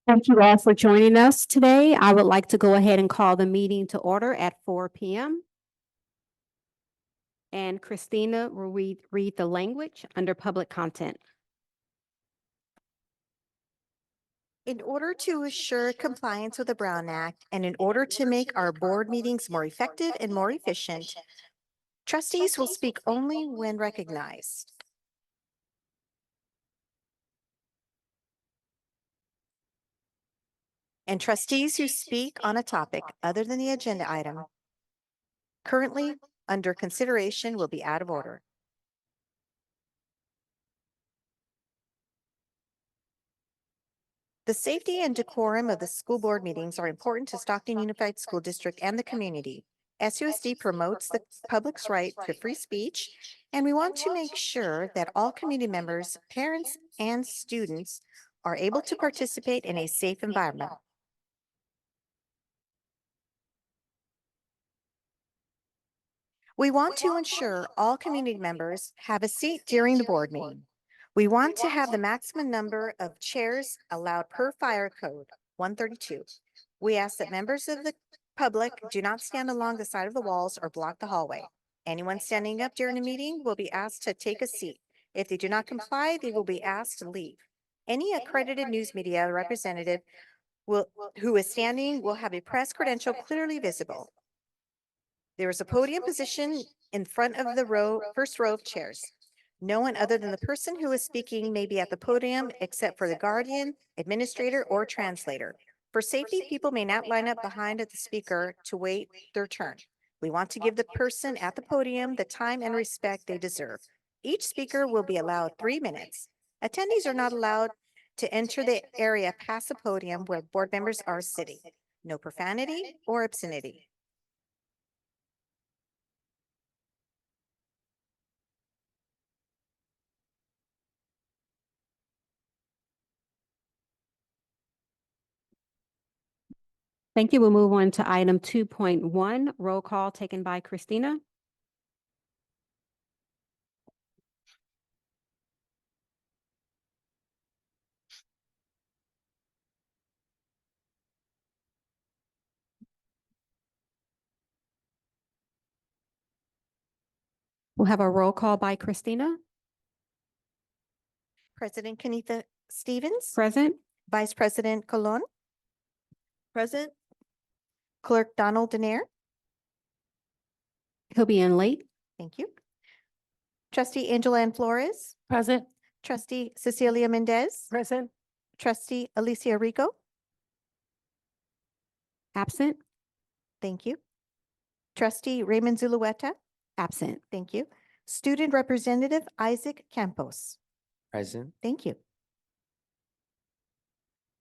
Thank you all for joining us today. I would like to go ahead and call the meeting to order at 4 p.m. And Christina will read the language under public content. In order to assure compliance with the Brown Act and in order to make our board meetings more effective and more efficient, trustees will speak only when recognized. And trustees who speak on a topic other than the agenda item currently under consideration will be out of order. The safety and decorum of the school board meetings are important to Stockton Unified School District and the community. SUSD promotes the public's right to free speech, and we want to make sure that all community members, parents, and students are able to participate in a safe environment. We want to ensure all community members have a seat during the board meeting. We want to have the maximum number of chairs allowed per fire code 132. We ask that members of the public do not stand along the side of the walls or block the hallway. Anyone standing up during the meeting will be asked to take a seat. If they do not comply, they will be asked to leave. Any accredited news media representative who is standing will have a press credential clearly visible. There is a podium position in front of the first row of chairs. No one other than the person who is speaking may be at the podium except for the guardian, administrator, or translator. For safety, people may not line up behind the speaker to wait their turn. We want to give the person at the podium the time and respect they deserve. Each speaker will be allowed 3 minutes. Attendees are not allowed to enter the area past the podium where board members are sitting. No profanity or obscenity. Thank you. We'll move on to item 2.1, roll call taken by Christina. We'll have a roll call by Christina. President Kenitha Stevens. Present. Vice President Colon. Present. Clerk Donald Denier. He'll be in late. Thank you. Trustee Angela Ann Flores. Present. Trustee Cecilia Mendez. Present. Trustee Alicia Rico. Absent. Thank you. Trustee Raymond Zulueta. Absent. Thank you. Student Representative Isaac Campos. Present. Thank you.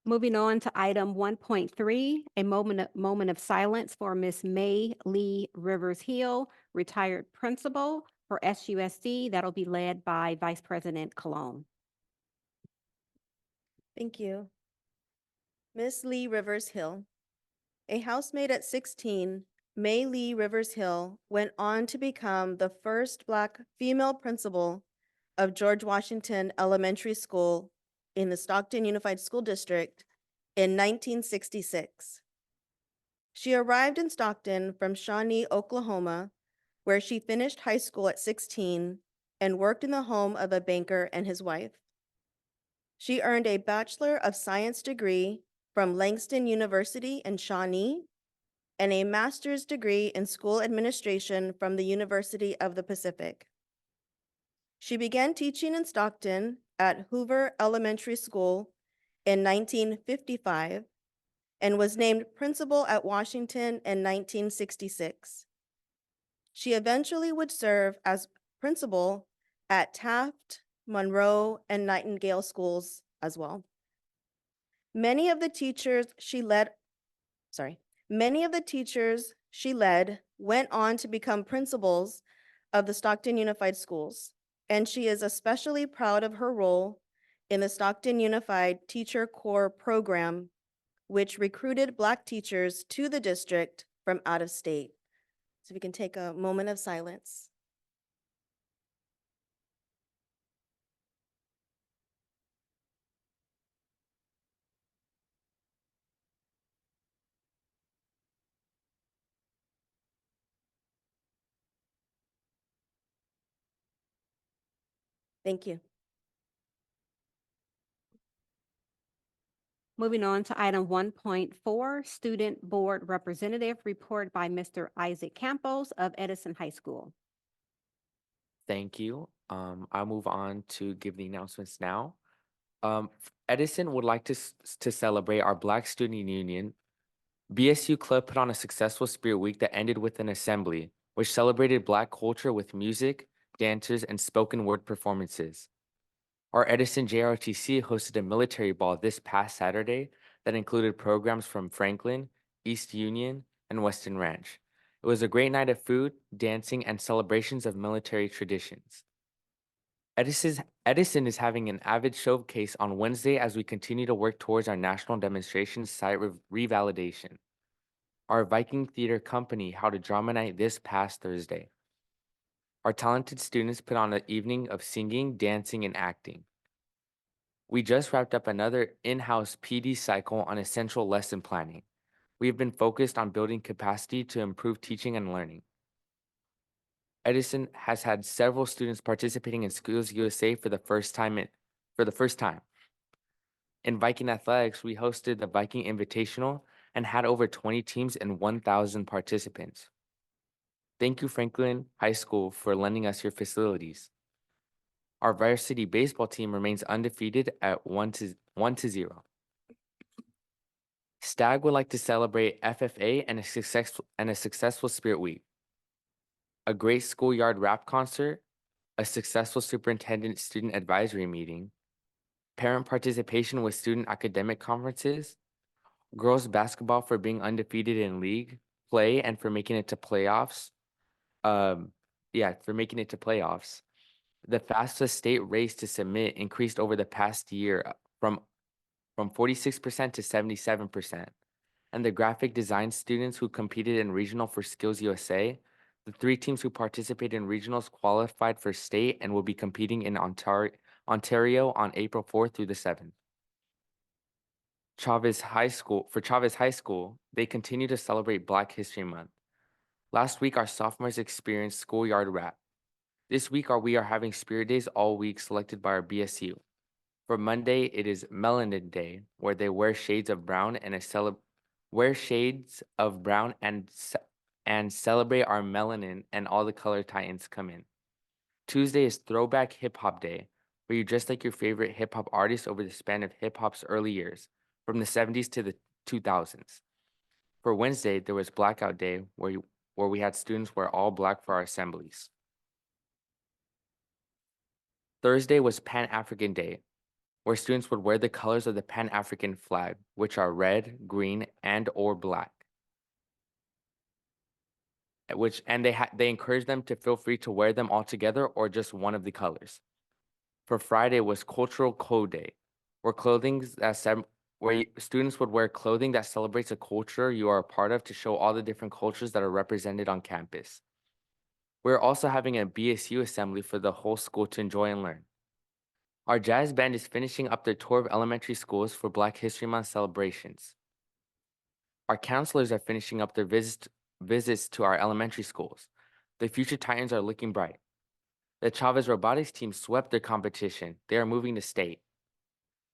Moving on to item 1.3, a moment of silence for Miss May Lee Rivers Hill, retired principal for SUSD. That'll be led by Vice President Colon. Thank you. Miss Lee Rivers Hill. A housemaid at 16, May Lee Rivers Hill went on to become the first Black female principal of George Washington Elementary School in the Stockton Unified School District in 1966. She arrived in Stockton from Shawnee, Oklahoma, where she finished high school at 16 and worked in the home of a banker and his wife. She earned a Bachelor of Science degree from Langston University in Shawnee and a master's degree in school administration from the University of the Pacific. She began teaching in Stockton at Hoover Elementary School in 1955 and was named principal at Washington in 1966. She eventually would serve as principal at Taft, Monroe, and Nightingale schools as well. Many of the teachers she led went on to become principals of the Stockton Unified Schools, and she is especially proud of her role in the Stockton Unified Teacher Corps program, which recruited Black teachers to the district from out of state. So if we can take a moment of silence. Thank you. Moving on to item 1.4, Student Board Representative Report by Mr. Isaac Campos of Edison High School. Thank you. I'll move on to give the announcements now. Edison would like to celebrate our Black Student Union. BSU Club put on a successful Spirit Week that ended with an assembly, which celebrated Black culture with music, dancers, and spoken word performances. Our Edison JRTC hosted a military ball this past Saturday that included programs from Franklin, East Union, and Weston Ranch. It was a great night of food, dancing, and celebrations of military traditions. Edison is having an avid showcase on Wednesday as we continue to work towards our national demonstration site revalidation. Our Viking Theater Company held a drama night this past Thursday. Our talented students put on an evening of singing, dancing, and acting. We just wrapped up another in-house PD cycle on essential lesson planning. We have been focused on building capacity to improve teaching and learning. Edison has had several students participating in Schools USA for the first time. In Viking athletics, we hosted the Viking Invitational and had over 20 teams and 1,000 participants. Thank you, Franklin High School, for lending us your facilities. Our varsity baseball team remains undefeated at 1-0. STAG would like to celebrate FFA and a successful Spirit Week. A great schoolyard rap concert, a successful superintendent-student advisory meeting, parent participation with student academic conferences, girls basketball for being undefeated in league play and for making it to playoffs. For making it to playoffs. The FAFSA state race to submit increased over the past year from 46% to 77%. And the graphic design students who competed in regional for Skills USA, the 3 teams who participated in regionals qualified for state and will be competing in Ontario on April 4th through the 7th. Chavez High School, they continue to celebrate Black History Month. Last week, our sophomores experienced schoolyard rap. This week, we are having Spirit Days all week selected by our BSU. For Monday, it is Melanin Day, where they wear shades of brown and celebrate our melanin and all the color titans come in. Tuesday is Throwback Hip Hop Day, where you dress like your favorite hip hop artist over the span of hip hop's early years, from the 70s to the 2000s. For Wednesday, there was Blackout Day, where we had students wear all black for our assemblies. Thursday was Pan-African Day, where students would wear the colors of the Pan-African flag, which are red, green, and/or black. They encourage them to feel free to wear them all together or just one of the colors. For Friday was Cultural Code Day, where students would wear clothing that celebrates a culture you are a part of to show all the different cultures that are represented on campus. We're also having a BSU assembly for the whole school to enjoy and learn. Our jazz band is finishing up their tour of elementary schools for Black History Month celebrations. Our counselors are finishing up their visits to our elementary schools. The future Titans are looking bright. The Chavez robotics team swept their competition. They are moving to state.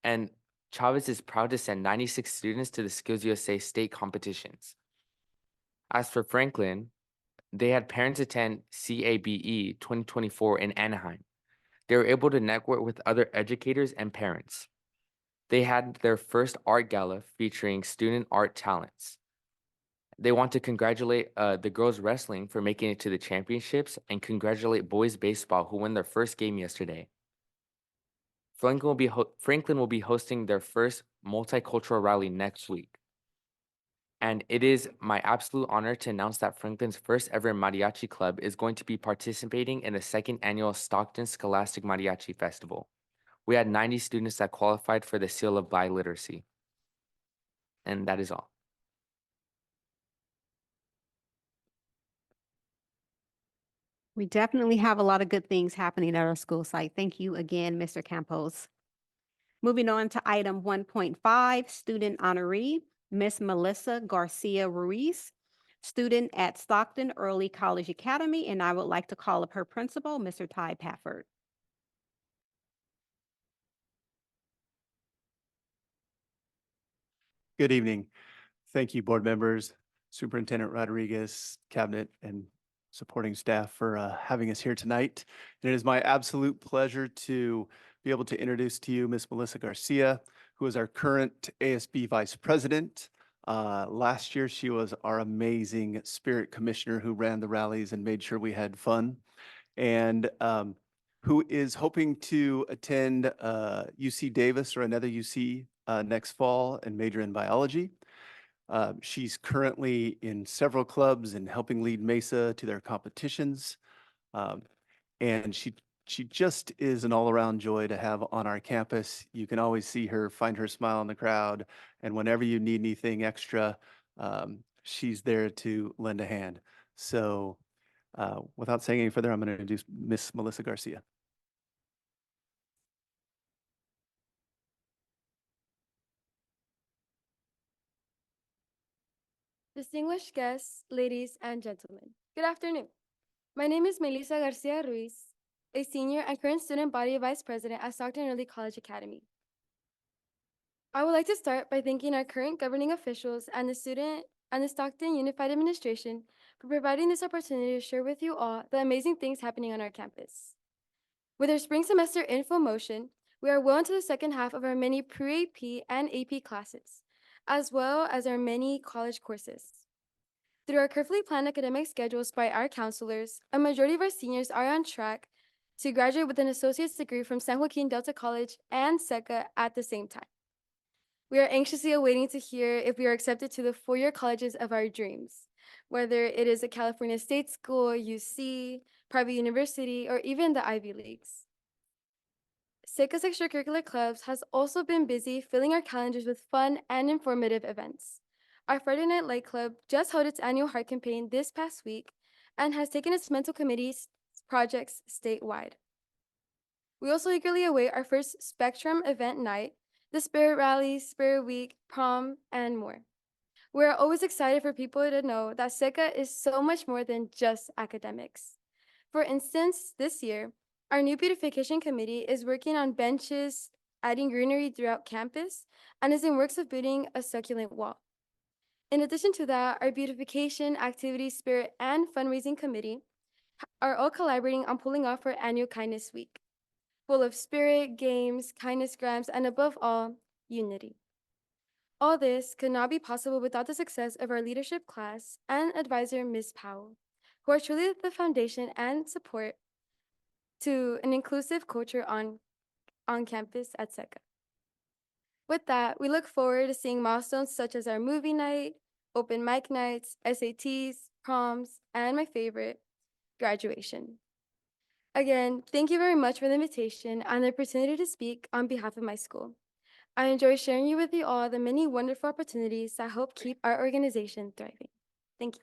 And Chavez is proud to send 96 students to the Skills USA state competitions. As for Franklin, they had parents attend CABE 2024 in Anaheim. They were able to network with other educators and parents. They had their first art gala featuring student art talents. They want to congratulate the girls wrestling for making it to the championships and congratulate boys baseball who won their first game yesterday. Franklin will be hosting their first multicultural rally next week. And it is my absolute honor to announce that Franklin's first ever mariachi club is going to be participating in the 2nd annual Stockton Scholastic Mariachi Festival. We had 90 students that qualified for the seal of biliteracy. And that is all. We definitely have a lot of good things happening at our school site. Thank you again, Mr. Campos. Moving on to item 1.5, student honoree, Miss Melissa Garcia Ruiz, student at Stockton Early College Academy, and I would like to call up her principal, Mr. Ty Pafford. Good evening. Thank you, board members, Superintendent Rodriguez, cabinet, and supporting staff for having us here tonight. And it is my absolute pleasure to be able to introduce to you Ms. Melissa Garcia, who is our current ASB Vice President. Last year, she was our amazing Spirit Commissioner who ran the rallies and made sure we had fun. And who is hoping to attend UC Davis or another UC next fall and major in biology. She's currently in several clubs and helping lead Mesa to their competitions. And she just is an all-around joy to have on our campus. You can always see her, find her smile in the crowd. And whenever you need anything extra, she's there to lend a hand. So without saying any further, I'm going to introduce Miss Melissa Garcia. Distinguished guests, ladies and gentlemen, good afternoon. My name is Melissa Garcia Ruiz, a senior and current student body vice president at Stockton Early College Academy. I would like to start by thanking our current governing officials and the Stockton Unified Administration for providing this opportunity to share with you all the amazing things happening on our campus. With our spring semester in full motion, we are well into the second half of our many pre-AP and AP classes, as well as our many college courses. Through our carefully planned academic schedules by our counselors, a majority of our seniors are on track to graduate with an associate's degree from San Joaquin Delta College and SECA at the same time. We are anxiously awaiting to hear if we are accepted to the four-year colleges of our dreams, whether it is a California State School, UC, private university, or even the Ivy Leagues. SECA's extracurricular clubs has also been busy filling our calendars with fun and informative events. Our Friday Night Light Club just held its annual heart campaign this past week and has taken its mental committee's projects statewide. We also eagerly await our first Spectrum event night, the Spirit Rally, Spirit Week, Prom, and more. We are always excited for people to know that SECA is so much more than just academics. For instance, this year, our new beautification committee is working on benches, adding greenery throughout campus, and is in works of building a succulent wall. In addition to that, our beautification, activity, spirit, and fundraising committee are all collaborating on pulling off our annual kindness week, full of spirit, games, kindness grams, and above all, unity. All this could not be possible without the success of our leadership class and advisor, Ms. Powell, who are truly the foundation and support to an inclusive culture on campus at SECA. With that, we look forward to seeing milestones such as our movie night, open mic nights, SATs, proms, and my favorite, graduation. Again, thank you very much for the invitation and the opportunity to speak on behalf of my school. I enjoy sharing with you all the many wonderful opportunities that help keep our organization thriving. Thank you.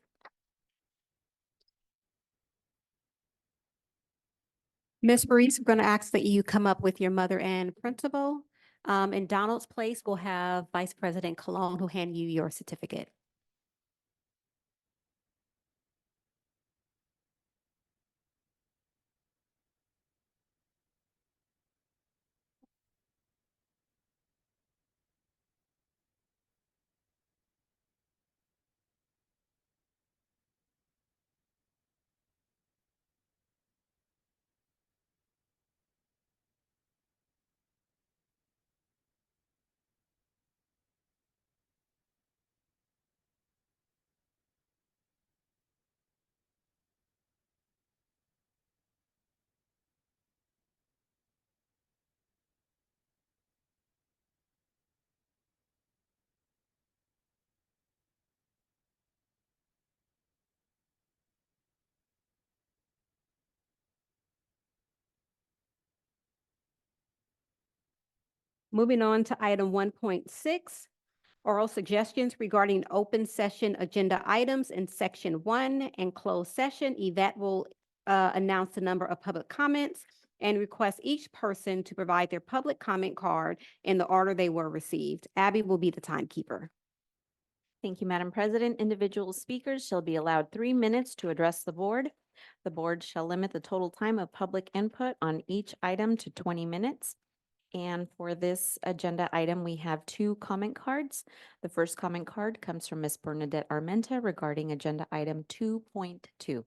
Ms. Reese, we're going to ask that you come up with your mother and principal. In Donald's place, we'll have Vice President Cologne who hand you your certificate. Moving on to item 1.6, oral suggestions regarding open session agenda items in section 1 and closed session. Yvette will announce the number of public comments and request each person to provide their public comment card in the order they were received. Abby will be the timekeeper. Thank you, Madam President. Individual speakers shall be allowed 3 minutes to address the board. The board shall limit the total time of public input on each item to 20 minutes. And for this agenda item, we have two comment cards. The first comment card comes from Ms. Bernadette Armenta regarding agenda item 2.2.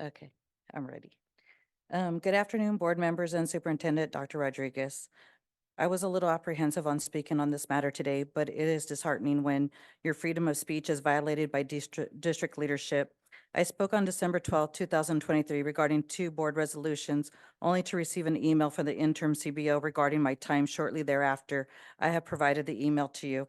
Okay, I'm ready. Good afternoon, board members and Superintendent Dr. Rodriguez. I was a little apprehensive on speaking on this matter today, but it is disheartening when your freedom of speech is violated by district leadership. I spoke on December 12th, 2023 regarding two board resolutions, only to receive an email from the interim CBO regarding my time shortly thereafter. I have provided the email to you.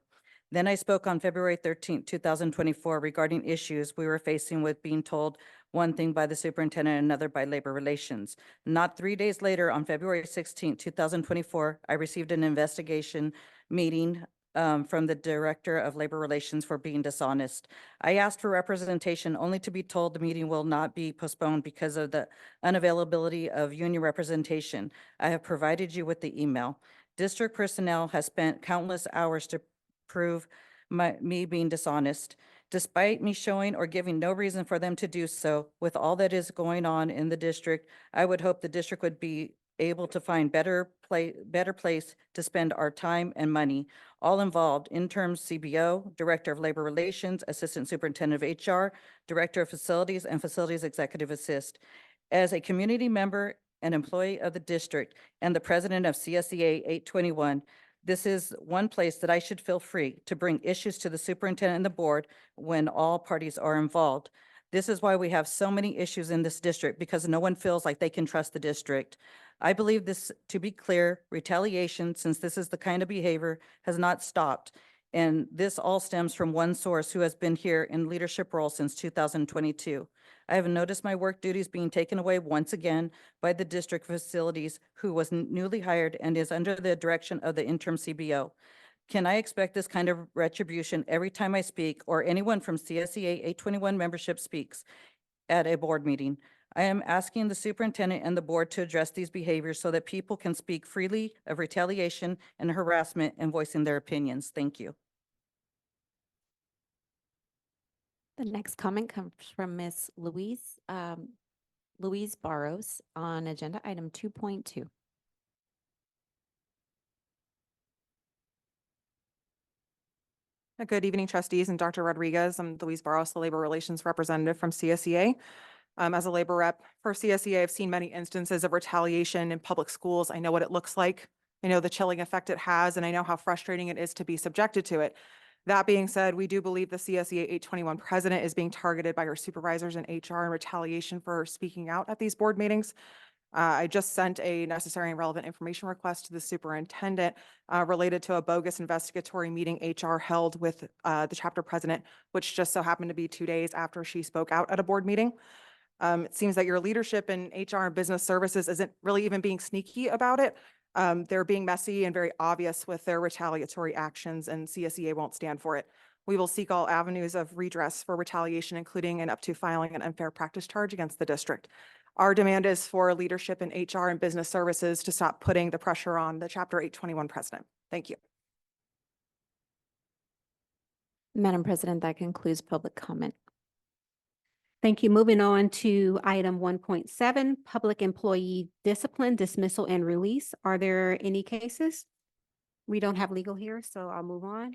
Then I spoke on February 13th, 2024 regarding issues we were facing with being told one thing by the superintendent and another by labor relations. Not 3 days later, on February 16th, 2024, I received an investigation meeting from the Director of Labor Relations for being dishonest. I asked for representation only to be told the meeting will not be postponed because of the unavailability of union representation. I have provided you with the email. District personnel has spent countless hours to prove me being dishonest. Despite me showing or giving no reason for them to do so, with all that is going on in the district, I would hope the district would be able to find better place to spend our time and money, all involved, interim CBO, Director of Labor Relations, Assistant Superintendent of HR, Director of Facilities, and Facilities Executive Assist. As a community member and employee of the district and the president of CSEA 821, this is one place that I should feel free to bring issues to the superintendent and the board when all parties are involved. This is why we have so many issues in this district, because no one feels like they can trust the district. I believe this to be clear. Retaliation, since this is the kind of behavior, has not stopped. And this all stems from one source who has been here in leadership role since 2022. I have noticed my work duties being taken away once again by the district facilities who was newly hired and is under the direction of the interim CBO. Can I expect this kind of retribution every time I speak or anyone from CSEA 821 membership speaks at a board meeting? I am asking the superintendent and the board to address these behaviors so that people can speak freely of retaliation and harassment and voicing their opinions. Thank you. The next comment comes from Ms. Louise Barros on agenda item 2.2. Good evening, trustees and Dr. Rodriguez. I'm Louise Barros, the Labor Relations Representative from CSEA. As a labor rep for CSEA, I've seen many instances of retaliation in public schools. I know what it looks like. I know the chilling effect it has, and I know how frustrating it is to be subjected to it. That being said, we do believe the CSEA 821 president is being targeted by her supervisors in HR in retaliation for speaking out at these board meetings. I just sent a necessary and relevant information request to the superintendent related to a bogus investigatory meeting HR held with the chapter president, which just so happened to be 2 days after she spoke out at a board meeting. It seems that your leadership in HR and business services isn't really even being sneaky about it. They're being messy and very obvious with their retaliatory actions, and CSEA won't stand for it. We will seek all avenues of redress for retaliation, including and up to filing an unfair practice charge against the district. Our demand is for leadership in HR and business services to stop putting the pressure on the Chapter 821 president. Thank you. Madam President, that concludes public comment. Thank you. Moving on to item 1.7, public employee discipline, dismissal, and release. Are there any cases? We don't have legal here, so I'll move on.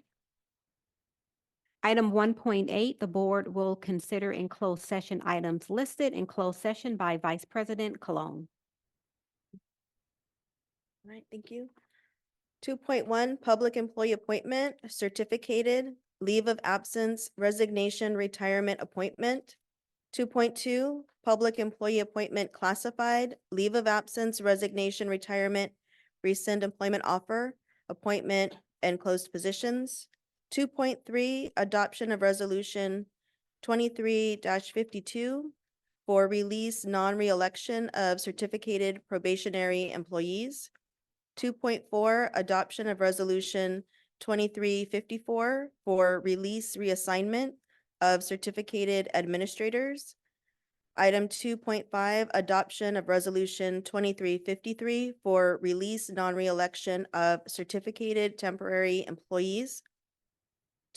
Item 1.8, the board will consider in closed session items listed in closed session by Vice President Cologne. All right, thank you. 2.1, public employee appointment, certificated, leave of absence, resignation, retirement appointment. 2.2, public employee appointment classified, leave of absence, resignation, retirement, rescind employment offer, appointment, and closed positions. 2.3, adoption of resolution 23-52 for release non-reelection of certificated probationary employees. 2.4, adoption of resolution 2354 for release reassignment of certificated administrators. Item 2.5, adoption of resolution 2353 for release non-reelection of certificated temporary employees.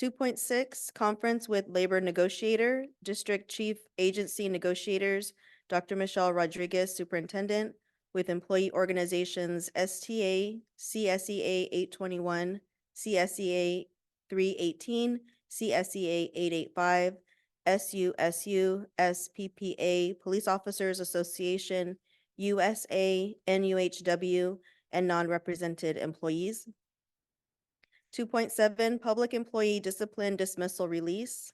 2.6, conference with labor negotiator, District Chief Agency Negotiators, Dr. Michelle Rodriguez, Superintendent, with employee organizations STA, CSEA 821, CSEA 318, CSEA 885, SUSU, SPPA, Police Officers Association, USA, NUHW, and non-represented employees. 2.7, public employee discipline dismissal release.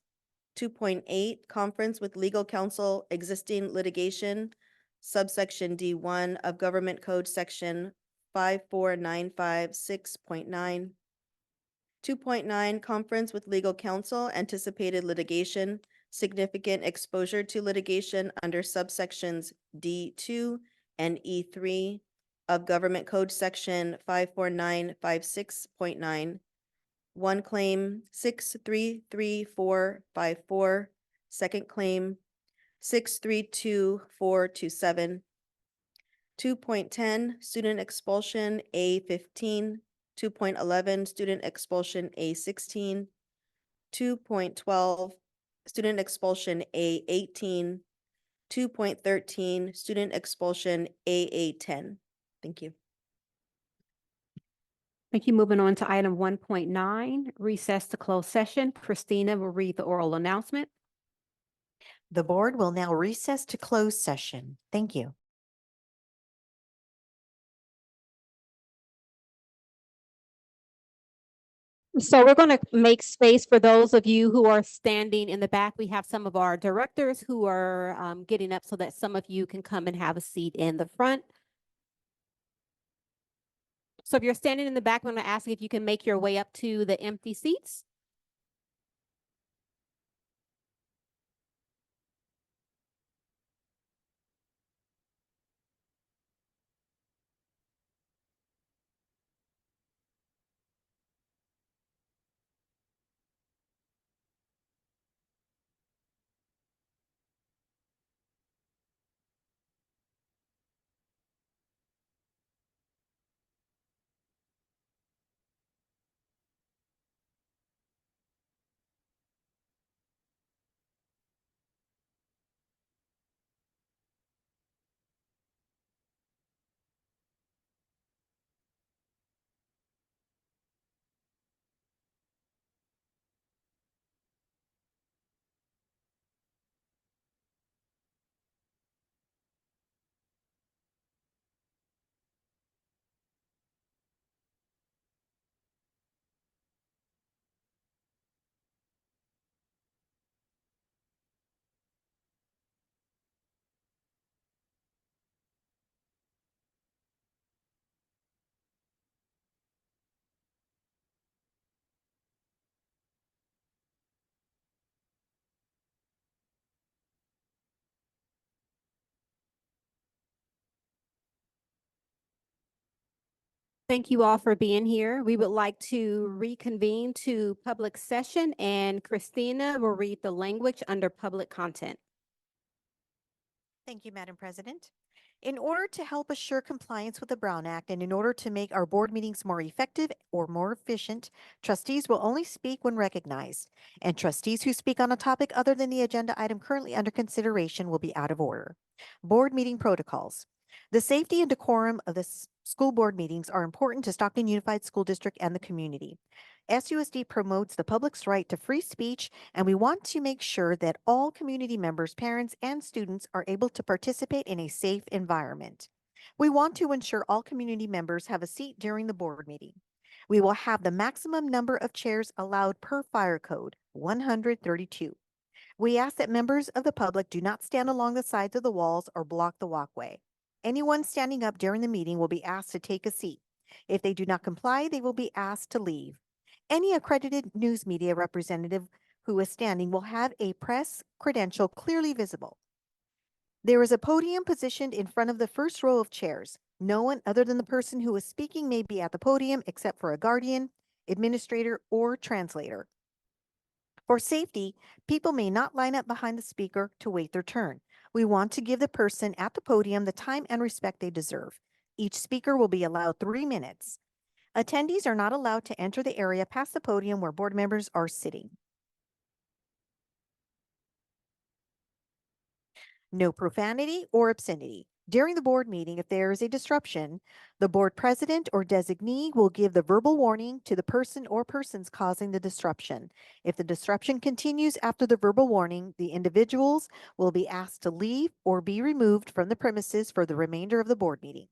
2.8, conference with legal counsel, existing litigation, subsection D1 of Government Code Section 54956.9. 2.9, conference with legal counsel, anticipated litigation, significant exposure to litigation under subsections D2 and E3 of Government Code Section 54956.9. One claim 633454, second claim 632427. 2.10, student expulsion A15. 2.11, student expulsion A16. 2.12, student expulsion A18. 2.13, student expulsion AA10. Thank you. Thank you. Moving on to item 1.9, recess to closed session. Christina will read the oral announcement. The board will now recess to closed session. Thank you. So we're going to make space for those of you who are standing in the back. We have some of our directors who are getting up so that some of you can come and have a seat in the front. So if you're standing in the back, I'm going to ask if you can make your way up to the empty seats. Thank you all for being here. We would like to reconvene to public session, and Christina will read the language under public content. Thank you, Madam President. In order to help assure compliance with the Brown Act and in order to make our board meetings more effective or more efficient, trustees will only speak when recognized, and trustees who speak on a topic other than the agenda item currently under consideration will be out of order. Board meeting protocols. The safety and decorum of the school board meetings are important to Stockton Unified School District and the community. SUSD promotes the public's right to free speech, and we want to make sure that all community members, parents, and students are able to participate in a safe environment. We want to ensure all community members have a seat during the board meeting. We will have the maximum number of chairs allowed per fire code, 132. We ask that members of the public do not stand along the sides of the walls or block the walkway. Anyone standing up during the meeting will be asked to take a seat. If they do not comply, they will be asked to leave. Any accredited news media representative who is standing will have a press credential clearly visible. There is a podium positioned in front of the first row of chairs. No one other than the person who is speaking may be at the podium except for a guardian, administrator, or translator. For safety, people may not line up behind the speaker to wait their turn. We want to give the person at the podium the time and respect they deserve. Each speaker will be allowed 3 minutes. Attendees are not allowed to enter the area past the podium where board members are sitting. No profanity or obscenity. During the board meeting, if there is a disruption, the board president or designee will give the verbal warning to the person or persons causing the disruption. If the disruption continues after the verbal warning, the individuals will be asked to leave or be removed from the premises for the remainder of the board meeting.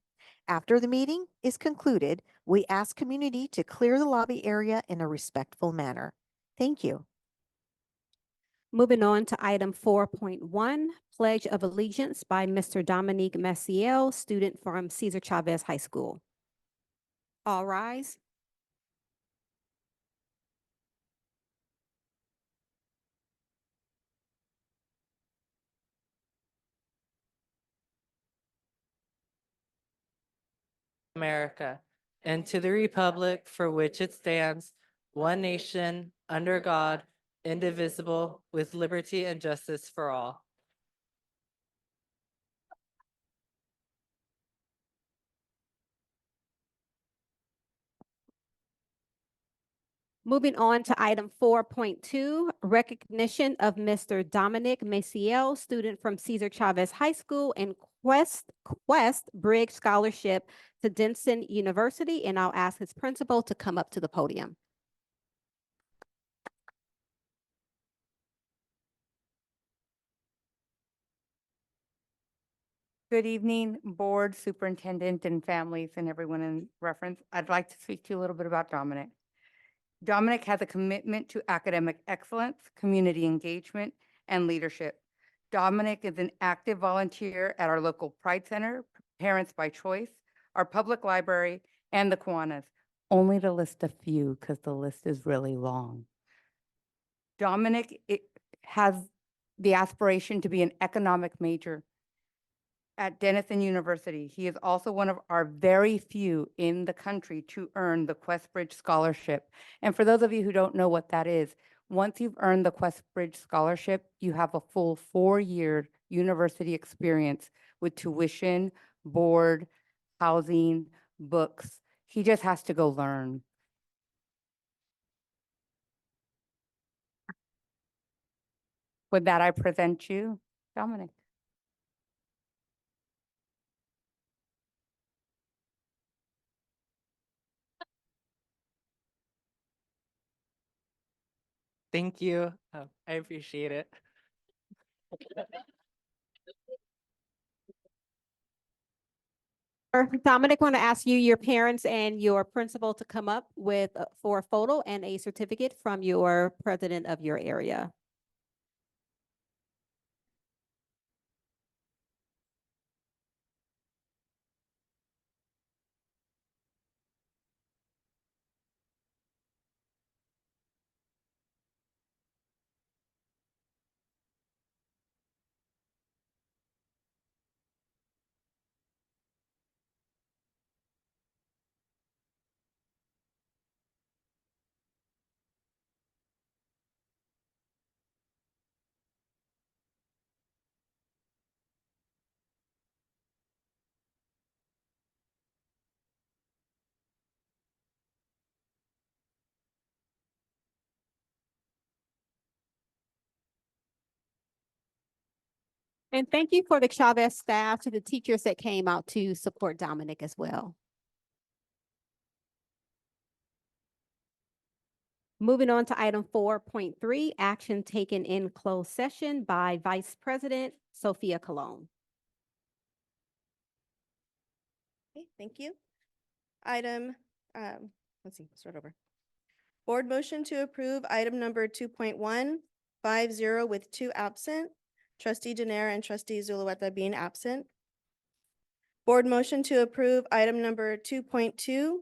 After the meeting is concluded, we ask community to clear the lobby area in a respectful manner. Thank you. Moving on to item 4.1, Pledge of Allegiance by Mr. Dominique Messiel, student from Cesar Chavez High School. All rise. America, and to the republic for which it stands, one nation, under God, indivisible, with liberty and justice for all. Moving on to item 4.2, recognition of Mr. Dominic Maciel, student from Cesar Chavez High School and Quest Bridge Scholarship to Denson University. And I'll ask his principal to come up to the podium. Good evening, board, superintendent, and families, and everyone in reference. I'd like to speak to you a little bit about Dominic. Dominic has a commitment to academic excellence, community engagement, and leadership. Dominic is an active volunteer at our local Pride Center, Parents by Choice, our public library, and the Kiwanis. Only to list a few because the list is really long. Dominic has the aspiration to be an economic major at Denison University. He is also one of our very few in the country to earn the Questbridge Scholarship. And for those of you who don't know what that is, once you've earned the Questbridge Scholarship, you have a full 4-year university experience with tuition, board, housing, books. He just has to go learn. With that, I present you Dominic. Thank you. I appreciate it. Dominic, want to ask you, your parents and your principal to come up with for a photo and a certificate from your president of your area. And thank you for the Chavez staff, to the teachers that came out to support Dominic as well. Moving on to item 4.3, action taken in closed session by Vice President Sophia Cologne. Okay, thank you. Item, let's see, start over. Board motion to approve item number 2.1, 5-0 with 2 absent. Trustee Janera and trustee Zulueta being absent. Board motion to approve item number 2.2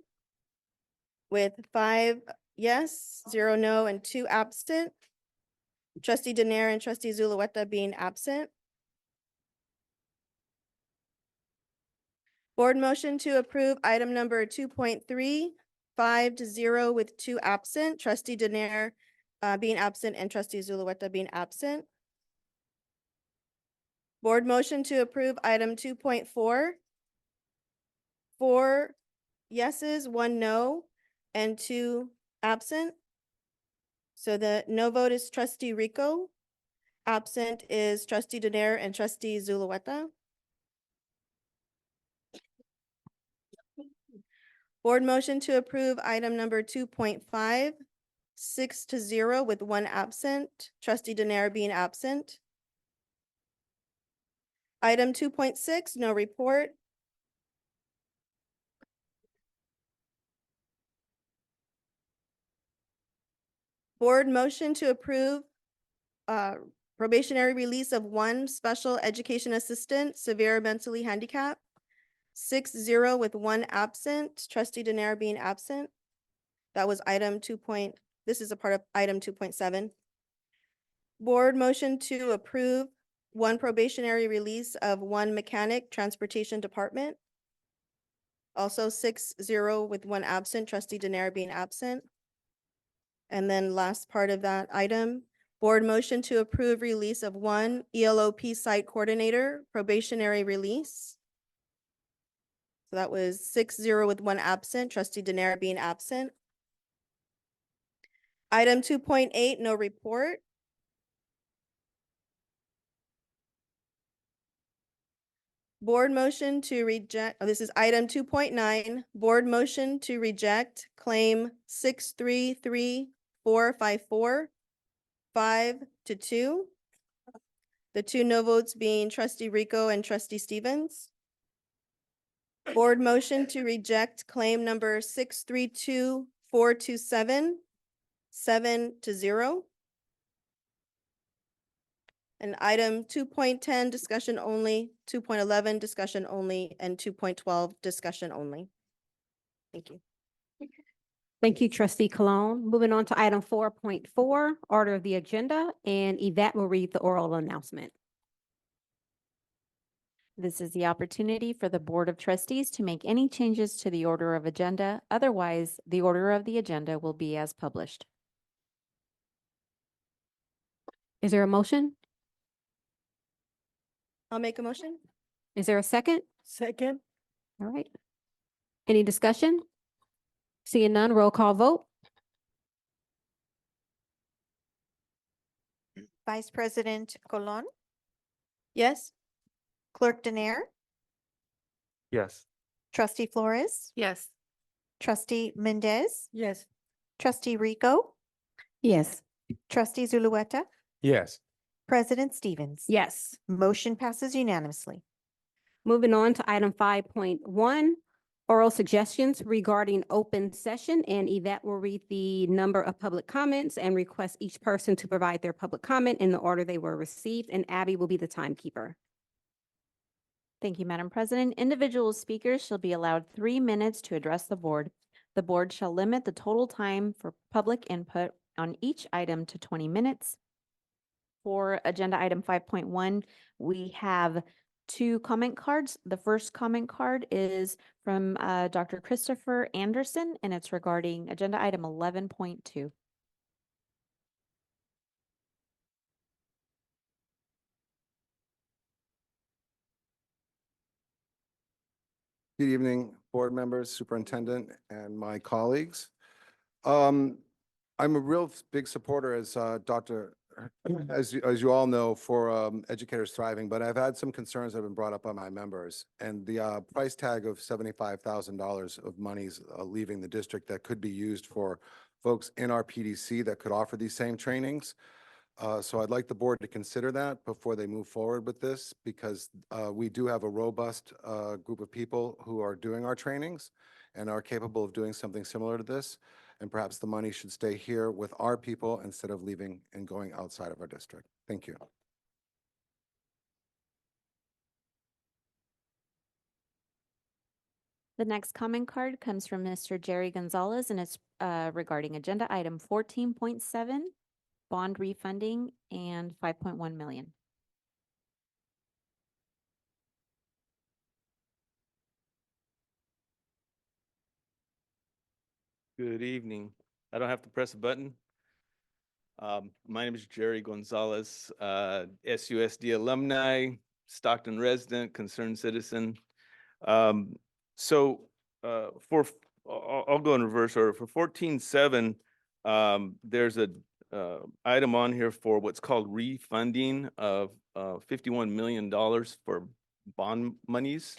with 5 yes, 0 no, and 2 absent. Trustee Daener and trustee Zulueta being absent. Board motion to approve item number 2.3, 5-0 with 2 absent. Trustee Daener being absent and trustee Zulueta being absent. Board motion to approve item 2.4, 4 yeses, 1 no, and 2 absent. So the no vote is trustee Rico. Absent is trustee Daener and trustee Zulueta. Board motion to approve item number 2.5, 6-0 with 1 absent, trustee Daener being absent. Item 2.6, no report. Board motion to approve probationary release of 1 special education assistant, severe mentally handicapped. 6-0 with 1 absent, trustee Daener being absent. That was item 2. This is a part of item 2.7. Board motion to approve 1 probationary release of 1 mechanic, transportation department. Also 6-0 with 1 absent, trustee Daener being absent. And then last part of that item, board motion to approve release of 1 ELOP site coordinator, probationary release. So that was 6-0 with 1 absent, trustee Daener being absent. Item 2.8, no report. Board motion to reject, this is item 2.9, board motion to reject claim 633454, 5-2. The 2 no votes being trustee Rico and trustee Stevens. Board motion to reject claim number 632427, 7-0. And item 2.10, discussion only, 2.11, discussion only, and 2.12, discussion only. Thank you. Thank you, trustee Cologne. Moving on to item 4.4, order of the agenda, and Yvette will read the oral announcement. This is the opportunity for the Board of Trustees to make any changes to the order of agenda. Otherwise, the order of the agenda will be as published. Is there a motion? I'll make a motion. Is there a second? Second. All right. Any discussion? Seeing none, roll call vote. Vice President Colon, Yes? Clerk Daener, Yes. Trustee Flores, Yes. Trustee Mendez, Yes. Trustee Rico, Yes. Trustee Zulueta, Yes. President Stevens. Yes. Motion passes unanimously. Moving on to item 5.1, oral suggestions regarding open session, and Yvette will read the number of public comments and request each person to provide their public comment in the order they were received, and Abby will be the timekeeper. Thank you, Madam President. Individual speakers shall be allowed 3 minutes to address the board. The board shall limit the total time for public input on each item to 20 minutes. For agenda item 5.1, we have 2 comment cards. The first comment card is from Dr. Christopher Anderson, and it's regarding agenda item 11.2. Good evening, board members, superintendent, and my colleagues. I'm a real big supporter as as you all know, for educators thriving, but I've had some concerns that have been brought up by my members. And the price tag of $75,000 of monies leaving the district that could be used for folks in our PDC that could offer these same trainings. So I'd like the board to consider that before they move forward with this, because we do have a robust group of people who are doing our trainings and are capable of doing something similar to this. And perhaps the money should stay here with our people instead of leaving and going outside of our district. Thank you. The next comment card comes from Mr. Jerry Gonzalez, and it's regarding agenda item 14.7, bond refunding, and 5.1 million. Good evening. I don't have to press a button. My name is Jerry Gonzalez, SUSD alumni, Stockton resident, concerned citizen. So I'll go in reverse order. For 14.7, there's a item on here for what's called refunding of $51 million for bond monies.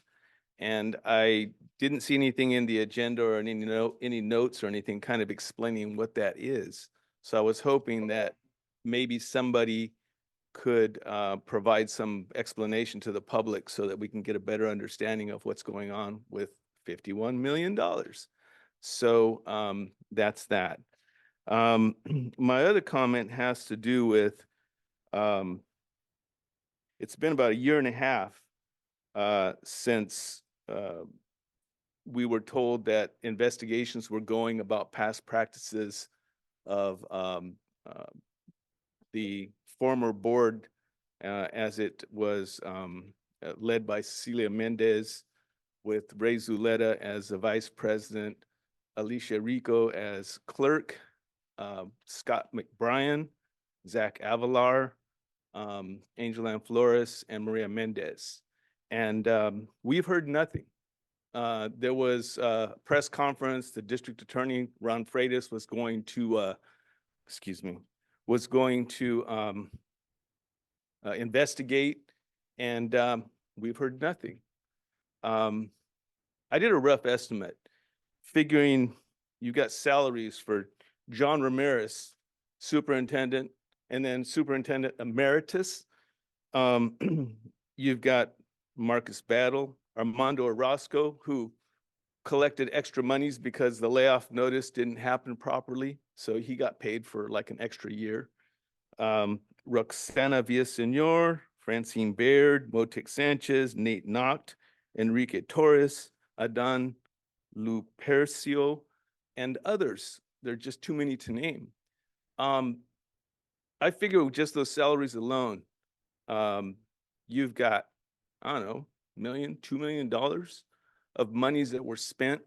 And I didn't see anything in the agenda or any notes or anything kind of explaining what that is. So I was hoping that maybe somebody could provide some explanation to the public so that we can get a better understanding of what's going on with $51 million. So that's that. My other comment has to do with, it's been about a year and a half since we were told that investigations were going about past practices of the former board as it was led by Cecilia Mendez, with Ray Zuleta as the vice president, Alicia Rico as clerk, Scott McBrien, Zach Avalar, Angel Ann Flores, and Maria Mendez. And we've heard nothing. There was a press conference. The district attorney, Ron Freitas, was going to, investigate, and we've heard nothing. I did a rough estimate, figuring you got salaries for John Ramirez, superintendent, and then superintendent emeritus. You've got Marcus Battle, Armando Orozco, who collected extra monies because the layoff notice didn't happen properly. So he got paid for like an extra year. Roxana Villaseñor, Francine Baird, Motic Sanchez, Nate Noct, Enrique Torres, Adan Lupercio, and others. There are just too many to name. I figure with just those salaries alone, you've got, I don't know, $2 million of monies that were spent,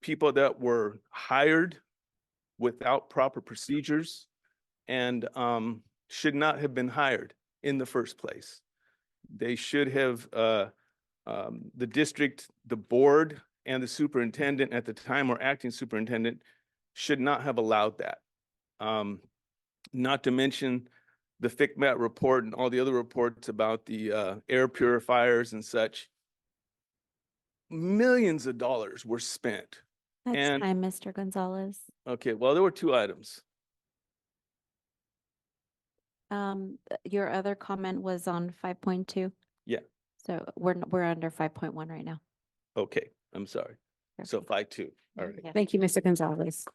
people that were hired without proper procedures and should not have been hired in the first place. They should have, the district, the board, and the superintendent at the time, or acting superintendent, should not have allowed that. Not to mention the FCMAT report and all the other reports about the air purifiers and such. Millions of dollars were spent. That's time, Mr. Gonzalez. Okay, well, there were two items. Your other comment was on 5.2. Yeah. So we're under 5.1 right now. Okay, I'm sorry. So 5.2, all right. Yeah. Thank you, Mr. Gonzalez.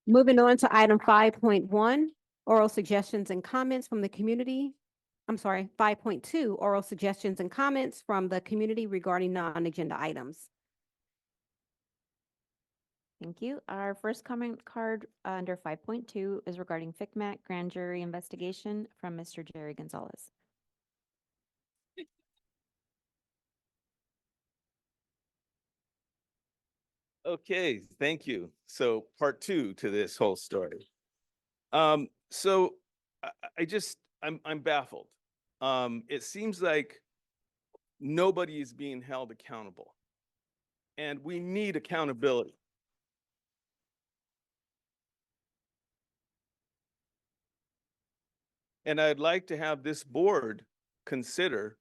Moving on to item 5.1, oral suggestions and comments from the community. I'm sorry, 5.2, oral suggestions and comments from the community regarding non-agenda items. Thank you. Our first comment card under 5.2 is regarding FCMAT grand jury investigation from Mr. Jerry Gonzalez. Okay, thank you. So part two to this whole story. So I'm baffled. It seems like nobody is being held accountable, and we need accountability. And I'd like to have this board consider,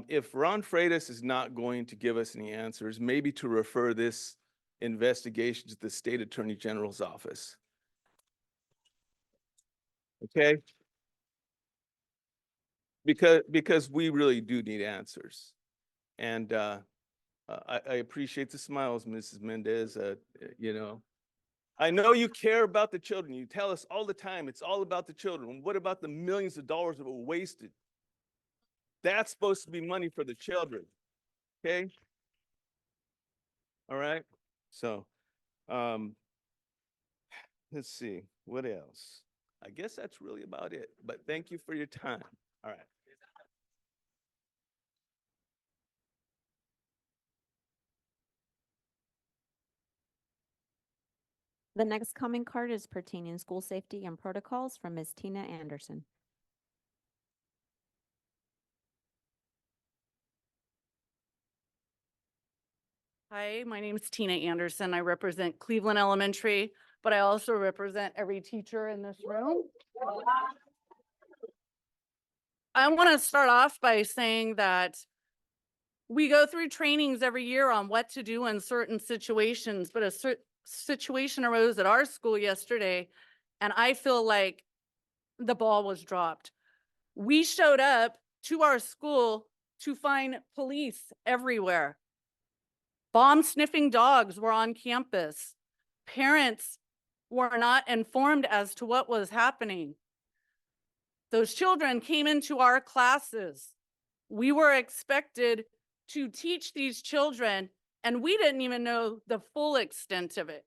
if Ron Freitas is not going to give us any answers, maybe to refer this investigation to the State Attorney General's office. Okay? Because we really do need answers. And I appreciate the smiles, Mrs. Mendez. You know, I know you care about the children. You tell us all the time it's all about the children. What about the millions of dollars that were wasted? That's supposed to be money for the children. Okay? All right? So, let's see, what else? I guess that's really about it, but thank you for your time. All right. The next comment card is pertaining school safety and protocols from Ms. Tina Anderson. Hi, my name is Tina Anderson. I represent Cleveland Elementary, but I also represent every teacher in this room. I want to start off by saying that we go through trainings every year on what to do in certain situations, but a situation arose at our school yesterday, and I feel like the ball was dropped. We showed up to our school to find police everywhere. Bomb sniffing dogs were on campus. Parents were not informed as to what was happening. Those children came into our classes. We were expected to teach these children, and we didn't even know the full extent of it.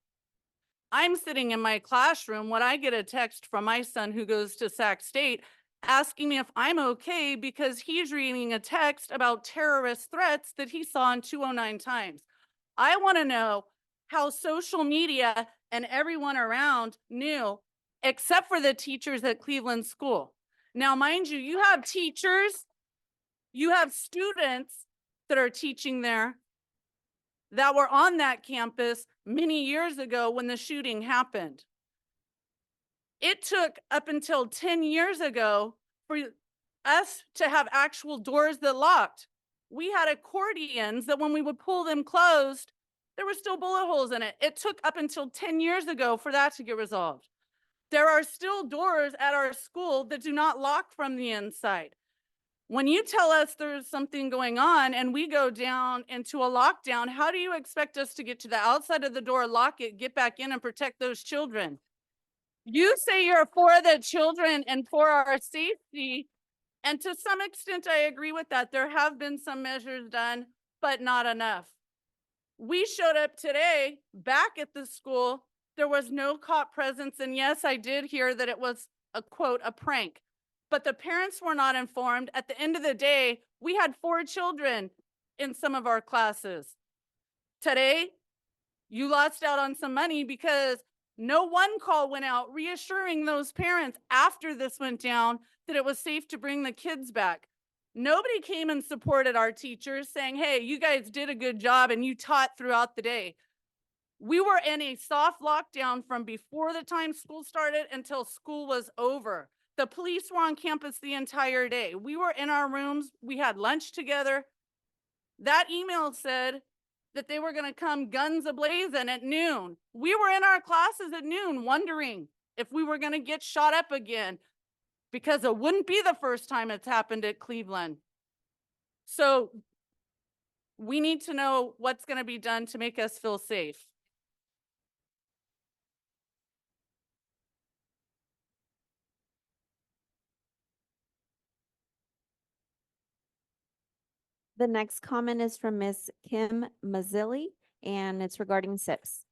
I'm sitting in my classroom when I get a text from my son who goes to Sac State asking me if I'm okay because he's reading a text about terrorist threats that he saw in 209 times. I want to know how social media and everyone around knew, except for the teachers at Cleveland School. Now, mind you, you have teachers, you have students that are teaching there that were on that campus many years ago when the shooting happened. It took up until 10 years ago for us to have actual doors that locked. We had accordions that when we would pull them closed, there were still bullet holes in it. It took up until 10 years ago for that to get resolved. There are still doors at our school that do not lock from the inside. When you tell us there's something going on and we go down into a lockdown, how do you expect us to get to the outside of the door, lock it, get back in and protect those children? You say you're for the children and for our safety. And to some extent, I agree with that. There have been some measures done, but not enough. We showed up today back at the school. There was no cop presence. And yes, I did hear that it was a quote, a prank, but the parents were not informed. At the end of the day, we had 4 children in some of our classes. Today, you lost out on some money because no one call went out reassuring those parents after this went down that it was safe to bring the kids back. Nobody came and supported our teachers saying, hey, you guys did a good job and you taught throughout the day. We were in a soft lockdown from before the time school started until school was over. The police were on campus the entire day. We were in our rooms. We had lunch together. That email said that they were going to come guns a-blazing at noon. We were in our classes at noon wondering if we were going to get shot up again because it wouldn't be the first time it's happened at Cleveland. So we need to know what's going to be done to make us feel safe. The next comment is from Ms. Kim Mazzilli, and it's regarding SIPs.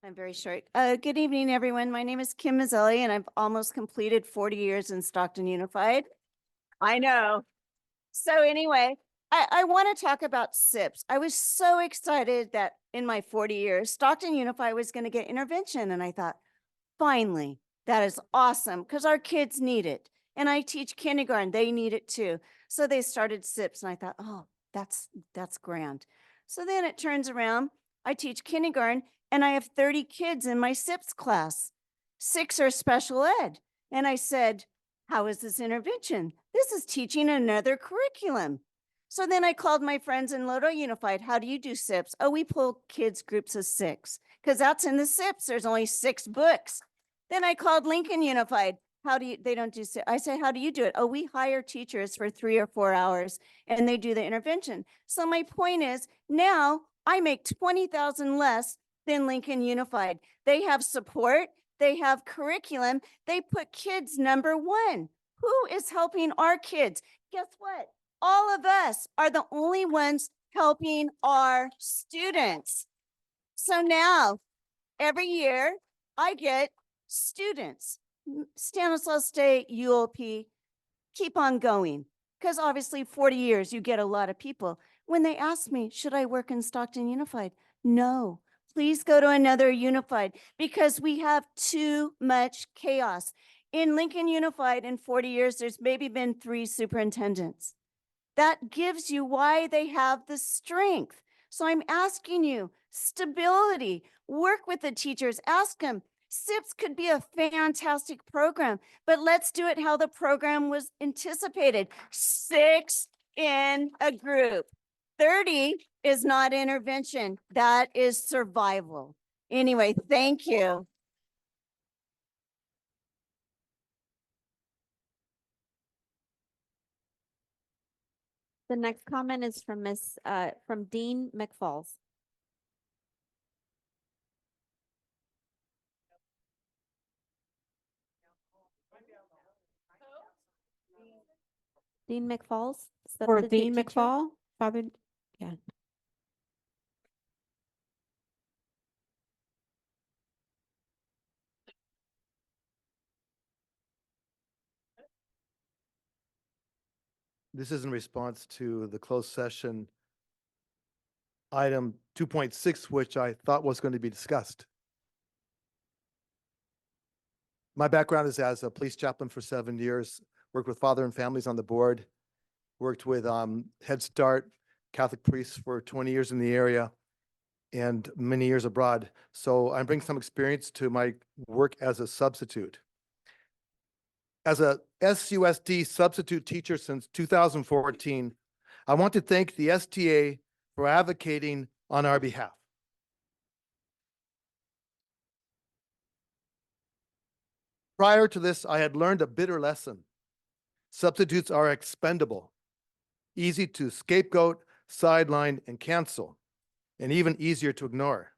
I'm very short. Good evening, everyone. My name is Kim Mazzilli, and I've almost completed 40 years in Stockton Unified. I know. So anyway, I want to talk about SIPs. I was so excited that in my 40 years, Stockton Unified was going to get intervention. And I thought, finally, that is awesome because our kids need it. And I teach kindergarten, they need it too. So they started SIPs and I thought, oh, that's grand. So then it turns around, I teach kindergarten and I have 30 kids in my SIPs class. 6 are special ed. And I said, how is this intervention? This is teaching another curriculum. So then I called my friends in Lodo Unified. How do you do SIPs? Oh, we pull kids groups of 6 because that's in the SIPs. There's only 6 books. Then I called Lincoln Unified. They don't do SIPs. I said, how do you do it? Oh, we hire teachers for 3 or 4 hours and they do the intervention. So my point is now I make $20,000 less than Lincoln Unified. They have support, they have curriculum, they put kids number one. Who is helping our kids? Guess what? All of us are the only ones helping our students. So now, every year, I get students, Stanislaus State, UOP, keep on going. Because obviously 40 years, you get a lot of people. When they ask me, should I work in Stockton Unified? No, please go to another Unified because we have too much chaos. In Lincoln Unified in 40 years, there's maybe been 3 superintendents. That gives you why they have the strength. So I'm asking you, stability, work with the teachers, ask them. SIPs could be a fantastic program, but let's do it how the program was anticipated. 6 in a group. 30 is not intervention. That is survival. Anyway, thank you. The next comment is from from Dean McFalls. Dean McFalls? For substitute Dean teacher? McFall, Father, yeah. This is in response to the closed session item 2.6, which I thought was going to be discussed. My background is as a police chaplain for 7 years, worked with father and families on the board, worked with Head Start, Catholic priests for 20 years in the area, and many years abroad. So I bring some experience to my work as a substitute. As a SUSD substitute teacher since 2014, I want to thank the STA for advocating on our behalf. Prior to this, I had learned a bitter lesson. Substitutes are expendable, easy to scapegoat, sideline, and cancel, and even easier to ignore.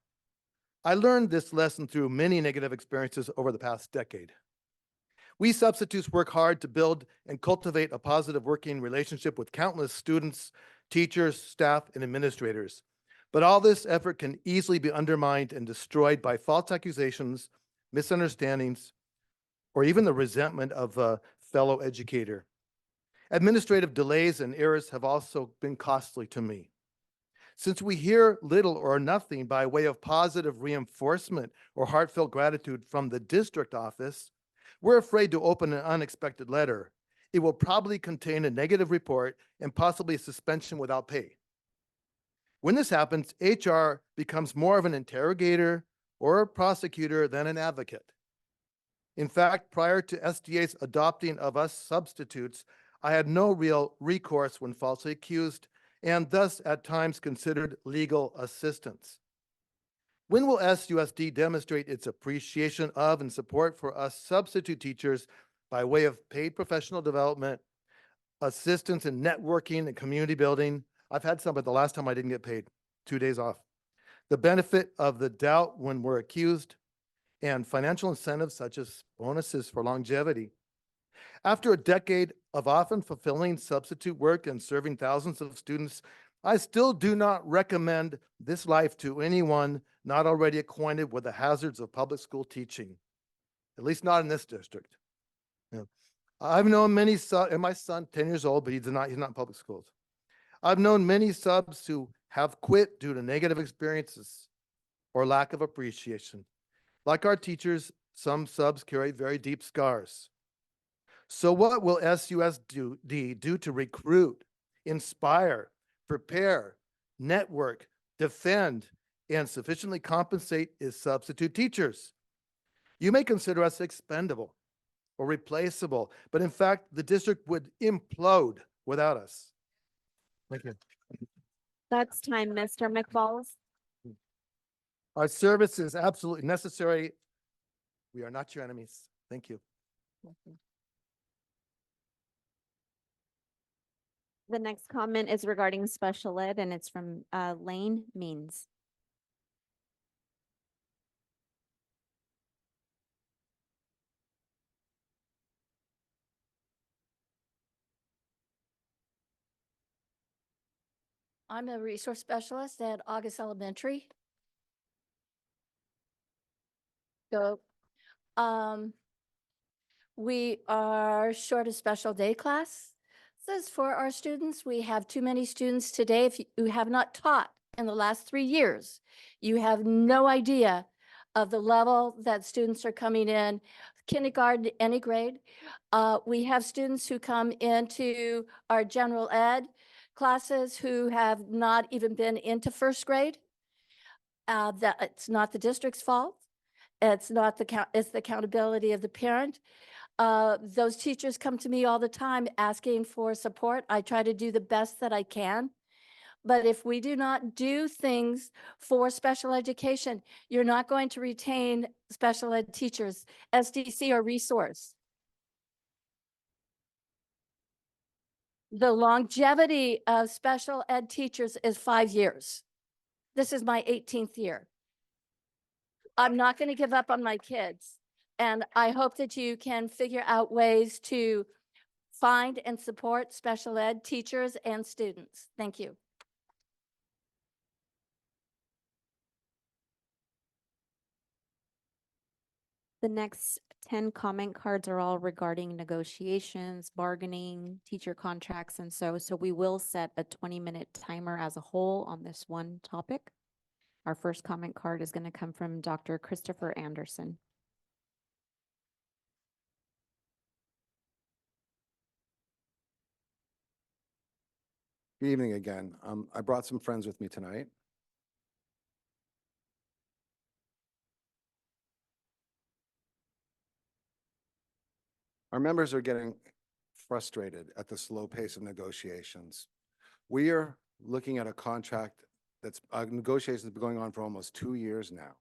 I learned this lesson through many negative experiences over the past decade. We substitutes work hard to build and cultivate a positive working relationship with countless students, teachers, staff, and administrators. But all this effort can easily be undermined and destroyed by false accusations, misunderstandings, or even the resentment of a fellow educator. Administrative delays and errors have also been costly to me. Since we hear little or nothing by way of positive reinforcement or heartfelt gratitude from the district office, we're afraid to open an unexpected letter. It will probably contain a negative report and possibly a suspension without pay. When this happens, HR becomes more of an interrogator or a prosecutor than an advocate. In fact, prior to SDA's adopting of us substitutes, I had no real recourse when falsely accused and thus at times considered legal assistance. When will SUSD demonstrate its appreciation of and support for us substitute teachers by way of paid professional development, assistance in networking and community building? I've had some, but the last time I didn't get paid, 2 days off. The benefit of the doubt when we're accused, and financial incentives such as bonuses for longevity. After a decade of often fulfilling substitute work and serving thousands of students, I still do not recommend this life to anyone not already acquainted with the hazards of public school teaching, at least not in this district. Yeah. I've known many and my son, 10 years old, but he's not in public schools. I've known many subs who have quit due to negative experiences or lack of appreciation. Like our teachers, some subs carry very deep scars. So what will SUSD do to recruit, inspire, prepare, network, defend, and sufficiently compensate its substitute teachers? You may consider us expendable or replaceable, but in fact, the district would implode without us. Thank you. That's time, Mr. McFalls. Our service is absolutely necessary. We are not your enemies. Thank you. The next comment is regarding special ed, and it's from Lane Means. I'm a resource specialist at August Elementary. So, we are short a special day class. Says for our students, we have too many students today. If you have not taught in the last 3 years, you have no idea of the level that students are coming in, kindergarten, any grade. We have students who come into our general ed classes who have not even been into first grade. That it's not the district's fault. It's not it's the accountability of the parent. Those teachers come to me all the time asking for support. I try to do the best that I can. But if we do not do things for special education, you're not going to retain special ed teachers, SDC or resource. The longevity of special ed teachers is 5 years. This is my 18th year. I'm not going to give up on my kids. And I hope that you can figure out ways to find and support special ed teachers and students. Thank you. The next 10 comment cards are all regarding negotiations, bargaining, teacher contracts, and so we will set a 20-minute timer as a whole on this one topic. Our first comment card is going to come from Dr. Christopher Anderson. Good evening again. I brought some friends with me tonight. Our members are getting frustrated at the slow pace of negotiations. We are looking at a contract that's negotiations have been going on for almost 2 years now,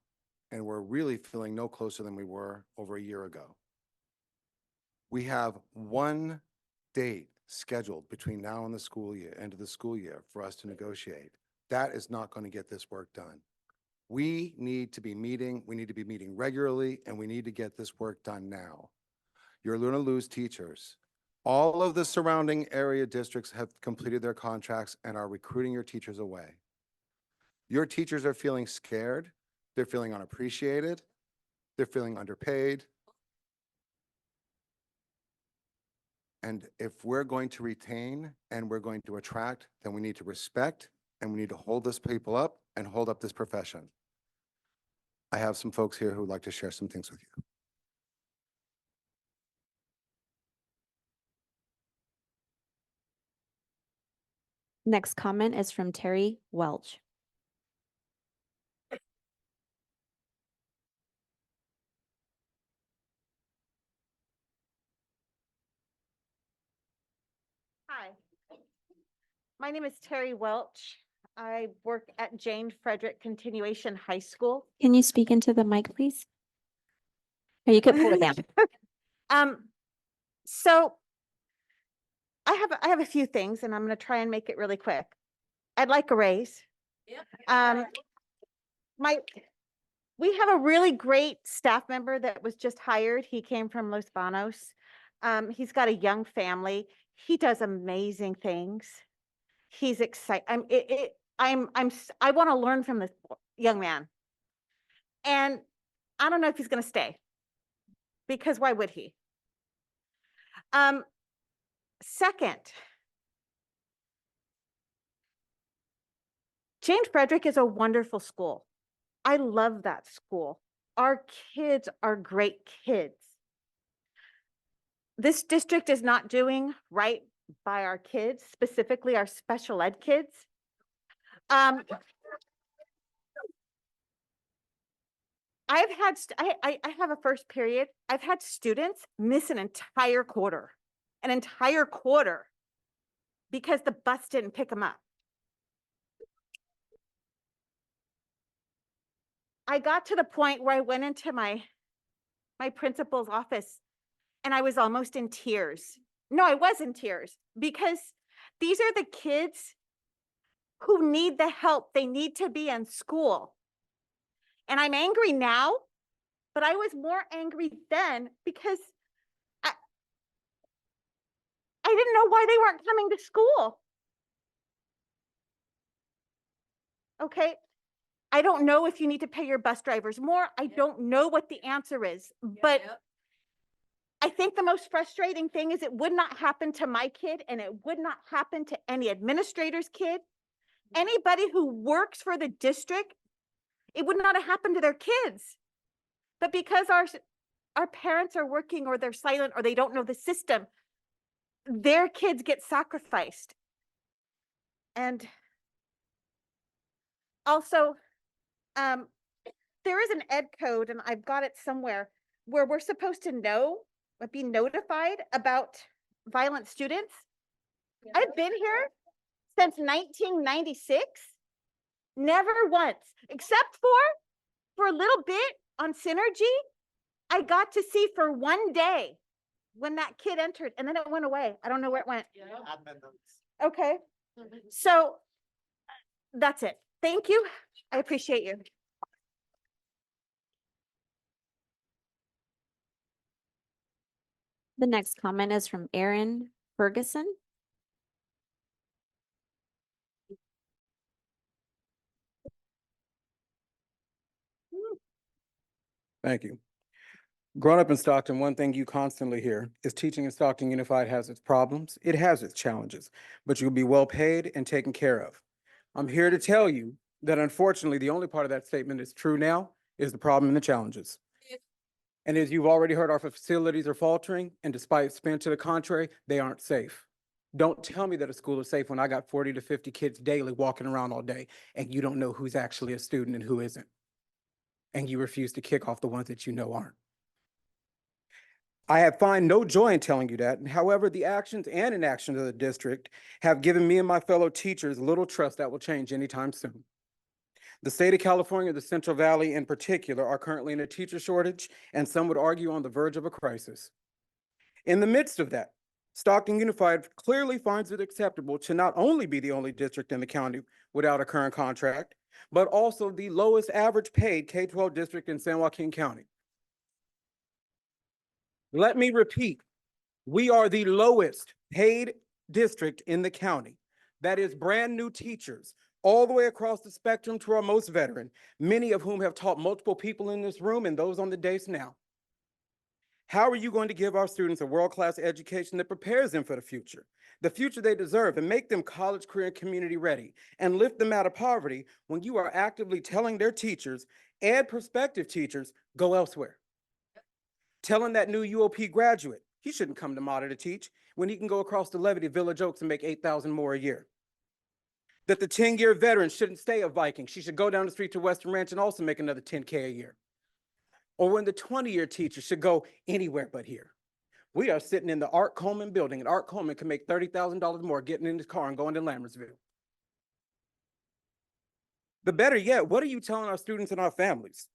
and we're really feeling no closer than we were over a year ago. We have one date scheduled between now and the school year, end of the school year, for us to negotiate. That is not going to get this work done. We need to be meeting regularly, and we need to get this work done now. You're going to lose teachers. All of the surrounding area districts have completed their contracts and are recruiting your teachers away. Your teachers are feeling scared. They're feeling unappreciated. They're feeling underpaid. And if we're going to retain and we're going to attract, then we need to respect and we need to hold these people up and hold up this profession. I have some folks here who would like to share some things with you. Next comment is from Terry Welch. Hi, my name is Terry Welch. I work at Jane Frederick Continuation High School. Can you speak into the mic, please? Or you could pull it down. So I have a few things, and I'm going to try and make it really quick. I'd like a raise. We have a really great staff member that was just hired. He came from Los Banos. He's got a young family. He does amazing things. He's excited. I want to learn from this young man. And I don't know if he's going to stay, because why would he? Second, Jane Frederick is a wonderful school. I love that school. Our kids are great kids. This district is not doing right by our kids, specifically our special ed kids. I have a first period. I've had students miss an entire quarter, because the bus didn't pick them up. I got to the point where I went into my principal's office and I was almost in tears. No, I was in tears, because these are the kids who need the help. They need to be in school. And I'm angry now, but I was more angry then, because I didn't know why they weren't coming to school. Okay. I don't know if you need to pay your bus drivers more. I don't know what the answer is, but I think the most frustrating thing is it would not happen to my kid and it would not happen to any administrator's kid. Anybody who works for the district, it would not have happened to their kids. But because our parents are working or they're silent or they don't know the system, their kids get sacrificed. And also, there is an ed code, and I've got it somewhere, where we're supposed to know, be notified about violent students. I've been here since 1996, never once, except for a little bit on Synergy. I got to see for one day when that kid entered, and then it went away. I don't know where it went. Okay, so that's it. Thank you. I appreciate you. The next comment is from Aaron Ferguson. Thank you. Growing up in Stockton, one thing you constantly hear is teaching in Stockton Unified has its problems, it has its challenges, but you'll be well paid and taken care of. I'm here to tell you that unfortunately, the only part of that statement that's true now is the problem and the challenges. And as you've already heard, our facilities are faltering, and despite spin to the contrary, they aren't safe. Don't tell me that a school is safe when I got 40 to 50 kids daily walking around all day, and you don't know who's actually a student and who isn't. And you refuse to kick off the ones that you know aren't. I find no joy in telling you that. However, the actions and inactions of the district have given me and my fellow teachers little trust that will change anytime soon. The state of California, the Central Valley in particular, are currently in a teacher shortage, and some would argue on the verge of a crisis. In the midst of that, Stockton Unified clearly finds it acceptable to not only be the only district in the county without a current contract, but also the lowest average paid K-12 district in San Joaquin County. Let me repeat, we are the lowest paid district in the county. That is brand new teachers all the way across the spectrum to our most veteran, many of whom have taught multiple people in this room and those on the dais now. How are you going to give our students a world-class education that prepares them for the future they deserve, and make them college, career, and community ready, and lift them out of poverty when you are actively telling their teachers and prospective teachers, go elsewhere? Telling that new UOP graduate, he shouldn't come to Mater to teach when he can go across the levee to Village Oaks and make $8,000 more a year. That the 10-year veteran shouldn't stay a Viking. She should go down the street to Western Ranch and also make another $10K a year. Or when the 20-year teacher should go anywhere but here. We are sitting in the Art Coleman building, and Art Coleman can make $30,000 more getting in his car and going to Lambertsville. But better yet, what are you telling our students and our families?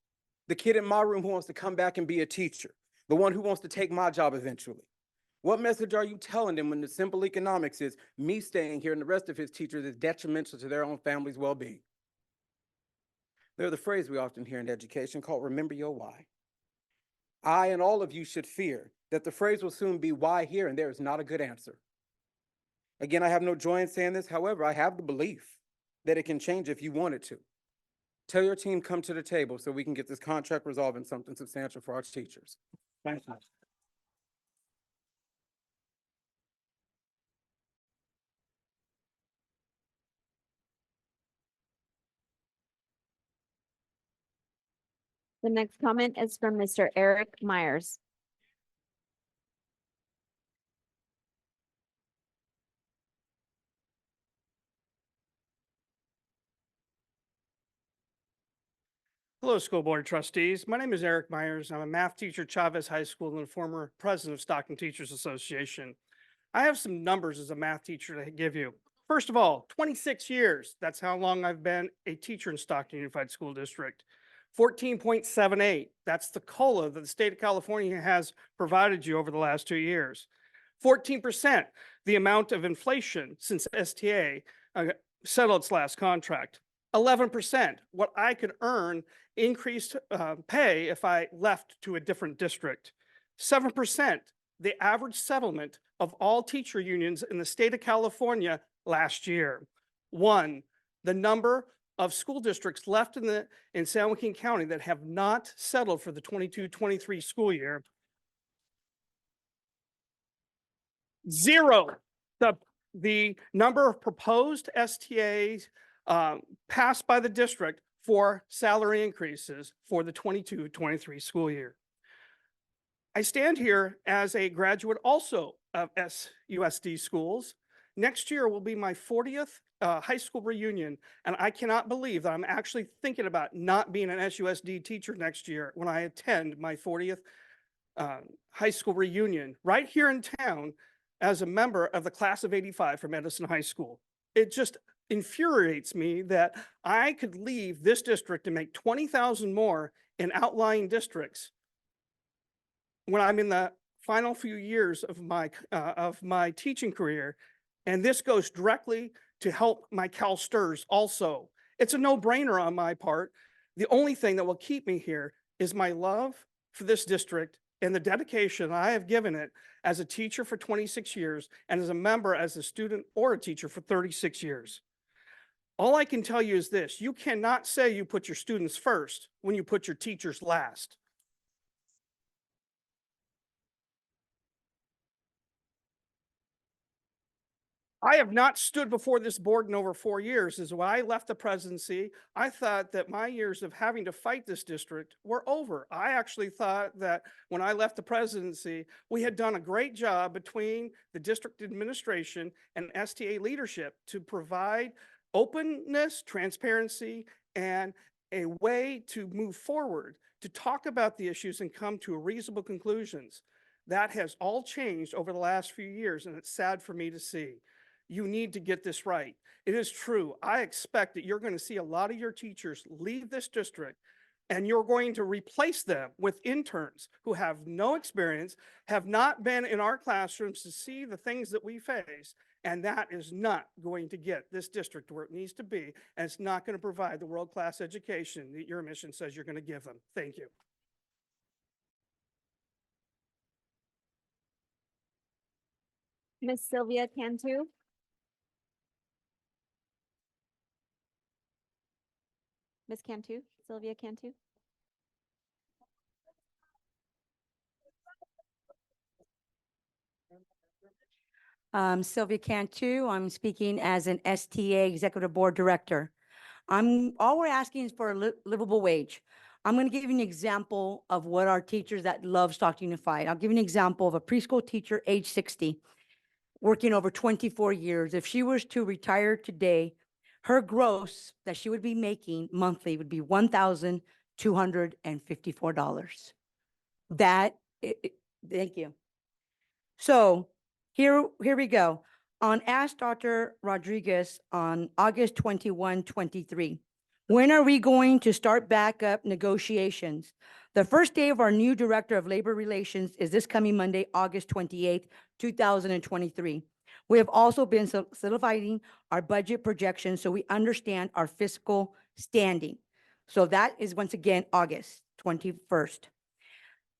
The kid in my room who wants to come back and be a teacher, the one who wants to take my job eventually. What message are you telling them when the simple economics is me staying here and the rest of his teachers is detrimental to their own family's well-being? There's the phrase we often hear in education called remember your why. I and all of you should fear that the phrase will soon be why here, and there is not a good answer. Again, I have no joy in saying this. However, I have the belief that it can change if you want it to. Tell your team, come to the table so we can get this contract resolved in something substantial for our teachers. Thank you. The next comment is from Mr. Eric Myers. Hello, School Board of Trustees. My name is Eric Myers. I'm a math teacher at Chavez High School and a former president of Stockton Teachers Association. I have some numbers as a math teacher to give you. First of all, 26 years. That's how long I've been a teacher in Stockton Unified School District. 14.78. That's the COLA that the state of California has provided you over the last 2 years. 14%, the amount of inflation since STA settled its last contract. 11%, what I could earn increased pay if I left to a different district. 7%, the average settlement of all teacher unions in the state of California last year. 1, the number of school districts left in San Joaquin County that have not settled for the 22-23 school year. 0. The number of proposed STAs passed by the district for salary increases for the 22-23 school year. I stand here as a graduate also of SUSD schools. Next year will be my 40th high school reunion, and I cannot believe that I'm actually thinking about not being an SUSD teacher next year when I attend my 40th high school reunion right here in town as a member of the class of '85 from Edison High School. It just infuriates me that I could leave this district and make $20,000 more in outlying districts when I'm in the final few years of my teaching career, and this goes directly to help my CalSTRS also. It's a no-brainer on my part. The only thing that will keep me here is my love for this district and the dedication I have given it as a teacher for 26 years and as a member, as a student or a teacher for 36 years. All I can tell you is this: you cannot say you put your students first when you put your teachers last. I have not stood before this board in over 4 years. As when I left the presidency, I thought that my years of having to fight this district were over. I actually thought that when I left the presidency, we had done a great job between the district administration and STA leadership to provide openness, transparency, and a way to move forward, to talk about the issues and come to reasonable conclusions. That has all changed over the last few years, and it's sad for me to see. You need to get this right. It is true. I expect that you're going to see a lot of your teachers leave this district, and you're going to replace them with interns who have no experience, have not been in our classrooms to see the things that we face, and that is not going to get this district where it needs to be, and it's not going to provide the world-class education that your mission says you're going to give them. Thank you. Ms. Sylvia Cantu. Ms. Cantu, Sylvia Cantu. Sylvia Cantu. I'm speaking as an STA Executive Board Director. All we're asking is for a livable wage. I'm going to give you an example of what our teachers that love Stockton Unified. I'll give you an example of a preschool teacher, age 60, working over 24 years. If she was to retire today, her gross that she would be making monthly would be $1,254. Thank you. So here we go. On Ask Dr. Rodriguez on August 21, 23, when are we going to start back up negotiations? The first day of our new Director of Labor Relations is this coming Monday, August 28th, 2023. We have also been solidifying our budget projections so we understand our fiscal standing. So that is once again August 21st.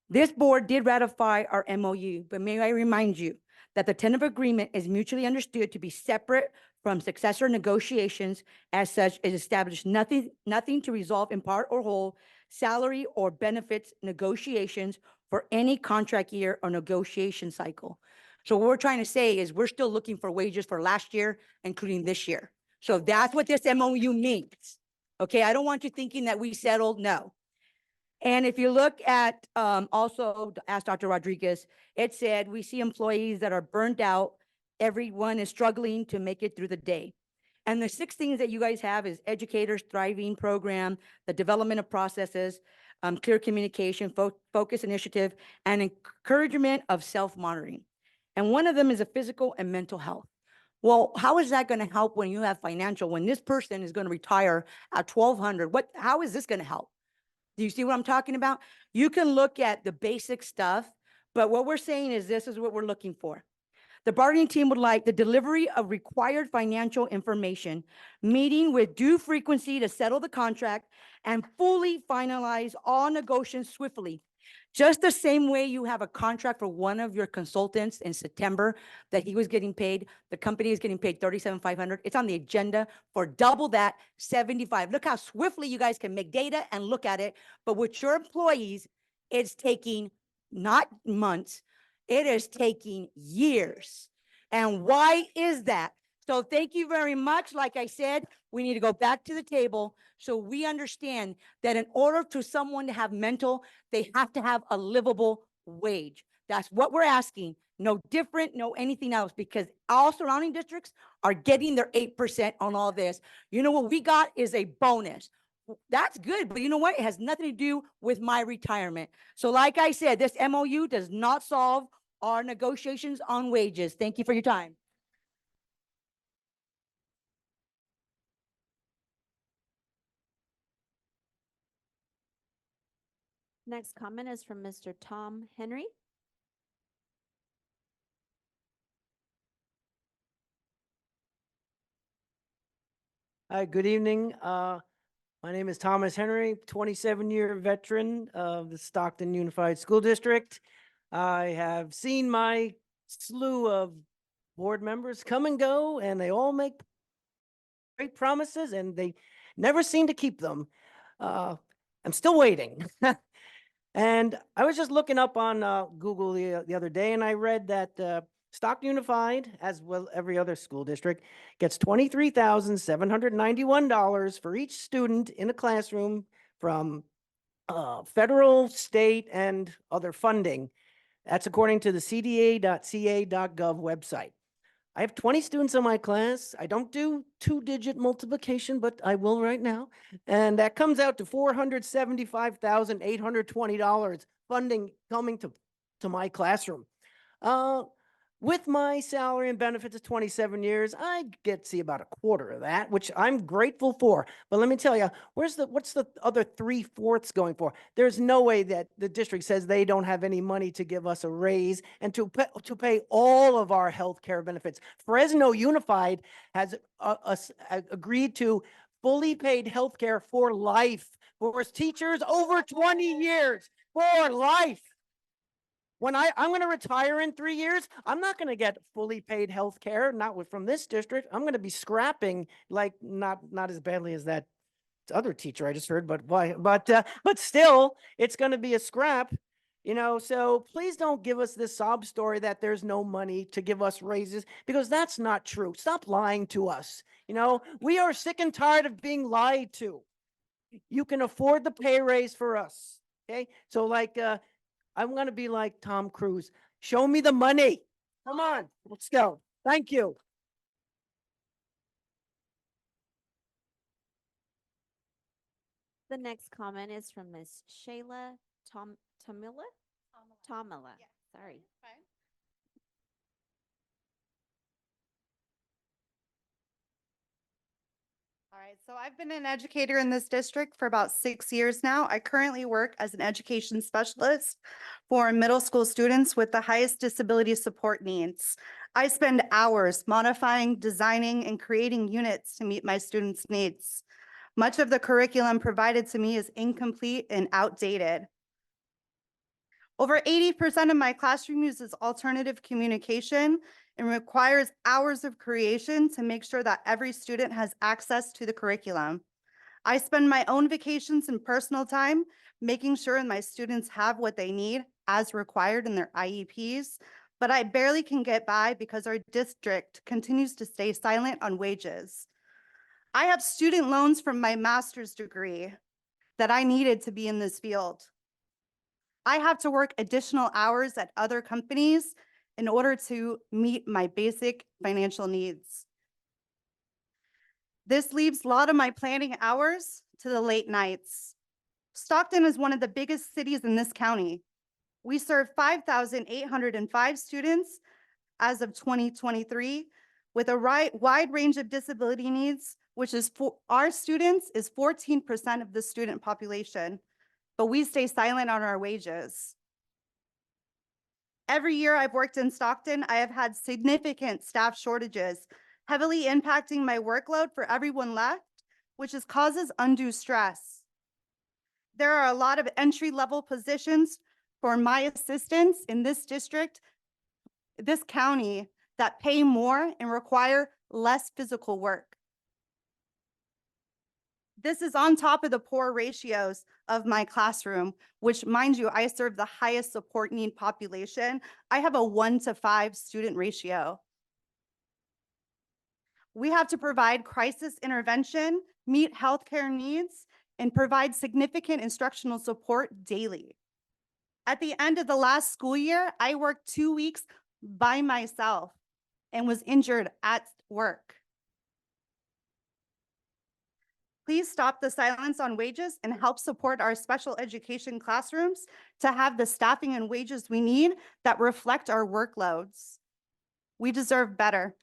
This board did ratify our MOU, but may I remind you that the tentative agreement is mutually understood to be separate from successor negotiations. As such, it established nothing to resolve in part or whole salary or benefits negotiations for any contract year or negotiation cycle. So what we're trying to say is we're still looking for wages for last year, including this year. So that's what this MOU means. Okay, I don't want you thinking that we settled, no. And if you look at also Ask Dr. Rodriguez, it said we see employees that are burnt out. Everyone is struggling to make it through the day. And the 6 things that you guys have is Educators Thriving Program, the development of processes, clear communication, focus initiative, and encouragement of self-monitoring. And one of them is a physical and mental health. Well, how is that going to help when you have financial, when this person is going to retire at $1,200? How is this going to help? Do you see what I'm talking about? You can look at the basic stuff, but what we're saying is this is what we're looking for. The bargaining team would like the delivery of required financial information, meeting with due frequency to settle the contract, and fully finalize all negotiations swiftly. Just the same way you have a contract for one of your consultants in September that he was getting paid, the company is getting paid 37,500. It's on the agenda for double that, 75. Look how swiftly you guys can make data and look at it. But with your employees, it's taking not months, it is taking years. And why is that? So thank you very much. Like I said, we need to go back to the table so we understand that in order to someone to have mental, they have to have a livable wage. That's what we're asking. No different, no anything else, because all surrounding districts are getting their 8% on all this. You know what we got is a bonus. That's good, but you know what? It has nothing to do with my retirement. So like I said, this MOU does not solve our negotiations on wages. Thank you for your time. Next comment is from Mr. Tom Henry. Hi, good evening. My name is Thomas Henry, 27-year veteran of the Stockton Unified School District. I have seen my slew of board members come and go, and they all make great promises, and they never seem to keep them. I'm still waiting. And I was just looking up on Google the other day, and I read that Stockton Unified, as well every other school district, gets $23,791 for each student in a classroom from federal, state, and other funding. That's according to the cda.ca.gov website. I have 20 students in my class. I don't do 2-digit multiplication, but I will right now. And that comes out to $475,820 funding coming to my classroom. With my salary and benefits of 27 years, I get to see about a quarter of that, which I'm grateful for. But let me tell you, what's the other 3/4 going for? There's no way that the district says they don't have any money to give us a raise and to pay all of our health care benefits. Fresno Unified has agreed to fully paid health care for life for its teachers over 20 years, for life. When I'm going to retire in 3 years, I'm not going to get fully paid health care, from this district. I'm going to be scrapping, like not as badly as that other teacher I just heard, but why? But still, it's going to be a scrap, so please don't give us this sob story that there's no money to give us raises, because that's not true. Stop lying to us. We are sick and tired of being lied to. You can afford the pay raise for us. Okay. So I'm going to be like Tom Cruise. Show me the money. Come on, let's go. Thank you. The next comment is from Ms. Shayla Tomila. Sorry. All right, so I've been an educator in this district for about 6 years now. I currently work as an education specialist for middle school students with the highest disability support needs. I spend hours modifying, designing, and creating units to meet my students' needs. Much of the curriculum provided to me is incomplete and outdated. Over 80% of my classroom uses alternative communication and requires hours of creation to make sure that every student has access to the curriculum. I spend my own vacations and personal time making sure my students have what they need as required in their IEPs, but I barely can get by because our district continues to stay silent on wages. I have student loans from my master's degree that I needed to be in this field. I have to work additional hours at other companies in order to meet my basic financial needs. This leaves a lot of my planning hours to the late nights. Stockton is one of the biggest cities in this county. We serve 5,805 students as of 2023 with a wide range of disability needs, which is our students is 14% of the student population, but we stay silent on our wages. Every year I've worked in Stockton, I have had significant staff shortages, heavily impacting my workload for everyone left, which causes undue stress. There are a lot of entry-level positions for my assistants in this district, this county, that pay more and require less physical work. This is on top of the poor ratios of my classroom, which, mind you, I serve the highest support need population. I have a 1-to-5 student ratio. We have to provide crisis intervention, meet healthcare needs, and provide significant instructional support daily. At the end of the last school year, I worked 2 weeks by myself and was injured at work. Please stop the silence on wages and help support our special education classrooms to have the staffing and wages we need that reflect our workloads. We deserve better.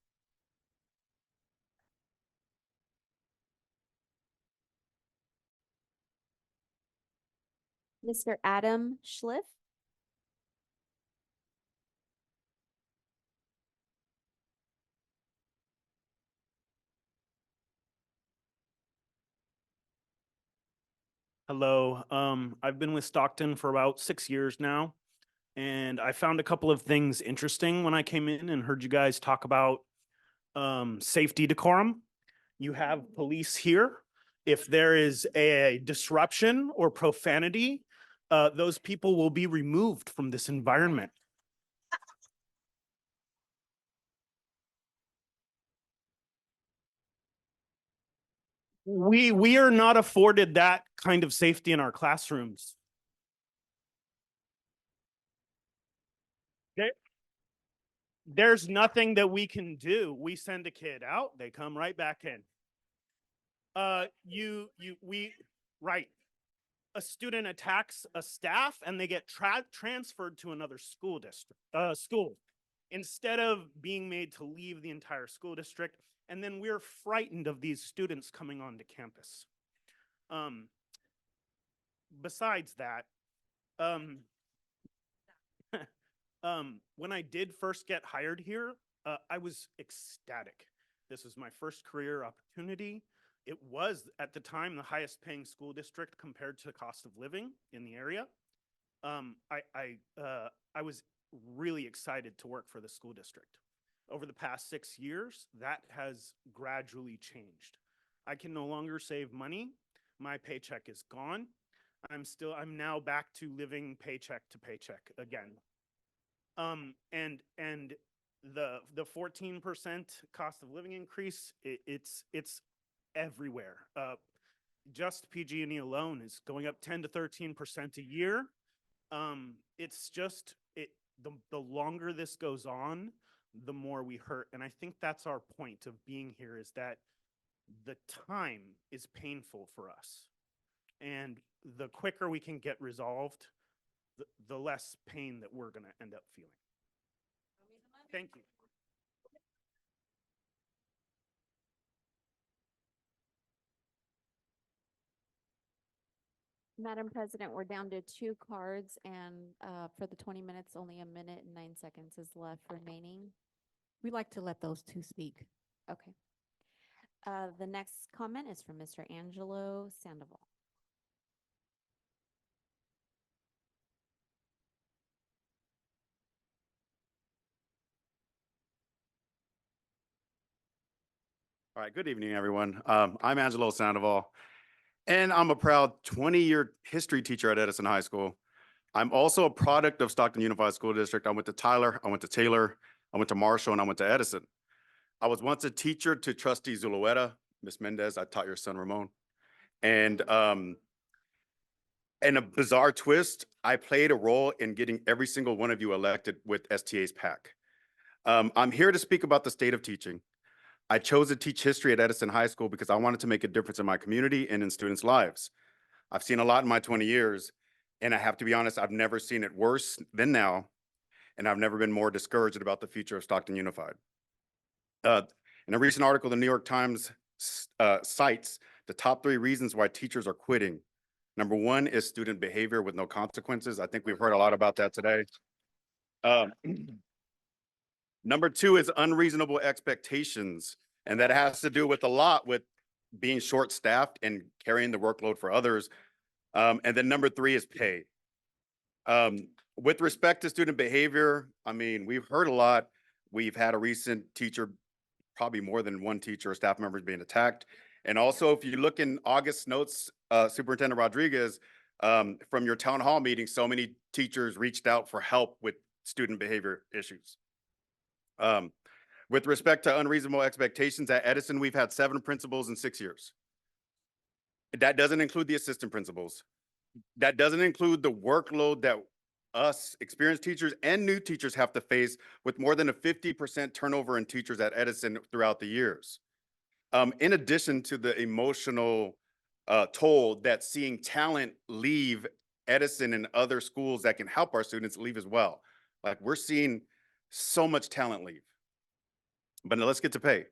Mr. Adam Schliff. Hello. I've been with Stockton for about 6 years now, and I found a couple of things interesting when I came in and heard you guys talk about safety decorum. You have police here. If there is a disruption or profanity, those people will be removed from this environment. We are not afforded that kind of safety in our classrooms. There's nothing that we can do. We send a kid out, they come right back in. Right. A student attacks a staff and they get transferred to another school district, school, instead of being made to leave the entire school district. And then we're frightened of these students coming onto campus. Besides that, when I did first get hired here, I was ecstatic. This was my first career opportunity. It was, at the time, the highest paying school district compared to the cost of living in the area. I was really excited to work for the school district. Over the past 6 years, that has gradually changed. I can no longer save money. My paycheck is gone. I'm now back to living paycheck to paycheck again. And the 14% cost of living increase, it's everywhere. Just PG&E alone is going up 10 to 13% a year. It's just the longer this goes on, the more we hurt. And I think that's our point of being here, is that the time is painful for us. And the quicker we can get resolved, the less pain that we're going to end up feeling. Thank you. Madam President, we're down to 2 cards, and for the 20 minutes, only 1 minute and 9 seconds is left remaining. We'd like to let those 2 speak. Okay. The next comment is from Mr. Angelo Sandoval. All right, good evening, everyone. I'm Angelo Sandoval, and I'm a proud 20-year history teacher at Edison High School. I'm also a product of Stockton Unified School District. I went to Tyler, I went to Taylor, I went to Marshall, and I went to Edison. I was once a teacher to Trustee Zulueta, Ms. Mendez. I taught your son, Ramon. And in a bizarre twist, I played a role in getting every single one of you elected with STA's PAC. I'm here to speak about the state of teaching. I chose to teach history at Edison High School because I wanted to make a difference in my community and in students' lives. I've seen a lot in my 20 years, and I have to be honest, I've never seen it worse than now, and I've never been more discouraged about the future of Stockton Unified. In a recent article, the New York Times cites the top 3 reasons why teachers are quitting. Number 1 is student behavior with no consequences. I think we've heard a lot about that today. Number 2 is unreasonable expectations, and that has to do with a lot with being short-staffed and carrying the workload for others. And then number 3 is pay. With respect to student behavior, I mean, we've heard a lot. We've had a recent teacher, probably more than one teacher or staff members being attacked. And also, if you look in August notes, Superintendent Rodriguez, from your town hall meeting, so many teachers reached out for help with student behavior issues. With respect to unreasonable expectations, at Edison, we've had 7 principals in 6 years. That doesn't include the assistant principals. That doesn't include the workload that us experienced teachers and new teachers have to face with more than a 50% turnover in teachers at Edison throughout the years. In addition to the emotional toll that seeing talent leave Edison and other schools that can help our students leave as well. Like, we're seeing so much talent leave. But now let's get to pay.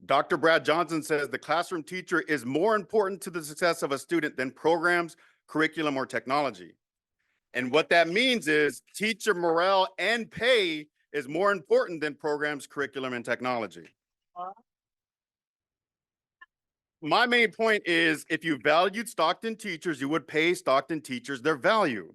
Dr. Brad Johnson says the classroom teacher is more important to the success of a student than programs, curriculum, or technology. And what that means is teacher morale and pay is more important than programs, curriculum, and technology. My main point is, if you valued Stockton teachers, you would pay Stockton teachers their value.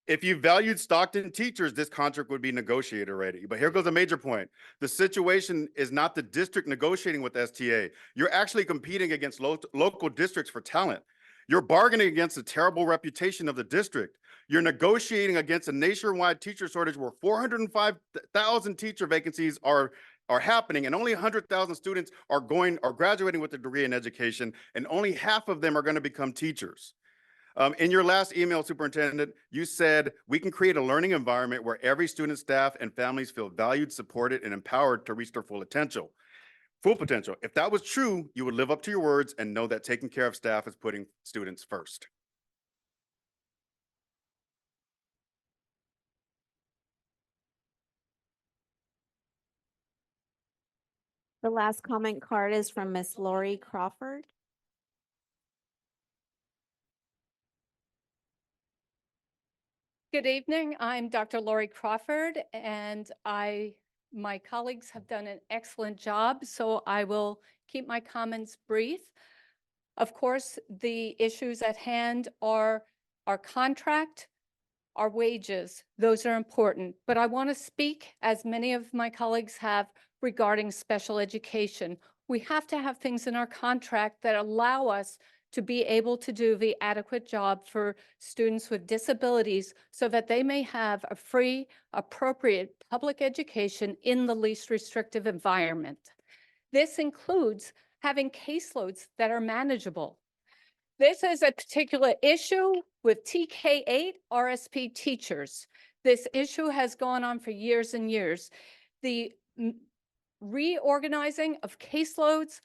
If you valued Stockton teachers, this contract would be negotiated already. But here goes a major point. The situation is not the district negotiating with STA. You're actually competing against local districts for talent. You're bargaining against the terrible reputation of the district. You're negotiating against a nationwide teacher shortage where 405,000 teacher vacancies are happening, and only 100,000 students are graduating with a degree in education, and only half of them are going to become teachers. In your last email, Superintendent, you said we can create a learning environment where every student, staff, and families feel valued, supported, and empowered to reach their full potential. If that was true, you would live up to your words and know that taking care of staff is putting students first. The last comment card is from Miss Lori Crawford. Good evening. I'm Dr. Lori Crawford, and my colleagues have done an excellent job, so I will keep my comments brief. Of course, the issues at hand are our contract, our wages. Those are important, but I want to speak, as many of my colleagues have, regarding special education. We have to have things in our contract that allow us to be able to do the adequate job for students with disabilities so that they may have a free, appropriate public education in the least restrictive environment. This includes having caseloads that are manageable. This is a particular issue with TK8 RSP teachers. This issue has gone on for years and years. The reorganizing of caseloads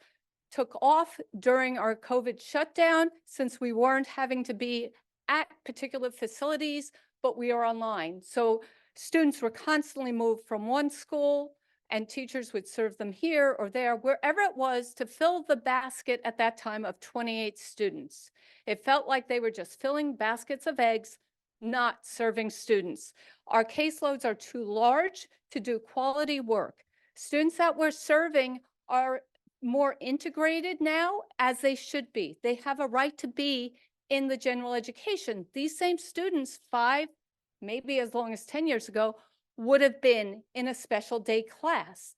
took off during our COVID shutdown, since we weren't having to be at particular facilities, but we are online. So students were constantly moved from one school, and teachers would serve them here or there, wherever it was, to fill the basket at that time of 28 students. It felt like they were just filling baskets of eggs, not serving students. Our caseloads are too large to do quality work. Students that we're serving are more integrated now, as they should be. They have a right to be in the general education. These same students 5, maybe as long as 10 years ago, would have been in a special day class,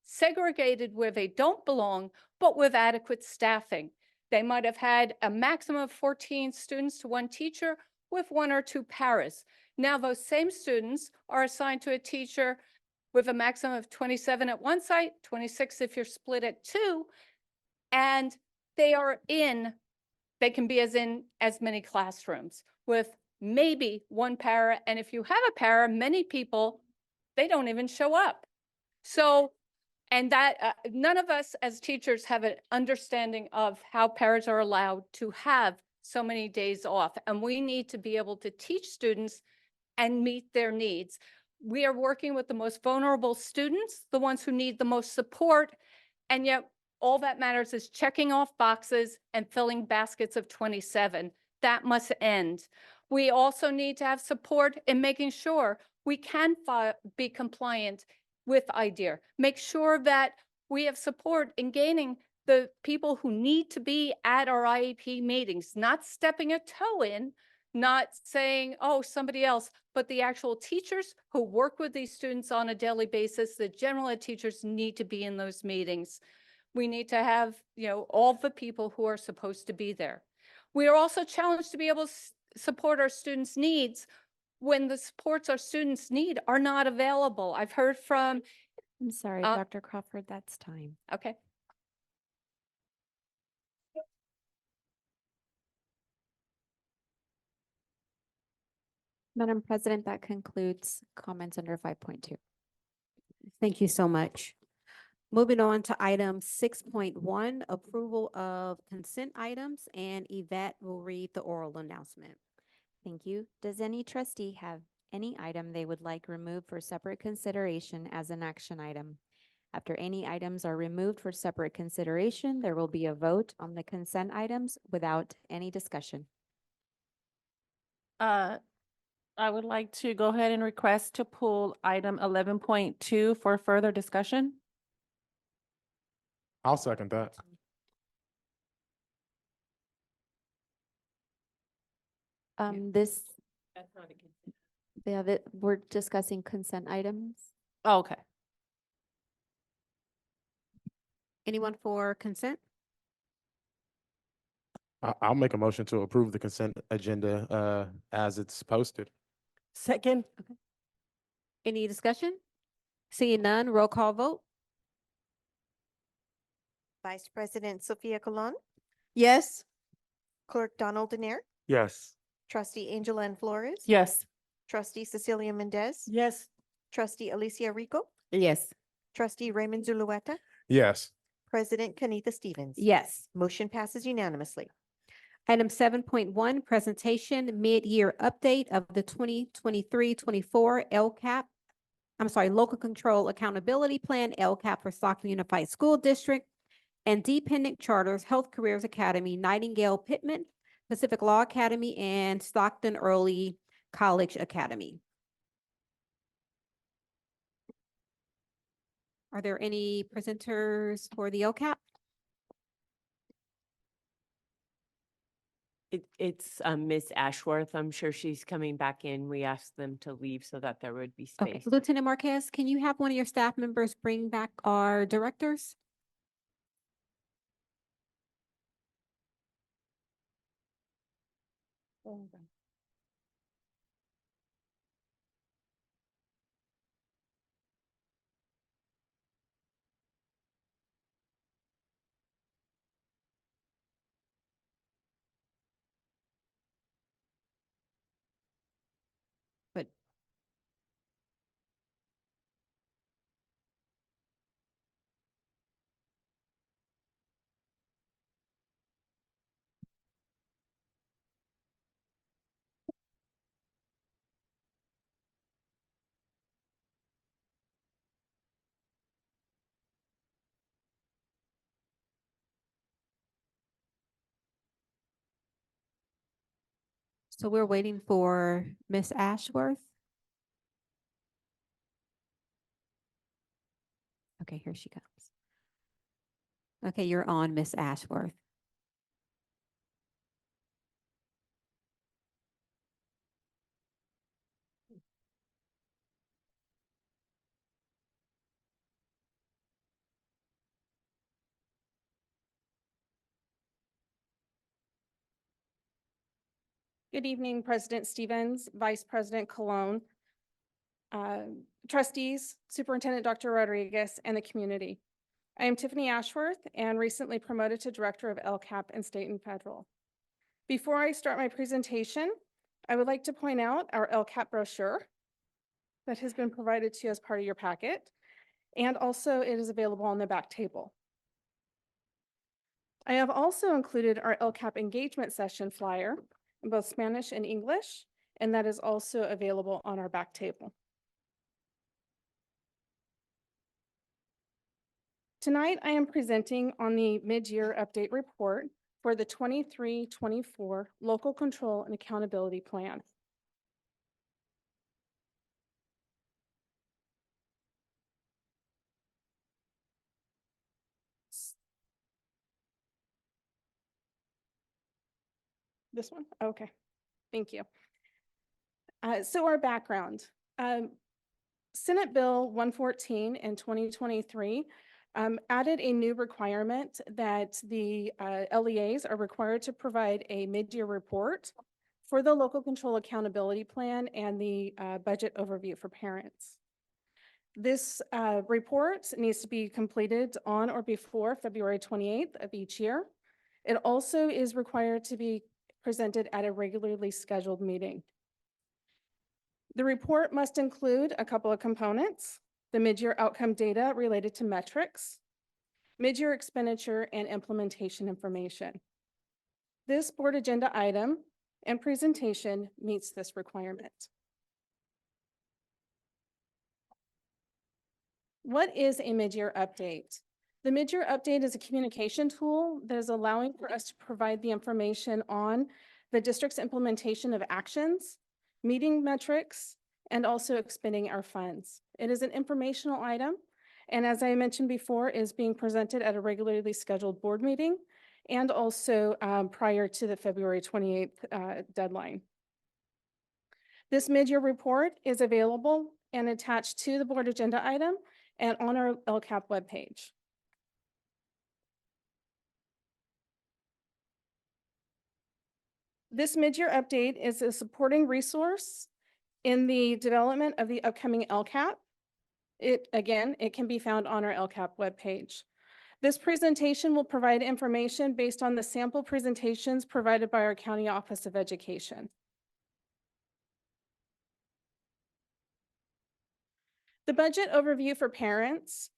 segregated where they don't belong, but with adequate staffing. They might have had a maximum of 14 students to one teacher with 1 or 2 paras. Now those same students are assigned to a teacher with a maximum of 27 at one site, 26 if you're split at 2, and they can be in as many classrooms with maybe 1 para, and if you have a para, many people, they don't even show up. So, and that none of us as teachers have an understanding of how paras are allowed to have so many days off, and we need to be able to teach students and meet their needs. We are working with the most vulnerable students, the ones who need the most support, and yet all that matters is checking off boxes and filling baskets of 27. That must end. We also need to have support in making sure we can be compliant with IDEA. Make sure that we have support in gaining the people who need to be at our IEP meetings, not stepping a toe in, Not saying, oh, somebody else, but the actual teachers who work with these students on a daily basis, the general ed teachers need to be in those meetings. We need to have, all the people who are supposed to be there. We are also challenged to be able to support our students' needs when the supports our students need are not available. I've heard from, I'm sorry, Uh, Dr. Crawford, that's time. okay. Madam President, that concludes comments under 5.2. Thank you so much. Moving on to item 6.1, approval of consent items, and Yvette will read the oral announcement. Thank you. Does any trustee have any item they would like removed for separate consideration as an action item? After any items are removed for separate consideration, there will be a vote on the consent items without any discussion. I would like to go ahead and request to pull item 11.2 for further discussion. I'll second that. This, we're discussing consent items. Oh, okay. Anyone for consent? I'll make a motion to approve the consent agenda as it's posted. Second. Any discussion? Seeing none, roll call vote. Vice President Sophia Colon, Yes. Clerk Donald Denier, Yes. Trustee Angela N. Flores. Yes. Trustee Cecilia Mendez. Yes. Trustee Alicia Rico. Yes. Trustee Raymond Zulueta. Yes. President Kanita Stevens. Yes. Motion passes unanimously. Item 7.1, presentation mid-year update of the 2023-24 Local Control Accountability Plan, LCAP for Stockton Unified School District, and Dependent Charters Health Careers Academy, Nightingale Pittman, Pacific Law Academy, and Stockton Early College Academy. Are there any presenters for the LCAP? It's Miss Ashworth. I'm sure she's coming back in. We asked them to leave so that there would be Okay, space. Lieutenant Marquez, can you have one of your staff members bring back our directors? But so we're waiting for Miss Ashworth. Okay, here she comes. Okay, you're on, Miss Ashworth. Good evening, President Stevens, Vice President Colon, trustees, Superintendent Dr. Rodriguez, and the community. I am Tiffany Ashworth and recently promoted to Director of LCAP in state and federal. Before I start my presentation, I would like to point out our LCAP brochure that has been provided to you as part of your packet, and also it is available on the back table. I have also included our LCAP engagement session flyer in both Spanish and English, and that is also available on our back table. Tonight, I am presenting on the mid-year update report for the 23-24 Local Control and Accountability Plan. This one? Okay. Thank you. So our background. Senate Bill 114 in 2023 added a new requirement that the LEAs are required to provide a mid-year report for the local control accountability plan and the budget overview for parents. This report needs to be completed on or before February 28th of each year. It also is required to be presented at a regularly scheduled meeting. The report must include a couple of components: the mid-year outcome data related to metrics, mid-year expenditure, and implementation information. This board agenda item and presentation meets this requirement. What is a mid-year update? The mid-year update is a communication tool that is allowing for us to provide the information on the district's implementation of actions, meeting metrics, and also expending our funds. It is an informational item, and as I mentioned before, is being presented at a regularly scheduled board meeting and also prior to the February 28th deadline. This mid-year report is available and attached to the board agenda item and on our LCAP webpage. This mid-year update is a supporting resource in the development of the upcoming LCAP. It can be found on our LCAP webpage. This presentation will provide information based on the sample presentations provided by our County Office of Education. The budget overview for parents.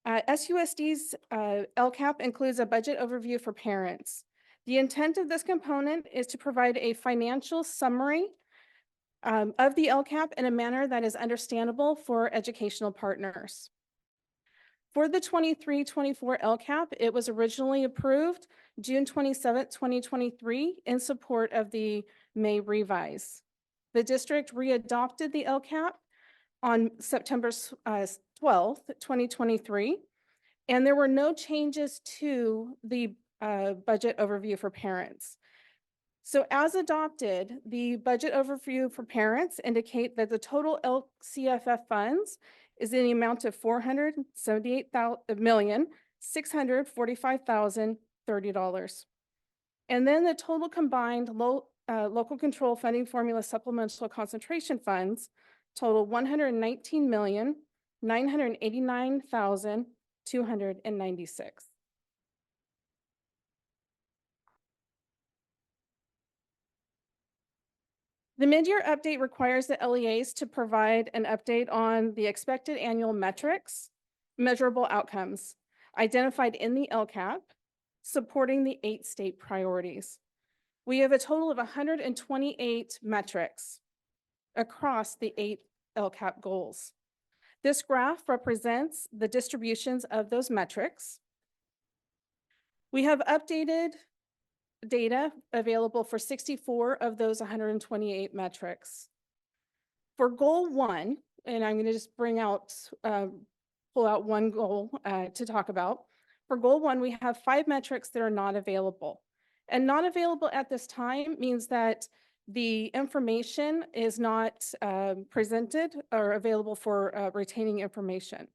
SUSD's LCAP includes a budget overview for parents. The intent of this component is to provide a financial summary of the LCAP in a manner that is understandable for educational partners. For the 23-24 LCAP, it was originally approved June 27, 2023 in support of the May revise. The district readopted the LCAP on September 12th, 2023, and there were no changes to the budget overview for parents. So as adopted, the budget overview for parents indicate that the total LCFF funds is in the amount of $478,645,030. And then the total combined local control funding formula supplemental concentration funds total $119,989,296. The mid-year update requires the LEAs to provide an update on the expected annual metrics, measurable outcomes identified in the LCAP, supporting the 8 state priorities. We have a total of 128 metrics across the 8 LCAP goals. This graph represents the distributions of those metrics. We have updated data available for 64 of those 128 metrics. For goal 1, and I'm going to just pull out one goal to talk about. For goal 1, we have 5 metrics that are not available. And not available at this time means that the information is not presented or available for retaining information.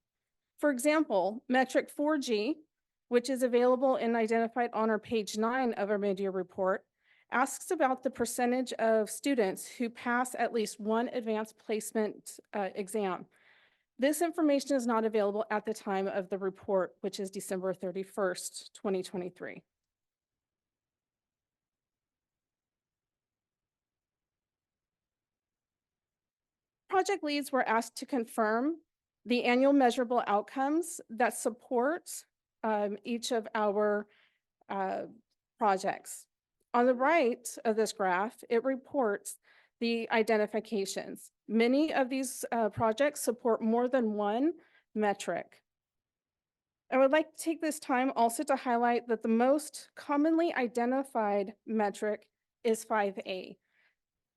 For example, metric 4G, which is available and identified on our page 9 of our mid-year report, asks about the percentage of students who pass at least one advanced placement exam. This information is not available at the time of the report, which is December 31st, 2023. Project leads were asked to confirm the annual measurable outcomes that support each of our projects. On the right of this graph, it reports the identifications. Many of these projects support more than one metric. I would like to take this time also to highlight that the most commonly identified metric is 5A,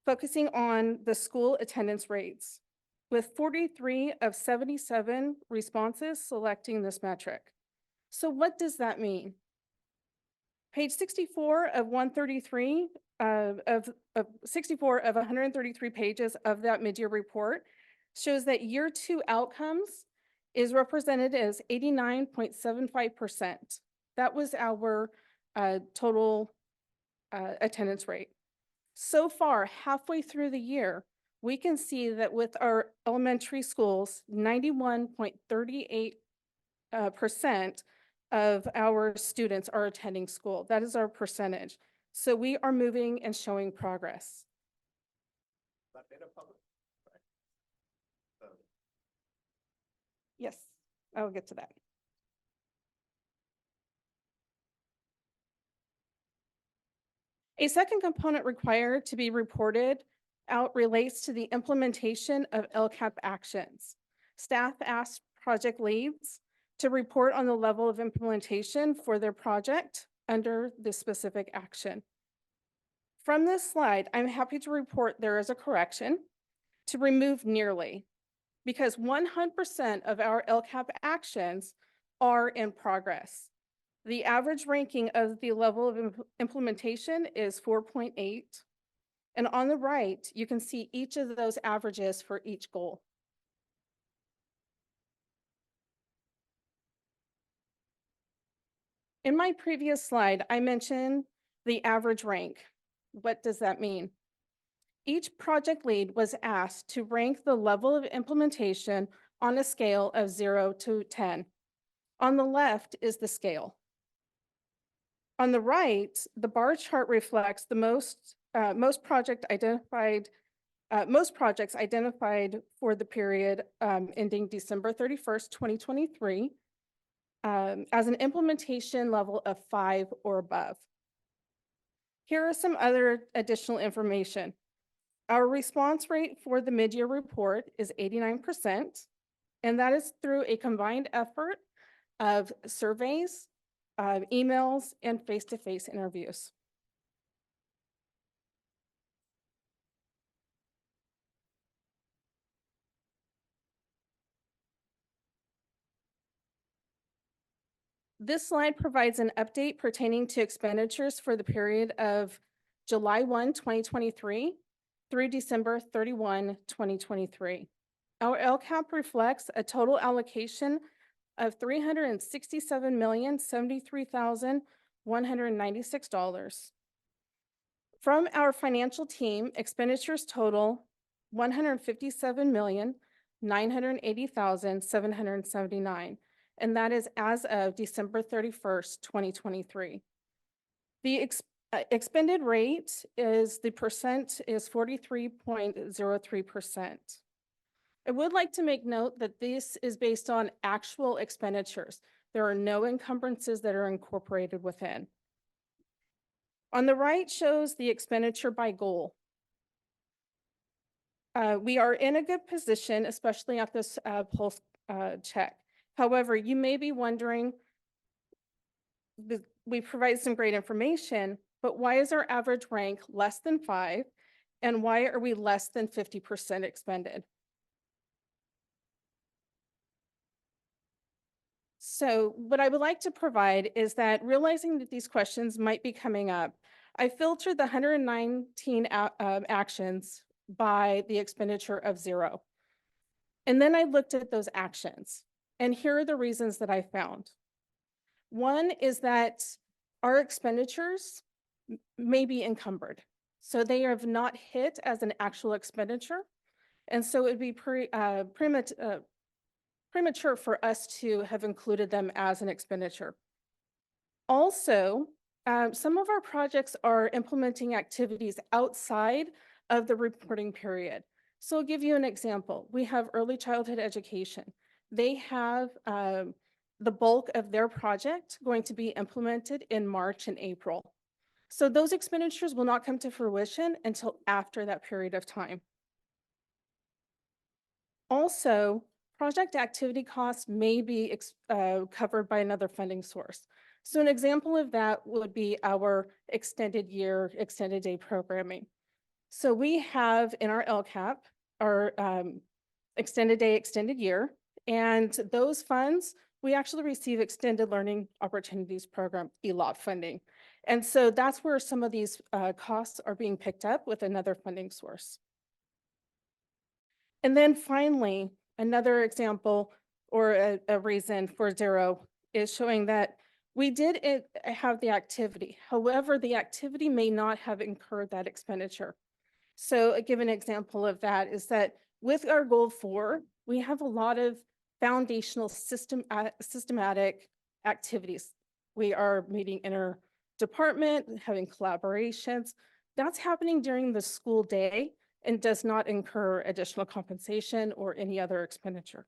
focusing on the school attendance rates, with 43 of 77 responses selecting this metric. So what does that mean? Page 64 of 133 of 64 of 133 pages of that mid-year report shows that year 2 outcomes is represented as 89.75%. That was our total attendance rate. So far, halfway through the year, we can see that with our elementary schools, 91.38% of our students are attending school. That is our percentage. So we are moving and showing progress. Yes, I will get to that. A second component required to be reported out relates to the implementation of LCAP actions. Staff asked project leads to report on the level of implementation for their project under the specific action. From this slide, I'm happy to report there is a correction to remove nearly, because 100% of our LCAP actions are in progress. The average ranking of the level of implementation is 4.8. And on the right, you can see each of those averages for each goal. In my previous slide, I mentioned the average rank. What does that mean? Each project lead was asked to rank the level of implementation on a scale of 0 to 10. On the left is the scale. On the right, the bar chart reflects the most projects identified for the period ending December 31st, 2023, as an implementation level of 5 or above. Here are some other additional information. Our response rate for the mid-year report is 89%, and that is through a combined effort of surveys, emails, and face-to-face interviews. This slide provides an update pertaining to expenditures for the period of July 1, 2023 through December 31, 2023. Our LCAP reflects a total allocation of $367,073,196. From our financial team, expenditures total $157,980,779, and that is as of December 31st, 2023. The expended rate is 43.03%. I would like to make note that this is based on actual expenditures. There are no encumbrances that are incorporated within. On the right shows the expenditure by goal. We are in a good position, especially at this pulse check. However, you may be wondering, we provide some great information, but why is our average rank less than 5? And why are we less than 50% expended? So what I would like to provide is that, realizing that these questions might be coming up, I filtered the 119 actions by the expenditure of 0. And then I looked at those actions. And here are the reasons that I found. One is that our expenditures may be encumbered. So they have not hit as an actual expenditure. And so it would be premature for us to have included them as an expenditure. Also, some of our projects are implementing activities outside of the reporting period. So I'll give you an example. We have early childhood education. They have the bulk of their project going to be implemented in March and April. So those expenditures will not come to fruition until after that period of time. Also, project activity costs may be covered by another funding source. So an example of that would be our extended year, extended day programming. So we have in our LCAP, our extended day, extended year, and those funds we actually receive Extended Learning Opportunities Program, ELOP funding. And so that's where some of these costs are being picked up with another funding source. And then finally, another example or a reason for zero is showing that we did have the activity. However, the activity may not have incurred that expenditure. So a given example of that is that with our goal 4, we have a lot of foundational systematic activities. We are meeting interdepartment, having collaborations. That's happening during the school day and does not incur additional compensation or any other expenditure.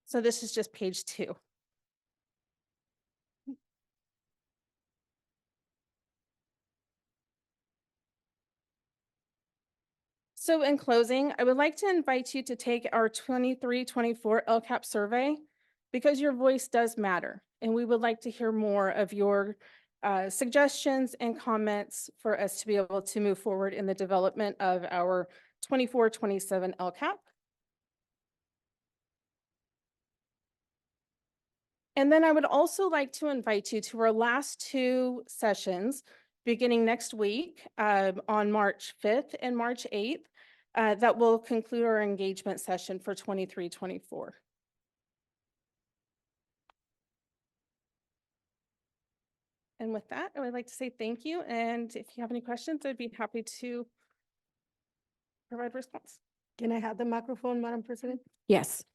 So this is just page 2. So in closing, I would like to invite you to take our 23-24 LCAP survey because your voice does matter. And we would like to hear more of your suggestions and comments for us to be able to move forward in the development of our 24-27 LCAP. And then I would also like to invite you to our last 2 sessions beginning next week on March 5th and March 8th. That will conclude our engagement session for 23-24. And with that, I would like to say thank you. And if you have any questions, I'd be happy to provide response. Can I have the microphone, Madam President? Yes.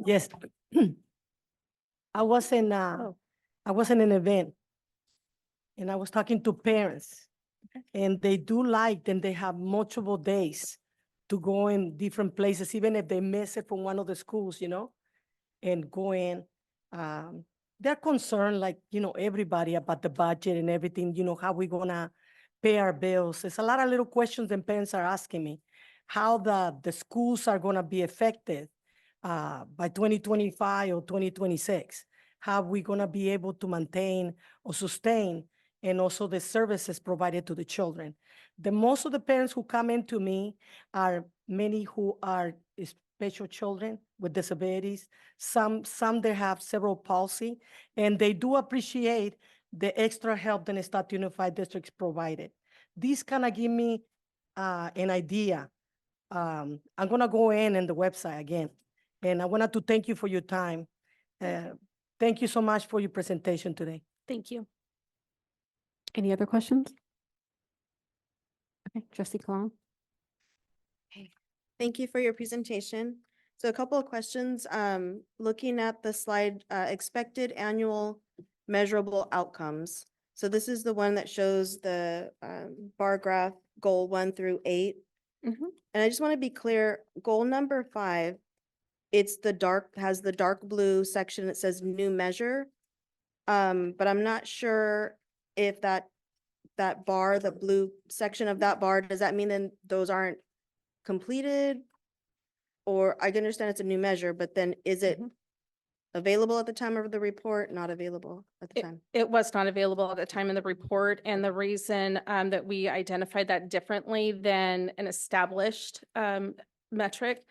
Yes. I was in an event and I was talking to parents and they do like and they have multiple days to go in different places, even if they miss it from one of the schools, and go in. They're concerned, like, everybody about the budget and everything, how we gonna pay our bills. There's a lot of little questions and parents are asking me how the schools are gonna be affected by 2025 or 2026. How we gonna be able to maintain or sustain and also the services provided to the children. Most of the parents who come into me are many who are special children with disabilities. Some they have cerebral palsy, and they do appreciate the extra help that the State Unified Districts provided. These kind of give me an idea. I'm gonna go in the website again, and I wanted to thank you for your time. Thank you so much for your presentation today. Thank you. Any other questions? Okay, Trustee Colon. Thank you for your presentation. So a couple of questions. Looking at the slide, expected annual measurable outcomes. So this is the one that shows the bar graph goal 1 through 8. And I just want to be clear, goal number 5, it's has the dark blue section that says new measure. But I'm not sure if that bar, the blue section of that bar, does that mean then those aren't completed? Or I can understand it's a new measure, but then is it available at the time of the report, not available at the time? It was not available at the time of the report. And the reason that we identified that differently than an established metric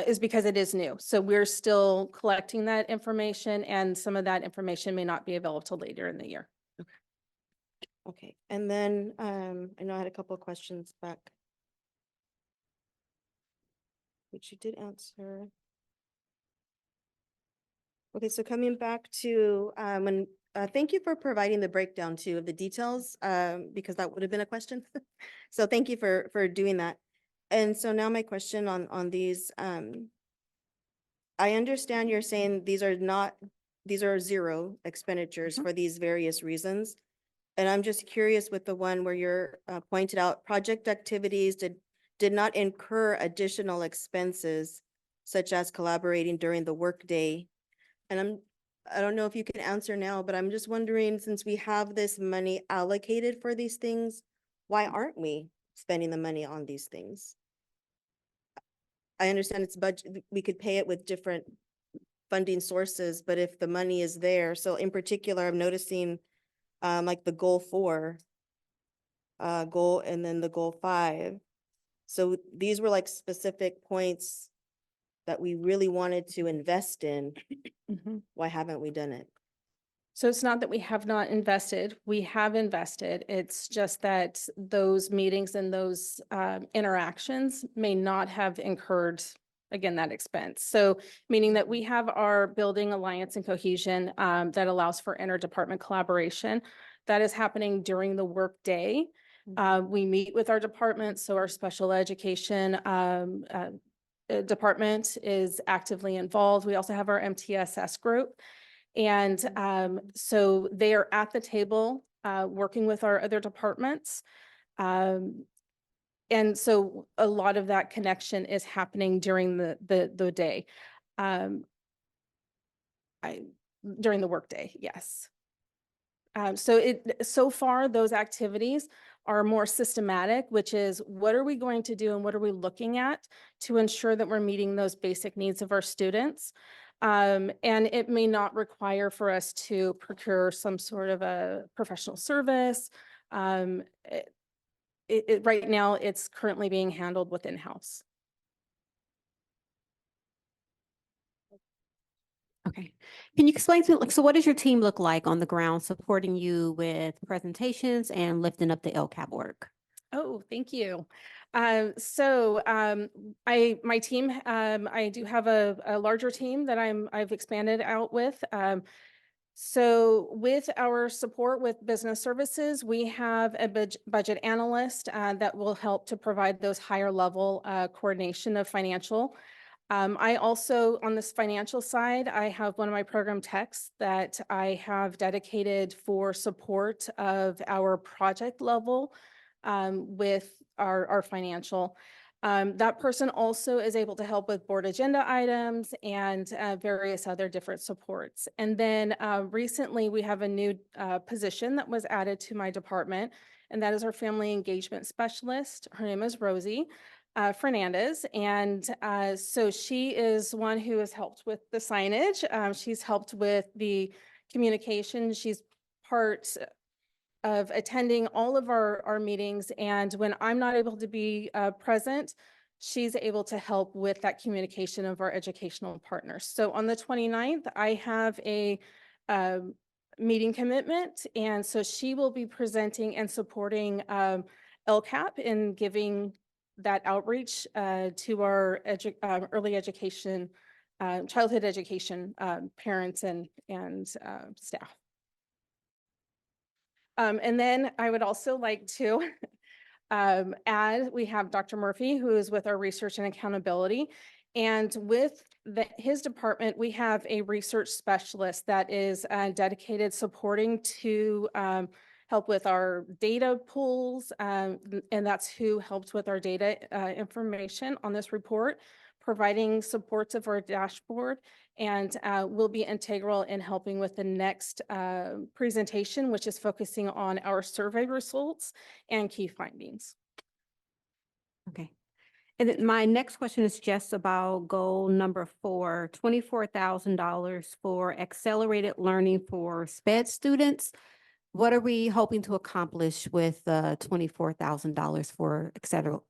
is because it is new. So we're still collecting that information and some of that information may not be available till later in the year. Okay, and then I know I had a couple of questions back, which you did answer. Okay, so coming back to thank you for providing the breakdown too of the details, because that would have been a question. So thank you for doing that. And so now my question on these, I understand you're saying these are zero expenditures for these various reasons. And I'm just curious with the one where you're pointed out project activities did not incur additional expenses such as collaborating during the workday. And I don't know if you can answer now, but I'm just wondering, since we have this money allocated for these things, why aren't we spending the money on these things? I understand it's budget, we could pay it with different funding sources, but if the money is there, so in particular, I'm noticing like the goal 4, goal, and then the goal 5. So these were like specific points that we really wanted to invest in. Why haven't we done it? So it's not that we have not invested, we have invested. It's just that those meetings and those interactions may not have incurred, again, that expense. So meaning that we have our building alliance and cohesion that allows for interdepartment collaboration. That is happening during the workday. We meet with our departments, so our special education department is actively involved. We also have our MTSS group. And so they are at the table, working with our other departments. And so a lot of that connection is happening during the day. During the workday, yes. So far, those activities are more systematic, which is what are we going to do and what are we looking at to ensure that we're meeting those basic needs of our students. And it may not require for us to procure some sort of a professional service. Right now, it's currently being handled within house. Okay. Can you explain to, like, so what does your team look like on the ground supporting you with presentations and lifting up the LCAP work? Oh, thank you. My team, I do have a larger team that I've expanded out with. So with our support with business services, we have a budget analyst that will help to provide those higher level coordination of financial. I also, on this financial side, I have one of my program techs that I have dedicated for support of our project level with our financial. That person also is able to help with board agenda items and various other different supports. And then recently we have a new position that was added to my department, and that is our family engagement specialist. Her name is Rosie Fernandez. And so she is one who has helped with the signage. She's helped with the communication. She's part of attending all of our meetings. And when I'm not able to be present, she's able to help with that communication of our educational partners. So on the 29th, I have a meeting commitment. And so she will be presenting and supporting LCAP in giving that outreach to our early education, childhood education parents and staff. And then I would also like to add, we have Dr. Murphy, who is with our research and accountability. And with his department, we have a research specialist that is dedicated supporting to help with our data pools. And that's who helps with our data information on this report, providing supports of our dashboard, and will be integral in helping with the next presentation, which is focusing on our survey results and key findings. Okay. And then my next question is just about goal number 4, $24,000 for accelerated learning for SPED students. What are we hoping to accomplish with $24,000 for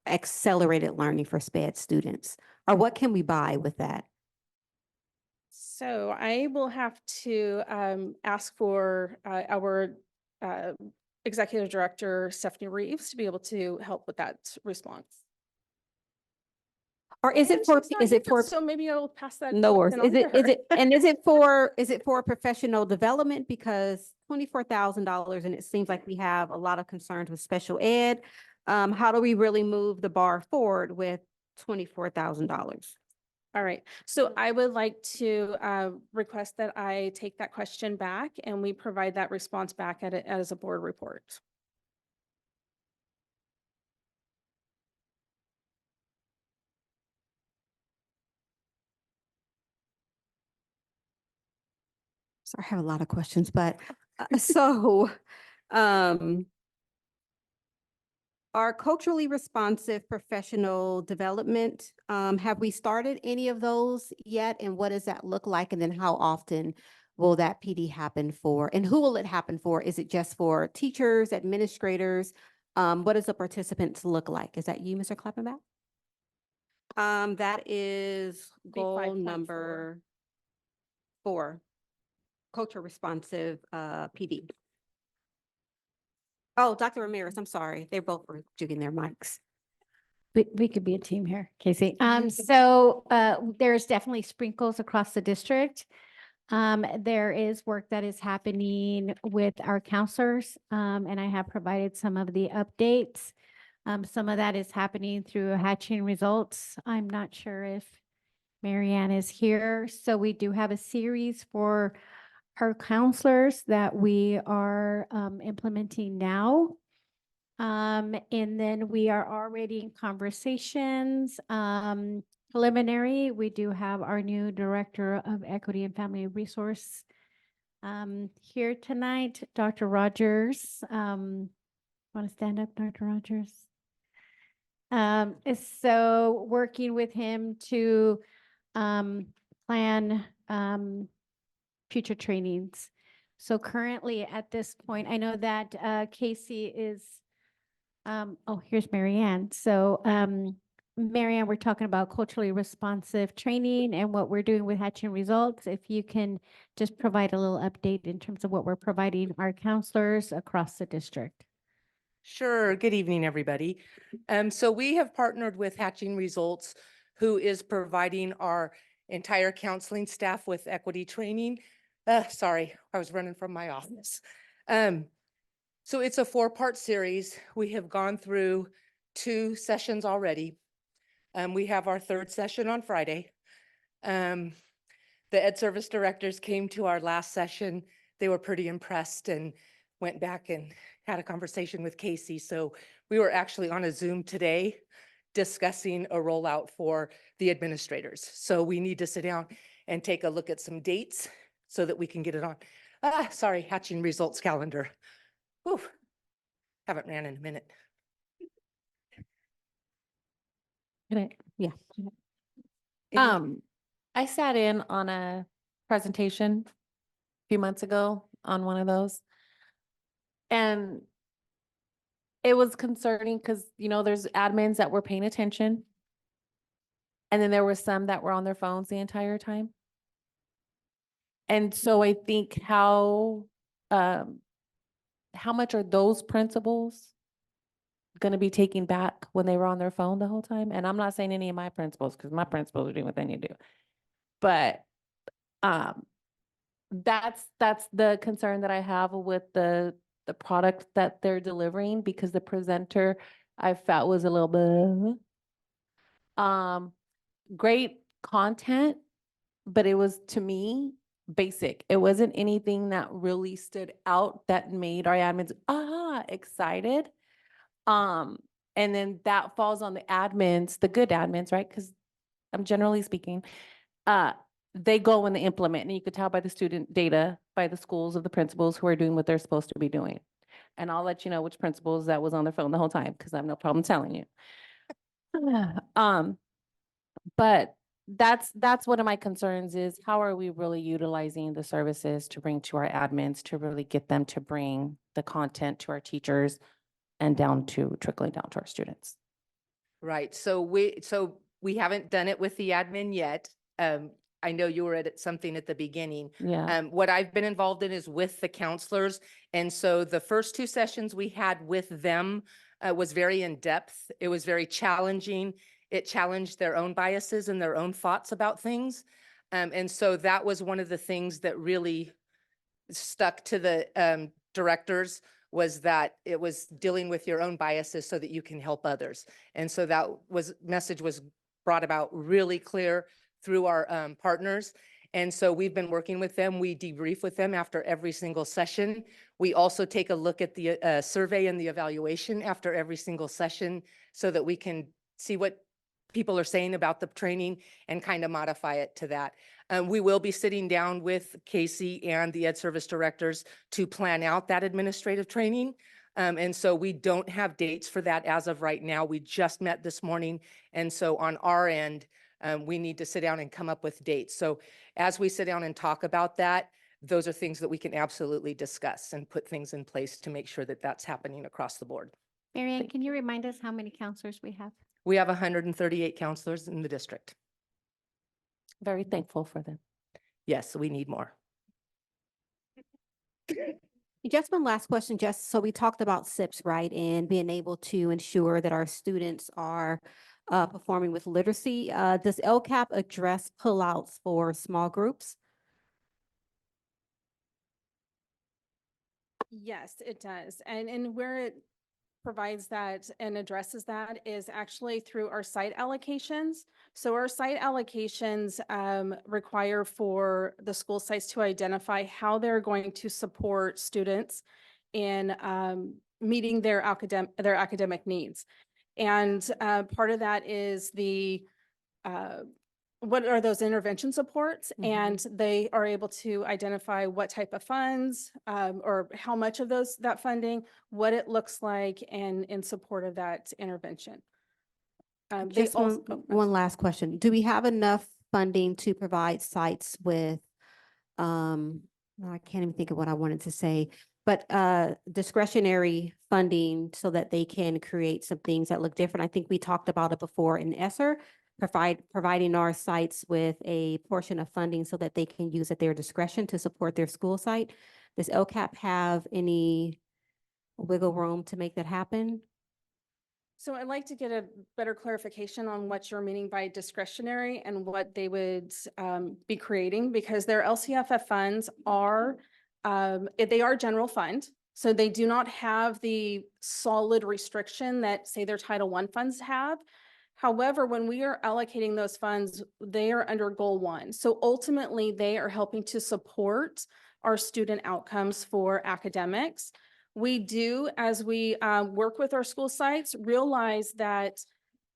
accelerated learning for SPED students? Or what can we buy with that? So I will have to ask for our Executive Director, Stephanie Reeves, to be able to help with that response. Or is it for, So maybe I'll pass that. no worries, question on to her. is it for professional development? Because $24,000, and it seems like we have a lot of concerns with special ed. How do we really move the bar forward with $24,000? All right, so I would like to request that I take that question back and we provide that response back as a board report. Sorry, I have a lot of questions, but so our culturally responsive professional development, have we started any of those yet? And what does that look like? And then how often will that PD happen for? And who will it happen for? Is it just for teachers, administrators? What does the participants look like? Is that you, Mr. Clappenback? That is goal 5.4. number 4, culture responsive PD. Oh, Dr. Ramirez, I'm sorry. They both were jigging their mics. We could be a team here, Casey. So there's definitely sprinkles across the district. There is work that is happening with our counselors, and I have provided some of the updates. Some of that is happening through hatching results. I'm not sure if Marianne is here. So we do have a series for our counselors that we are implementing now. And then we are already in conversations. Preliminary, we do have our new Director of Equity and Family Resource here tonight, Dr. Rogers. Want to stand up, Dr. Rogers? So working with him to plan future trainings. So currently at this point, I know that Casey is, oh, here's Marianne. So Marianne, we're talking about culturally responsive training and what we're doing with hatching results. If you can just provide a little update in terms of what we're providing our counselors across the district. Sure. Good evening, everybody. So we have partnered with Hatching Results, who is providing our entire counseling staff with equity training. Sorry, I was running from my office. So it's a 4-part series. We have gone through 2 sessions already. We have our 3rd session on Friday. The Ed Service directors came to our last session. They were pretty impressed and went back and had a conversation with Casey. So we were actually on a Zoom today discussing a rollout for the administrators. So we need to sit down and take a look at some dates so that we can get it on. Sorry, Hatching Results calendar. Whew, haven't ran in a minute. Yeah. Any- I sat in on a presentation a few months ago on one of those. And it was concerning because, you know, there's admins that were paying attention. And then there were some that were on their phones the entire time. And so I think how much are those principals going to be taking back when they were on their phone the whole time? And I'm not saying any of my principals, because my principals are doing what they need to do. But that's the concern that I have with the product that they're delivering, because the presenter I felt was a little bit great content, but it was, to me, basic. It wasn't anything that really stood out that made our admins excited. And then that falls on the admins, the good admins, right? Because I'm generally speaking, they go and they implement, and you could tell by the student data, by the schools of the principals who are doing what they're supposed to be doing. And I'll let you know which principals that was on their phone the whole time, because I have no problem telling you. But that's one of my concerns is, how are we really utilizing the services to bring to our admins to really get them to bring the content to our teachers and trickling down to our students? Right. So we haven't done it with the admin yet. I know you were at something at the beginning. Yeah. What I've been involved in is with the counselors. And so the first 2 sessions we had with them was very in-depth. It was very challenging. It challenged their own biases and their own thoughts about things. And so that was one of the things that really stuck to the directors, was that it was dealing with your own biases so that you can help others. And so that message was brought about really clear through our partners. And so we've been working with them. We debrief with them after every single session. We also take a look at the survey and the evaluation after every single session so that we can see what people are saying about the training and kind of modify it to that. We will be sitting down with Casey and the Ed Service directors to plan out that administrative training. And so we don't have dates for that as of right now. We just met this morning. And so on our end, we need to sit down and come up with dates. So as we sit down and talk about that, those are things that we can absolutely discuss and put things in place to make sure that that's happening across the board. Marianne, can you remind us how many counselors we have? We have 138 counselors in the district. Very thankful for them. Yes, we need more. Just one last question, just so we talked about SIPs, right? And being able to ensure that our students are performing with literacy. Does LCAP address pullouts for small groups? Yes, it does. And where it provides that and addresses that is actually through our site allocations. So our site allocations require for the school sites to identify how they're going to support students in meeting their academic needs. And part of that is the what are those intervention supports? And they are able to identify what type of funds or how much of that funding, what it looks like, and in support of that intervention. They Just also, one last question. Do we have enough funding to provide sites with, I can't even think of what I wanted to say, but discretionary funding so that they can create some things that look different? I think we talked about it before in ESSER, providing our sites with a portion of funding so that they can use at their discretion to support their school site. Does LCAP have any wiggle room to make that happen? So I'd like to get a better clarification on what you're meaning by discretionary and what they would be creating, because their LCFF funds are, they are general fund. So they do not have the solid restriction that, say, their Title I funds have. However, when we are allocating those funds, they are under Goal 1. So ultimately, they are helping to support our student outcomes for academics. We do, as we work with our school sites, realize that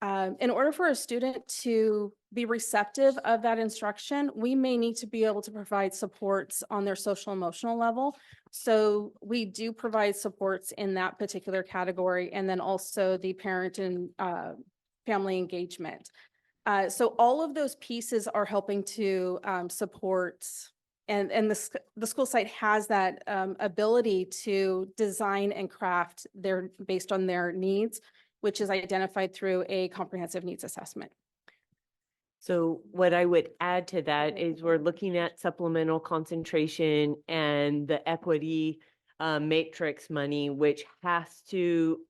in order for a student to be receptive of that instruction, we may need to be able to provide supports on their social emotional level. So we do provide supports in that particular category, and then also the parent and family engagement. So all of those pieces are helping to support, and the school site has that ability to design and craft based on their needs, which is identified through a comprehensive needs assessment. So what I would add to that is we're looking at supplemental concentration and the equity matrix money, which has to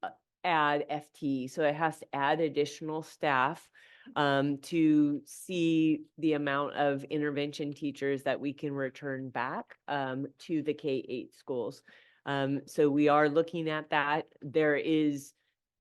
add FTE. So it has to add additional staff to see the amount of intervention teachers that we can return back to the K-8 schools. So we are looking at that. There is,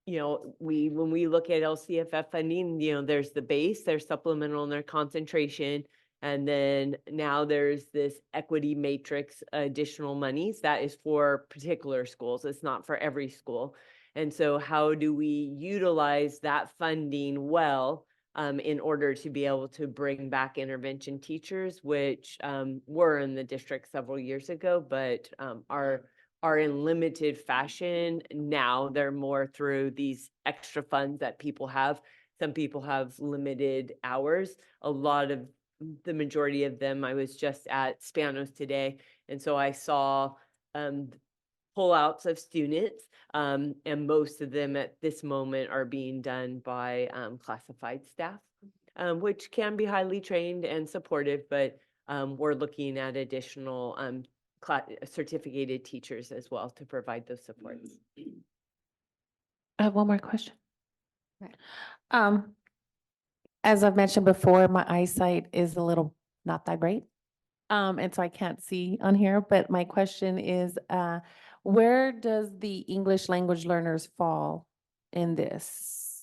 when we look at LCFF funding, there's the base, there's supplemental, and there's concentration. And then now there's this equity matrix additional monies that is for particular schools. It's not for every school. And so how do we utilize that funding well in order to be able to bring back intervention teachers, which were in the district several years ago, but are in limited fashion now. They're more through these extra funds that people have. Some people have limited hours. The majority of them, I was just at Spanos today, and so I saw pullouts of students, and most of them at this moment are being done by classified staff, which can be highly trained and supportive, but we're looking at additional certificated teachers as well to provide those supports. I have one more question. As I've mentioned before, my eyesight is a little not that great. And so I can't see on here, but my question is, where does the English language learners fall in this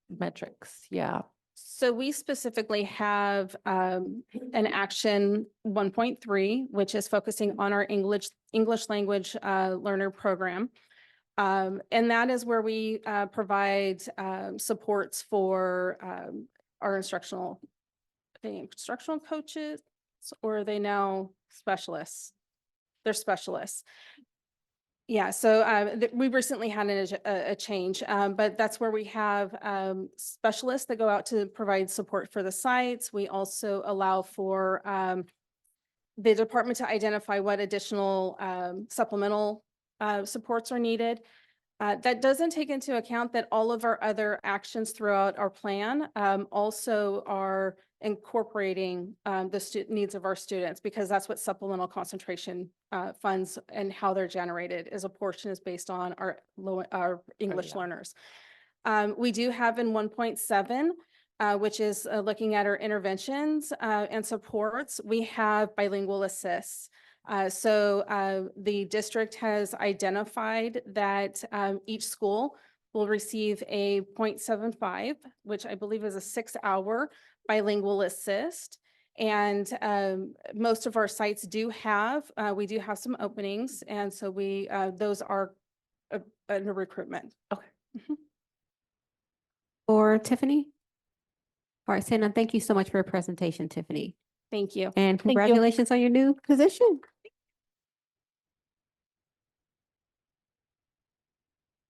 metrics? Yeah. So we specifically have an action 1.3, which is focusing on our English language learner program. And that is where we provide supports for our instructional coaches, or are they now specialists? They're specialists. Yeah, so we recently had a change, but that's where we have specialists that go out to provide support for the sites. We also allow for the department to identify what additional supplemental supports are needed. That doesn't take into account that all of our other actions throughout our plan also are incorporating the needs of our students, because that's what supplemental concentration funds and how they're generated is a portion is based on our English learners. We do have in 1.7, which is looking at our interventions and supports, we have bilingual assists. The district has identified that each school will receive a 0.75, which I believe is a 6-hour bilingual assist. And most of our sites we do have some openings. And so those are under recruitment. Okay. Or Tiffany? All right, Shannon, thank you so much for your presentation, Tiffany. Thank you. And you. congratulations on your new position.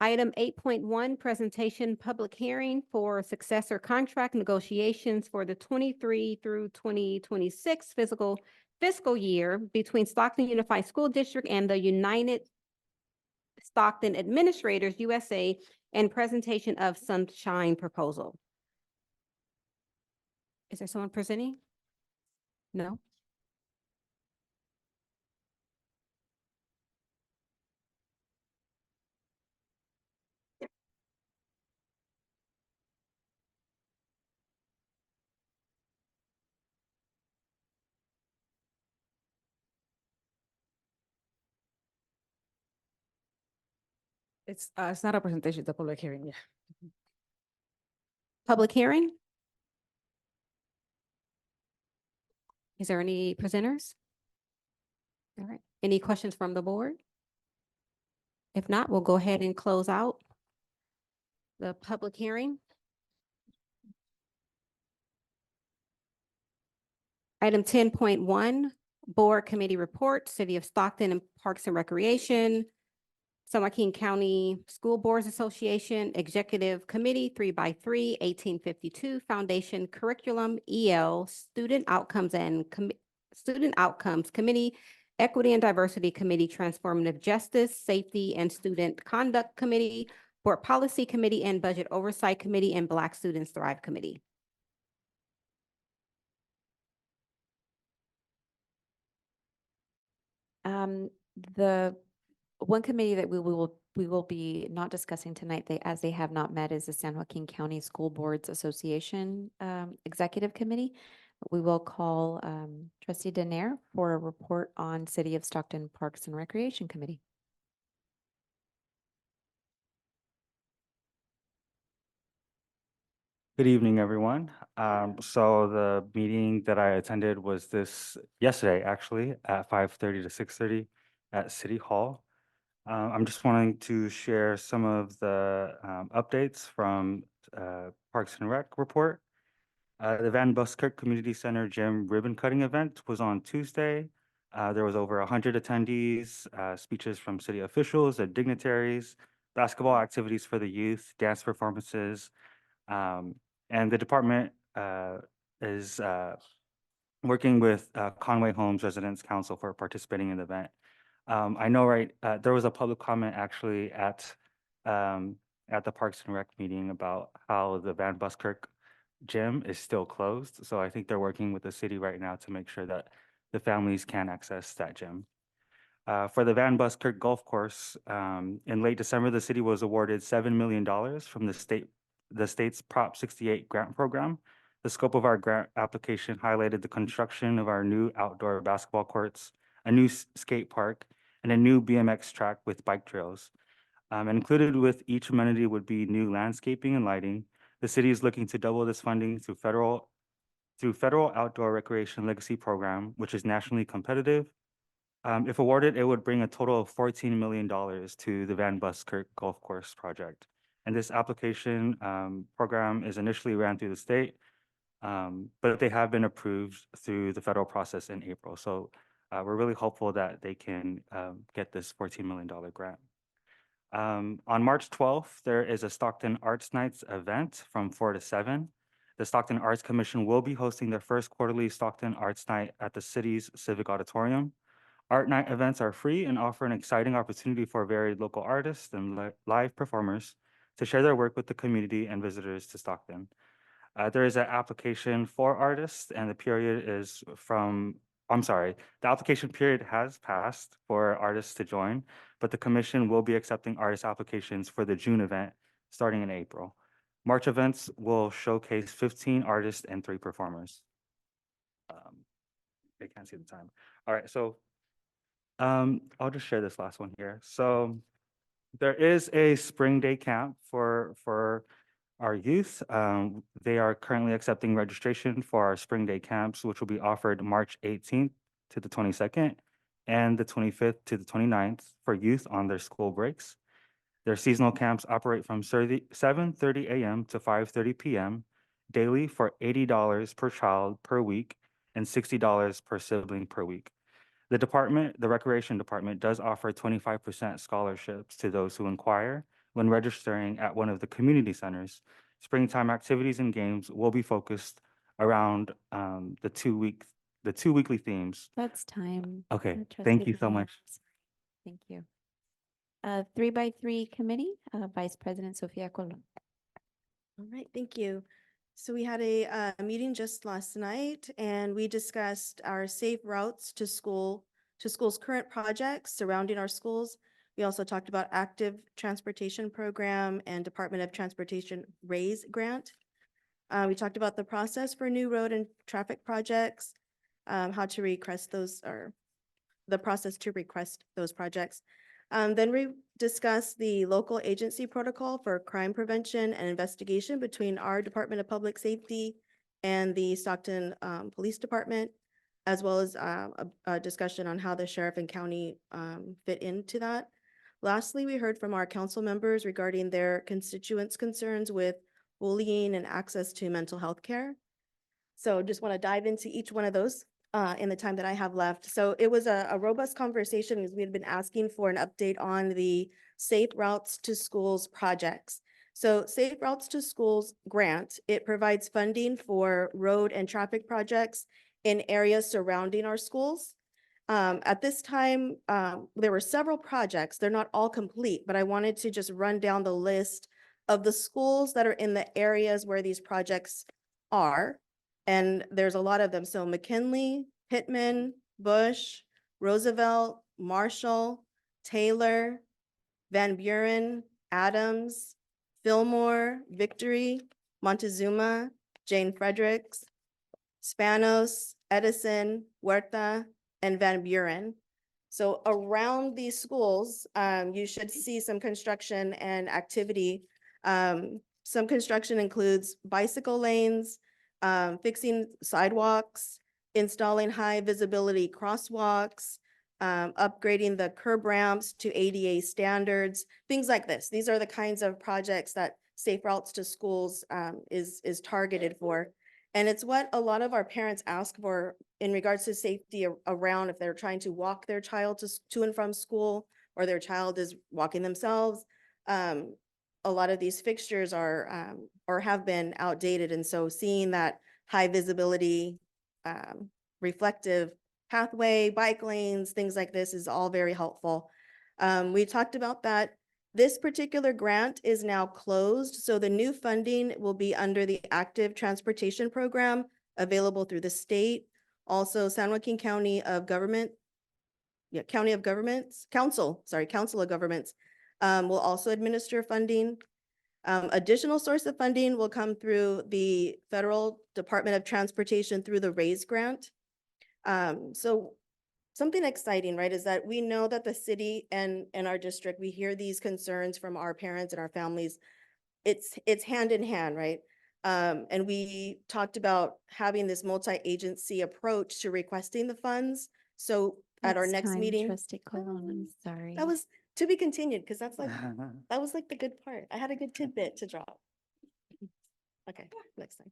Item 8.1, presentation public hearing for successor contract negotiations for the 23 through 2026 fiscal year between Stockton Unified School District and the United Stockton Administrators USA, and presentation of Sunshine proposal. Is there someone presenting? No? It's not a presentation, it's a public hearing, yeah. Public hearing? Is there any presenters? All right. Any questions from the board? If not, we'll go ahead and close out the public hearing. Item 10.1, Board Committee Report, City of Stockton and Parks and Recreation, San Joaquin County School Boards Association, Executive Committee 3x3, 1852, Foundation Curriculum, EL, Student Outcomes Committee, Equity and Diversity Committee, Transformative Justice, Safety and Student Conduct Committee, Board Policy Committee, and Budget Oversight Committee, and Black Students Thrive Committee. The one committee that we will be not discussing tonight, as they have not met, is the San Joaquin County School Boards Association Executive Committee. We will call Trustee Denier for a report on City of Stockton Parks and Recreation Committee. Good evening, everyone. So the meeting that I attended was yesterday, actually, at 5:30 to 6:30 at City Hall. I'm just wanting to share some of the updates from Parks and Rec report. The Van Buskirk Community Center Gym ribbon cutting event was on Tuesday. There was over 100 attendees, speeches from city officials and dignitaries, basketball activities for the youth, dance performances, and the department is working with Conway Homes Residents Council for participating in the event. I know, there was a public comment actually at the Parks and Rec meeting about how the Van Buskirk gym is still closed. So I think they're working with the city right now to make sure that the families can access that gym. For the Van Buskirk Golf Course, in late December, the city was awarded $7 million from the state's Prop 68 grant program. The scope of our grant application highlighted the construction of our new outdoor basketball courts, a new skate park, and a new BMX track with bike trails. Included with each amenity would be new landscaping and lighting. The city is looking to double this funding through federal Outdoor Recreation Legacy Program, which is nationally competitive. If awarded, it would bring a total of $14 million to the Van Buskirk Golf Course project. And this application program is initially ran through the state, but they have been approved through the federal process in April. So we're really hopeful that they can get this $14 million grant. On March 12th, there is a Stockton Arts Nights event from 4 to 7. The Stockton Arts Commission will be hosting their first quarterly Stockton Arts Night at the city's Civic Auditorium. Art night events are free and offer an exciting opportunity for varied local artists and live performers to share their work with the community and visitors to Stockton. There is an application for artists, and the application period has passed for artists to join, but the commission will be accepting artist applications for the June event starting in April. March events will showcase 15 artists and 3 performers. They can't see the time. All right, so I'll just share this last one here. So there is a spring day camp for our youth. They are currently accepting registration for our spring day camps, which will be offered March 18th to the 22nd and the 25th to the 29th for youth on their school breaks. Their seasonal camps operate from 7:30 a.m. to 5:30 p.m. daily for $80 per child per week and $60 per sibling per week. The Recreation Department does offer 25% scholarships to those who inquire when registering at one of the community centers. Springtime activities and games will be focused around the two weekly themes. That's time. Okay, Trustee thank you so Bernard. much. Thank you. 3x3 committee, Vice President Sofia Colon. All right, thank you. So we had a meeting just last night, and we discussed our safe routes to schools' current projects surrounding our schools. We also talked about active transportation program and Department of Transportation RAISE grant. We talked about the process for new road and traffic projects, how to request those, or the process to request those projects. Then we discussed the local agency protocol for crime prevention and investigation between our Department of Public Safety and the Stockton Police Department, as well as a discussion on how the sheriff and county fit into that. Lastly, we heard from our council members regarding their constituents' concerns with bullying and access to mental health care. So just want to dive into each one of those in the time that I have left. So it was a robust conversation as we had been asking for an update on the Safe Routes to Schools projects. So Safe Routes to Schools grant, it provides funding for road and traffic projects in areas surrounding our schools. At this time, there were several projects. They're not all complete, but I wanted to just run down the list of the schools that are in the areas where these projects are. And there's a lot of them. So McKinley, Pittman, Bush, Roosevelt, Marshall, Taylor, Van Buren, Adams, Fillmore, Victory, Montezuma, Jane Fredericks, Spanos, Edison, Huerta, and Van Buren. So around these schools, you should see some construction and activity. Some construction includes bicycle lanes, fixing sidewalks, installing high visibility crosswalks, upgrading the curb ramps to ADA standards, things like this. These are the kinds of projects that Safe Routes to Schools is targeted for. And it's what a lot of our parents ask for in regards to safety around if they're trying to walk their child to and from school, or their child is walking themselves. A lot of these fixtures are or have been outdated. And so seeing that high visibility, reflective pathway, bike lanes, things like this is all very helpful. We talked about that. This particular grant is now closed. So the new funding will be under the Active Transportation Program available through the state. Also, San Joaquin Council of Governments will also administer funding. Additional source of funding will come through the Federal Department of Transportation through the RAISE grant. So something exciting, right, is that we know that the city and our district, we hear these concerns from our parents and our families. It's hand in hand, right? And we talked about having this multi-agency approach to requesting the funds. So at our That's next time, meeting. Trustee Colon, I'm sorry. That was to be continued, because that's like, that was like the good part. I had a good tidbit to drop. Okay, next time.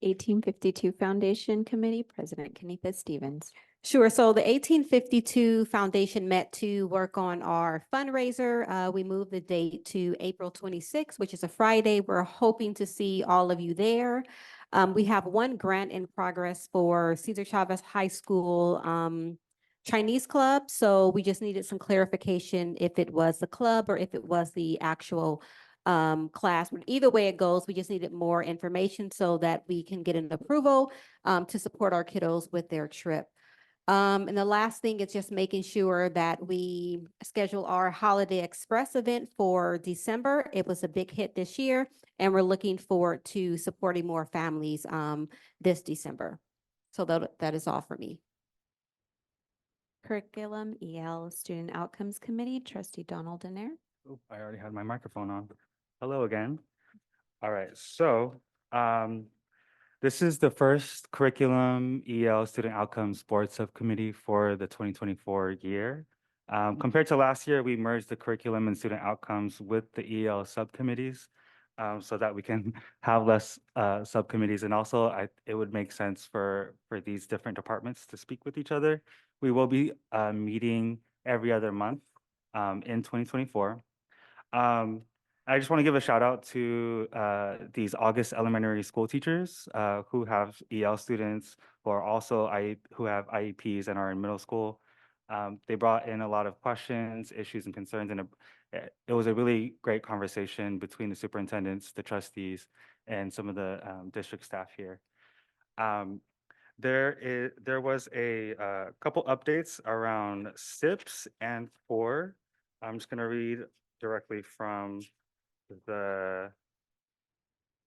1852 Foundation Committee, President Kenitha Stevens. Sure. So the 1852 Foundation met to work on our fundraiser. We moved the date to April 26th, which is a Friday. We're hoping to see all of you there. We have one grant in progress for Cesar Chavez High School Chinese Club. So we just needed some clarification if it was the club or if it was the actual class. But either way it goes, we just needed more information so that we can get an approval to support our kiddos with their trip. And the last thing is just making sure that we schedule our Holiday Express event for December. It was a big hit this year, and we're looking forward to supporting more families this December. So that is all for me. Curriculum, EL, Student Outcomes Committee, Trustee Donald Danair. Oh, I already had my microphone on. Hello again. All right, so this is the first Curriculum EL Student Outcomes Board Subcommittee for the 2024 year. Compared to last year, we merged the curriculum and student outcomes with the EL subcommittees so that we can have less subcommittees. And also, it would make sense for these different departments to speak with each other. We will be meeting every other month in 2024. I just want to give a shout out to these August elementary school teachers who have EL students who are also who have IEPs and are in middle school. They brought in a lot of questions, issues, and concerns, and it was a really great conversation between the superintendents, the trustees, and some of the district staff here. There was a couple updates around SIPs and CORE. I'm just going to read directly from the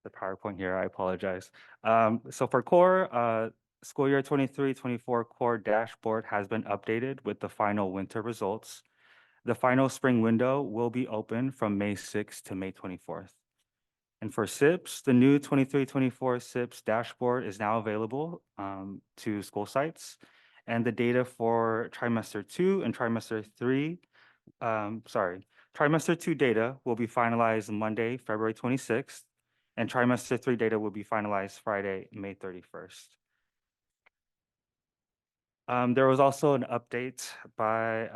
PowerPoint here. I apologize. So for CORE, school year 23-24 CORE dashboard has been updated with the final winter results. The final spring window will be open from May 6th to May 24th. And for SIPs, the new 23-24 SIPs dashboard is now available to school sites. And the data for trimester 2 and trimester 3, trimester 2 data will be finalized Monday, February 26th, and trimester 3 data will be finalized Friday, May 31st. There was also an update by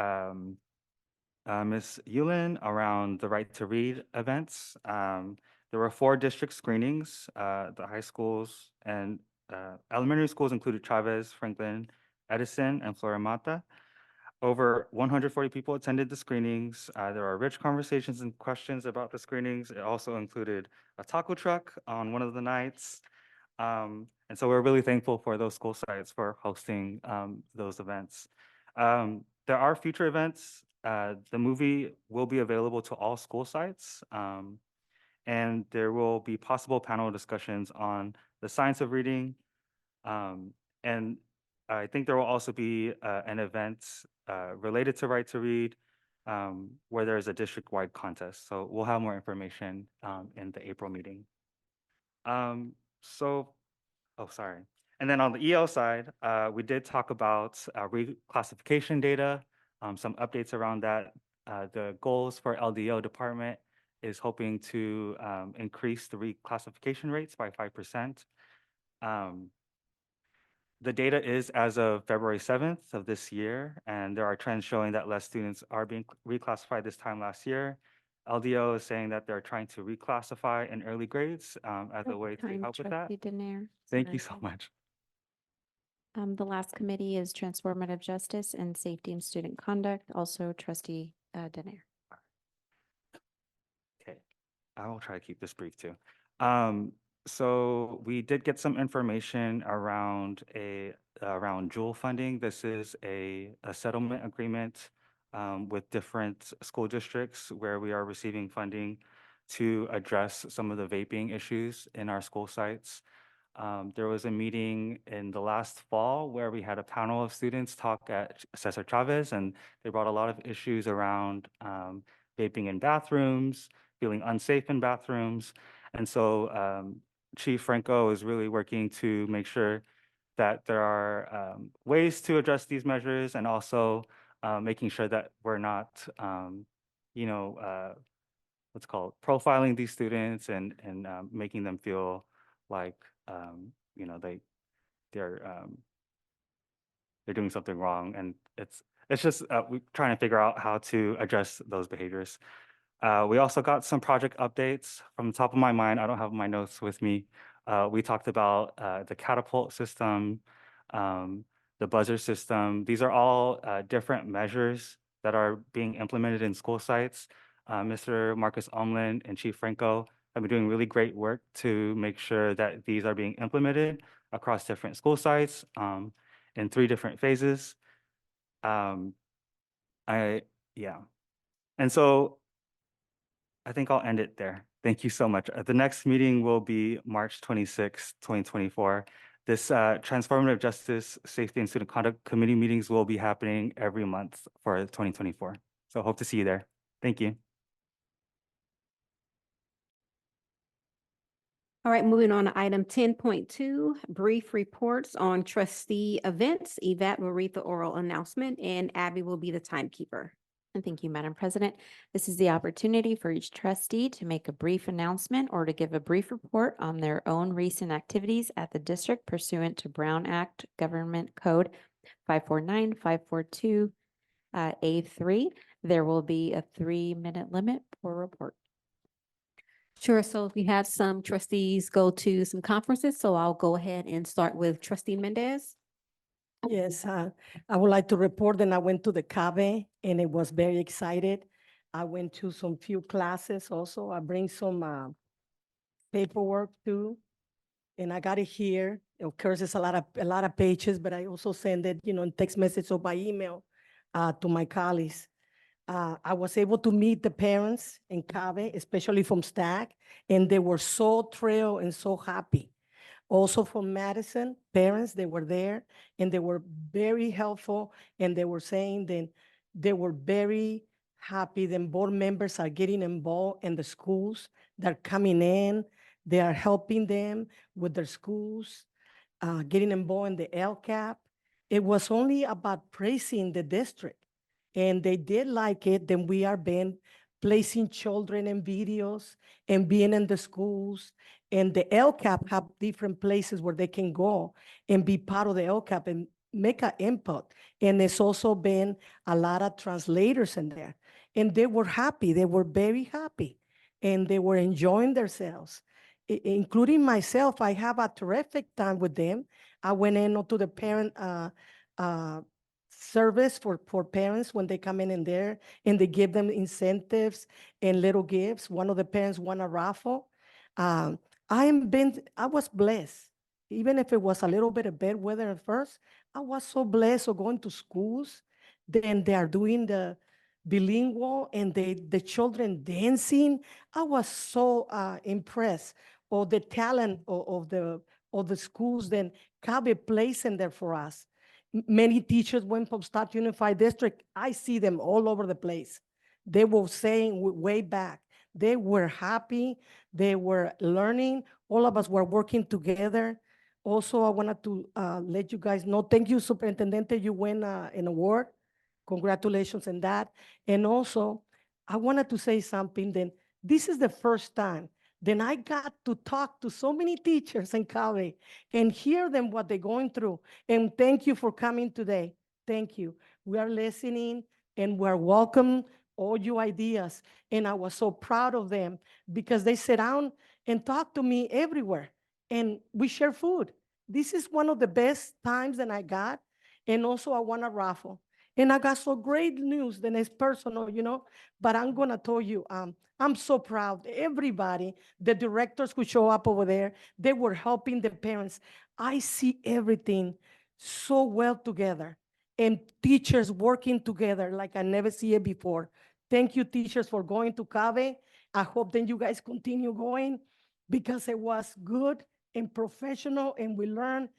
Ms. Yulin around the Right to Read events. There were 4 district screenings. The high schools and elementary schools included Chavez, Franklin, Edison, and Florimata. Over 140 people attended the screenings. There are rich conversations and questions about the screenings. It also included a taco truck on one of the nights. And so we're really thankful for those school sites for hosting those events. There are future events. The movie will be available to all school sites. And there will be possible panel discussions on the science of reading. And I think there will also be an event related to Right to Read where there is a district-wide contest. So we'll have more information in the April meeting. And then on the EL side, we did talk about reclassification data, some updates around that. The goals for LDO department is hoping to increase the reclassification rates by 5%. The data is as of February 7th of this year, and there are trends showing that less students are being reclassified this time last year. LDO is saying that they're trying to reclassify in early grades as a way to help with that. Trustee Danair. Thank you so much. The last committee is Transformative Justice and Safety and Student Conduct, also Trustee Danair. Okay, I will try to keep this brief too. So we did get some information around around Jewel funding. This is a settlement agreement with different school districts where we are receiving funding to address some of the vaping issues in our school sites. There was a meeting in the last fall where we had a panel of students talk at Cesar Chavez, and they brought a lot of issues around vaping in bathrooms, feeling unsafe in bathrooms. And so Chief Franco is really working to make sure that there are ways to address these measures, and also making sure that we're not, what's called profiling these students and making them feel like you know, they're they're doing something wrong, and it's just we trying to figure out how to address those behaviors. We also got some project updates from the top of my mind. I don't have my notes with me. We talked about the catapult system, the buzzer system. These are all different measures that are being implemented in school sites. Mr. Marcus Omlin and Chief Franco have been doing really great work to make sure that these are being implemented across different school sites in 3 different phases. Um, yeah. And so I think I'll end it there. Thank you so much. The next meeting will be March 26, 2024. This Transformative Justice, Safety, and Student Conduct Committee meetings will be happening every month for 2024. So hope to see you there. Thank you. All right, moving on to item 10.2, brief reports on trustee events. Yvette will read the oral announcement and Abby will be the timekeeper. And thank you, Madam President. This is the opportunity for each trustee to make a brief announcement or to give a brief report on their own recent activities at the district pursuant to Brown Act Government Code 549-542 A3. There will be a 3-minute limit per report. Sure, so we had some trustees go to some conferences, so I'll go ahead and start with trustee Mendez. Yes, I would like to report that I went to the CABE and it was very excited. I went to some few classes also. I bring some paperwork too. And I got it here. Of course, it's a lot of pages, but I also send it, in text message or by email to my colleagues. I was able to meet the parents in CABE, especially from STAG, and they were so thrilled and so happy. Also from Madison, parents, they were there and they were very helpful and they were saying that they were very happy that board members are getting involved in the schools. They're coming in, they are helping them with their schools, getting involved in the LCAP. It was only about praising the district and they did like it. Then we are been placing children in videos and being in the schools. And the LCAP have different places where they can go and be part of the LCAP and make an input. And it's also been a lot of translators in there. And they were happy. They were very happy. And they were enjoying themselves, including myself. I have a terrific time with them. I went in to the parent service for parents when they come in there and they give them incentives and little gifts. One of the parents won a raffle. I was blessed. Even if it was a little bit of bad weather at first, I was so blessed of going to schools. Then they are doing the bilingual and the children dancing. I was so impressed of the talent of the schools. Then CABE place in there for us. Many teachers went from Start Unified District. I see them all over the place. They were saying way back, they were happy, they were learning. All of us were working together. Also, I wanted to let you guys know, thank you, Superintendent, you win an award. Congratulations on that. And also, I wanted to say something then. This is the first time then I got to talk to so many teachers in CABE and hear them what they're going through. And thank you for coming today. Thank you. We are listening and we're welcome all your ideas. And I was so proud of them because they sit down and talk to me everywhere and we share food. This is one of the best times that I got. And also I won a raffle. And I got so great news, then it's personal, but I'm gonna tell you, I'm so proud. Everybody, the directors who show up over there, they were helping the parents. I see everything so well together and teachers working together like I never see it before. Thank you, teachers, for going to CABE. I hope that you guys continue going because it was good and professional and we learned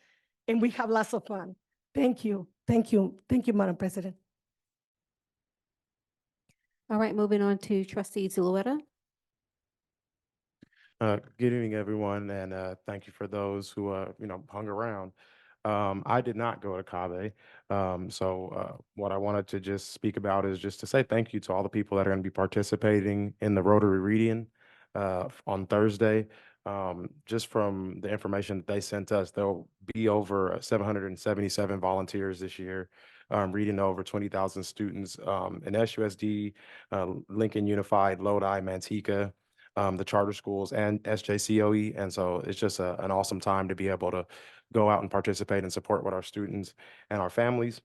and we have lots of fun. Thank you. Thank you. Thank you, Madam President. All right, moving on to trustee Zulueta. Good evening, everyone, and thank you for those who hung around. I did not go to CABE, so what I wanted to just speak about is just to say thank you to all the people that are going to be participating in the Rotary Reading on Thursday. Just from the information that they sent us, there'll be over 777 volunteers this year, reading to over 20,000 students in SUSD, Lincoln Unified, Lodi, Manteca, the charter schools, and SJCOE. And so it's just an awesome time to be able to go out and participate and support with our students and our families.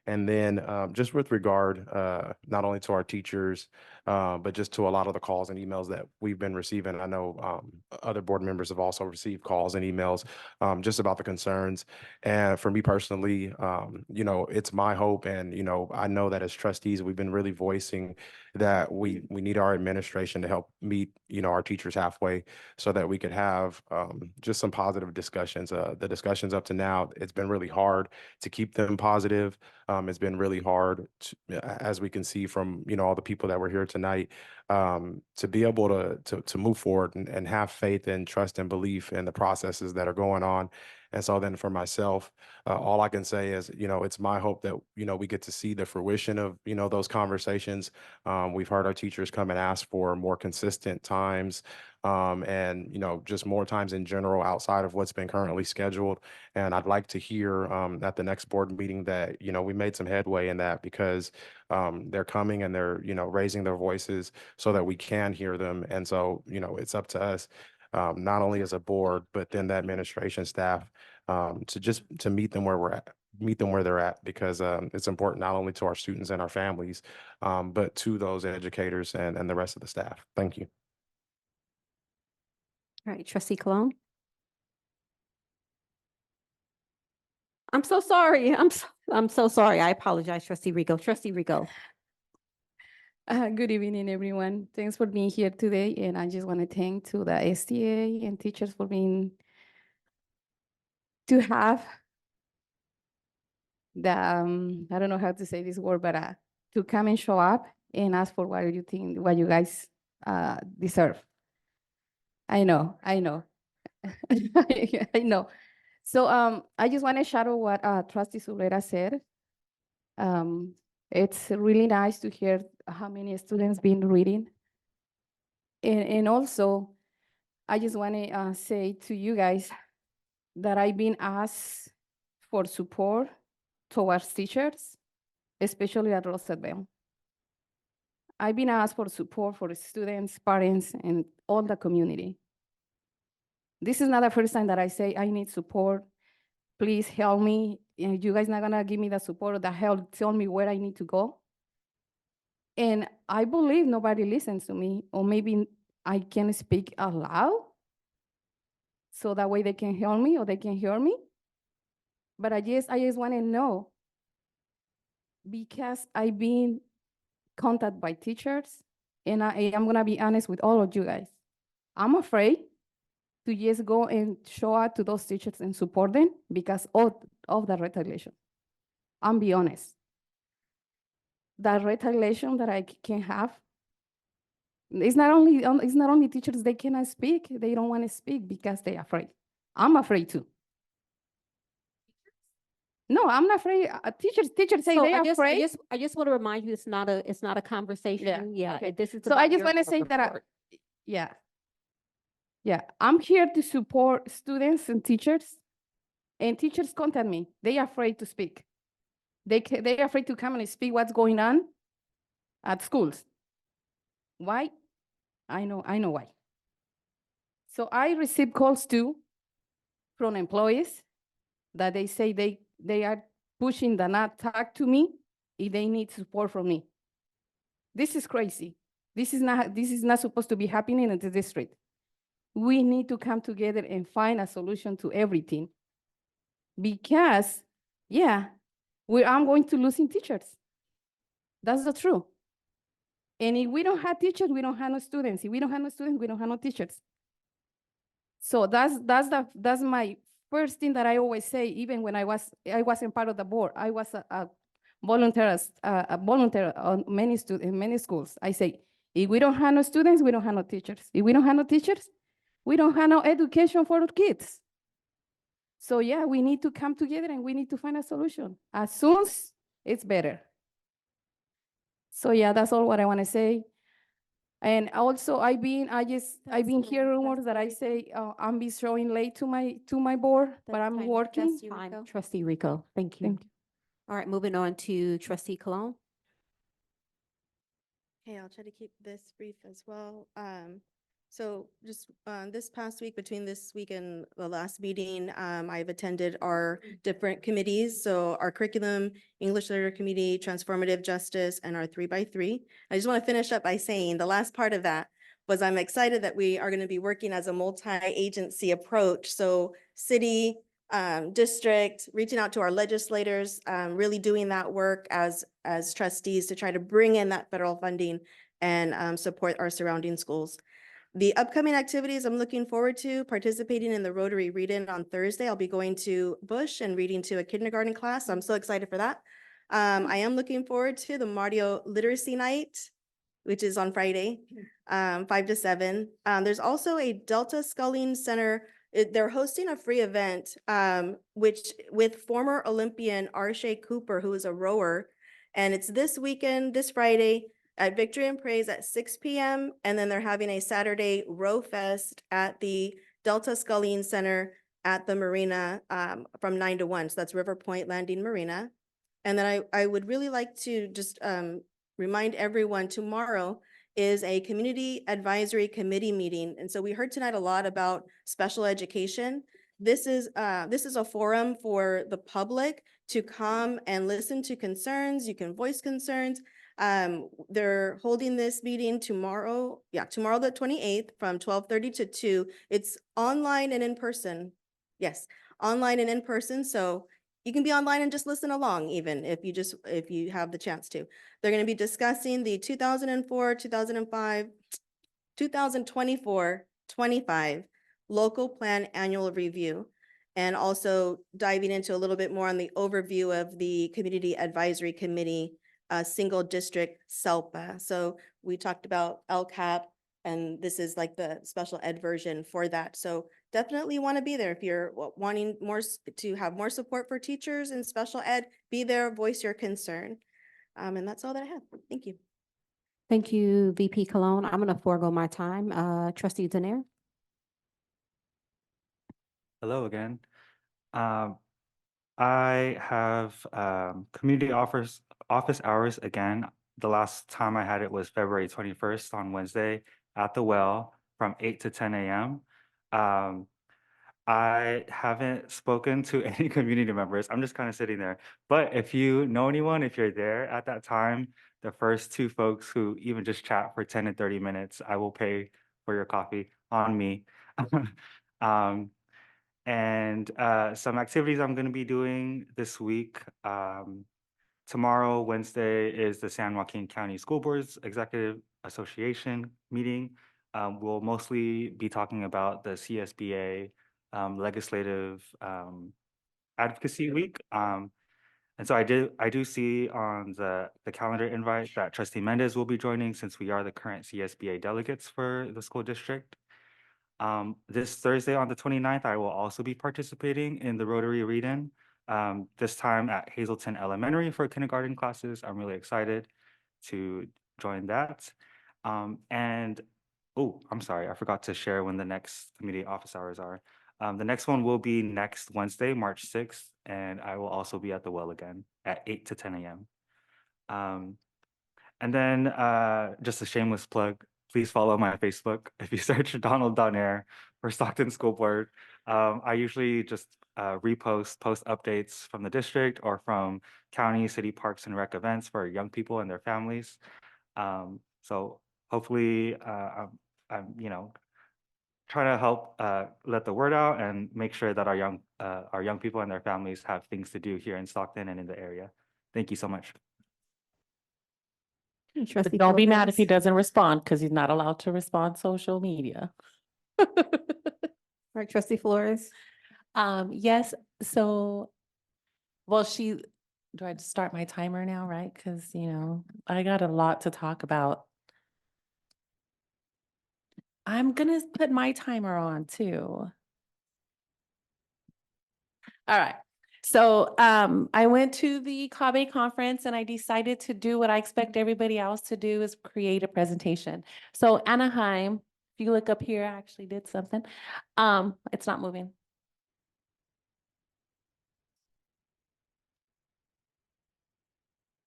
And then just with regard, not only to our teachers, but just to a lot of the calls and emails that we've been receiving. I know other board members have also received calls and emails just about the concerns. And for me personally, you know, it's my hope, and, you know, I know that as trustees, we've been really voicing that we need our administration to help meet, you know, our teachers halfway so that we could have just some positive discussions. The discussions up to now, it's been really hard to keep them positive. It's been really hard, as we can see from, you know, all the people that were here tonight, to be able to move forward and have faith and trust and belief in the processes that are going on. And so then for myself, all I can say is, you know, it's my hope that, you know, we get to see the fruition of, you know, those conversations. We've heard our teachers come and ask for more consistent times, and, you know, just more times in general outside of what's been currently scheduled. And I'd like to hear at the next board meeting that, you know, we made some headway in that, because they're coming and they're, you know, raising their voices so that we can hear them. And so, you know, it's up to us, not only as a board, but then the administration staff, to just to meet them where we're at, meet them where they're at, because it's important not only to our students and our families, but to those educators and the rest of the staff. Thank you. All right, Trustee Cologne. I'm so sorry. I'm so sorry. I apologize, Trustee Rico. Trustee Rico. Good evening, everyone. Thanks for being here today. And I just want to thank to the STA and teachers for being to have the, I don't know how to say this word, but to come and show up and ask for what you think, what you guys deserve. I know. I know. So I just want to shadow what Trustee Zulera said. It's really nice to hear how many students been reading. And also, I just want to say to you guys that I've been asked for support towards teachers, especially at Roosevelt. I've been asked for support for students, parents, and all the community. This is not the first time that I say I need support. Please help me. And you guys not gonna give me the support or the help, tell me where I need to go. And I believe nobody listens to me, or maybe I can speak out loud so that way they can help me or they can hear me. But I just want to know, because I've been contacted by teachers, and I am gonna be honest with all of you guys. I'm afraid to just go and show up to those teachers and support them because of the retaliation. I'm be honest. The retaliation that I can have, it's not only teachers, they cannot speak, they don't want to speak because they're afraid. I'm afraid too. No, I'm not afraid. Teachers say So they're afraid. I just want to remind you, it's not a conversation. Yeah, okay. this is So I about just your want to board say that, report. yeah, I'm here to support students and teachers teachers contact me. They are afraid to speak. They're afraid to come and speak what's going on at schools. Why? I know why. So I receive calls too from employees that they say they are pushing the not talk to me if they need support from me. This is crazy. This is not supposed to be happening in the district. We need to come together and find a solution to everything. Because, I'm going to losing teachers. That's the truth. And if we don't have teachers, we don't have no students. If we don't have no students, we don't have no teachers. So that's my first thing that I always say. Even when I wasn't part of the board, I was a volunteer on many schools. I say, if we don't have no students, we don't have no teachers. If we don't have no teachers, we don't have no education for our kids. So yeah, we need to come together and we need to find a solution. As soon as it's better. So yeah, that's all what I want to say. And also I've been hearing rumors that I say, I'm be showing late to my board, but I'm working. Fine, Trustee Rico, thank you. Thank you. All right, moving on to Trustee Cologne. Okay, I'll try to keep this brief as well. So just this past week, between this week and the last meeting, I've attended our different committees. So our curriculum, English Literature Committee, Transformative Justice, and our 3x3. I just want to finish up by saying the last part of that was I'm excited that we are going to be working as a multi-agency approach. So city, district, reaching out to our legislators, really doing that work as trustees to try to bring in that federal funding and support our surrounding schools. The upcoming activities I'm looking forward to participating in the Rotary Read-In on Thursday. I'll be going to Bush and reading to a kindergarten class. So I'm so excited for that. I am looking forward to the Mario Literacy Night, which is on Friday, 5 to 7. There's also a Delta Sculling Center. They're hosting a free event, which with former Olympian Arshay Cooper, who is a rower. And it's this weekend, this Friday, at Victory and Praise at 6 p.m. And then they're having a Saturday Row Fest at the Delta Sculling Center at the marina from 9 to 1. So that's River Point Landing Marina. And then I would really like to just remind everyone tomorrow is a community advisory committee meeting. And so we heard tonight a lot about special education. This is a forum for the public to come and listen to concerns. You can voice concerns. They're holding this meeting tomorrow. Yeah, tomorrow the 28th from 12:30 to 2. It's online and in person. Yes, online and in person. So you can be online and just listen along even if you have the chance to. They're going to be discussing the 2004, 2005, 2024-25 local plan annual review, and also diving into a little bit more on the overview of the Community Advisory Committee single district SELPA. So we talked about LCAP, and this is like the special ed version for that. So definitely want to be there if you're wanting to have more support for teachers in special ed. Be there, voice your concern. And that's all that I have. Thank you. Thank you, VP Cologne. I'm going to forego my time. Trustee Danair. Hello again. I have community office hours again. The last time I had it was February 21st on Wednesday at the Well from 8 to 10 a.m. I haven't spoken to any community members. I'm just kind of sitting there. But if you know anyone, if you're there at that time, the first two folks who even just chat for 10 and 30 minutes, I will pay for your coffee on me. Um, and some activities I'm going to be doing this week. Tomorrow, Wednesday, is the San Joaquin County School Boards Executive Association meeting. We'll mostly be talking about the CSBA legislative advocacy week. And so I do see on the calendar invite that Trustee Mendez will be joining since we are the current CSBA delegates for the school district. This Thursday on the 29th, I will also be participating in the Rotary Read-In, this time at Hazelton Elementary for kindergarten classes. I'm really excited to join that. And, oh, I'm sorry, I forgot to share when the next community office hours are. The next one will be next Wednesday, March 6th, and I will also be at the Well again at 8 to 10 a.m. And then just a shameless plug, please follow my Facebook. If you search Donald Donaire for Stockton School Board, I usually just post updates from the district or from county, city parks and rec events for young people and their families. So hopefully I'm trying to help let the word out and make sure that our young people and their families have things to do here in Stockton and in the area. Thank you so much. But don't be mad if he doesn't respond, because he's not allowed to respond social media. All right, Trustee Flores. Yes, so, well, do I start my timer now, right? Because, I got a lot to talk about. I'm gonna put my timer on too. All right. So I went to the CABE conference and I decided to do what I expect everybody else to do is create a presentation. So Anaheim, if you look up here, I actually did something. It's not moving.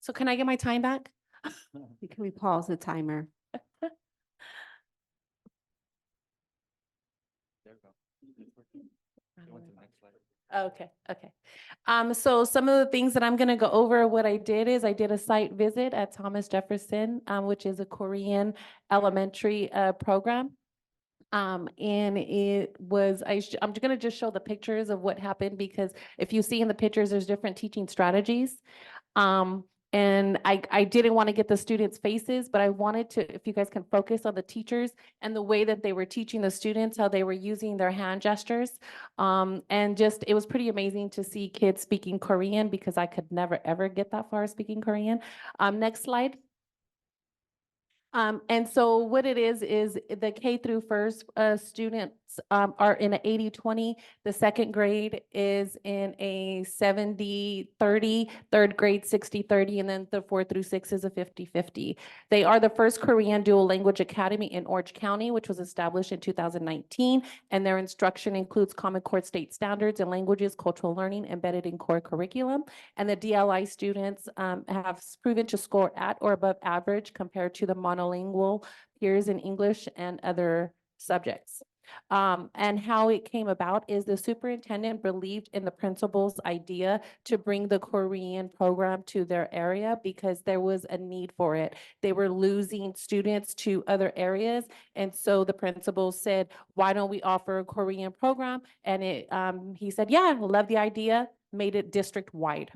So can I get my time back? Can we pause the timer? Okay, okay. So some of the things that I'm gonna go over, what I did is I did a site visit at Thomas Jefferson, which is a Korean elementary program. And it was, I'm gonna just show the pictures of what happened because if you see in the pictures, there's different teaching strategies. And I didn't want to get the students' faces, but I wanted to, if you guys can focus on the teachers and the way that they were teaching the students, how they were using their hand gestures. And just, it was pretty amazing to see kids speaking Korean because I could never, ever get that far speaking Korean. Next slide. And so what it is the K through first students are in a 80-20. The second grade is in a 70-30, third grade 60-30, and then the 4 through 6 is a 50-50. They are the first Korean dual language academy in Orange County, which was established in 2019, and their instruction includes Common Core state standards and languages, cultural learning embedded in core curriculum. And the DLI students have proven to score at or above average compared to the monolingual peers in English and other subjects. And how it came about is the superintendent believed in the principal's idea to bring the Korean program to their area because there was a need for it. They were losing students to other areas. And so the principal said, why don't we offer a Korean program? And he said, yeah, love the idea, made it district-wide.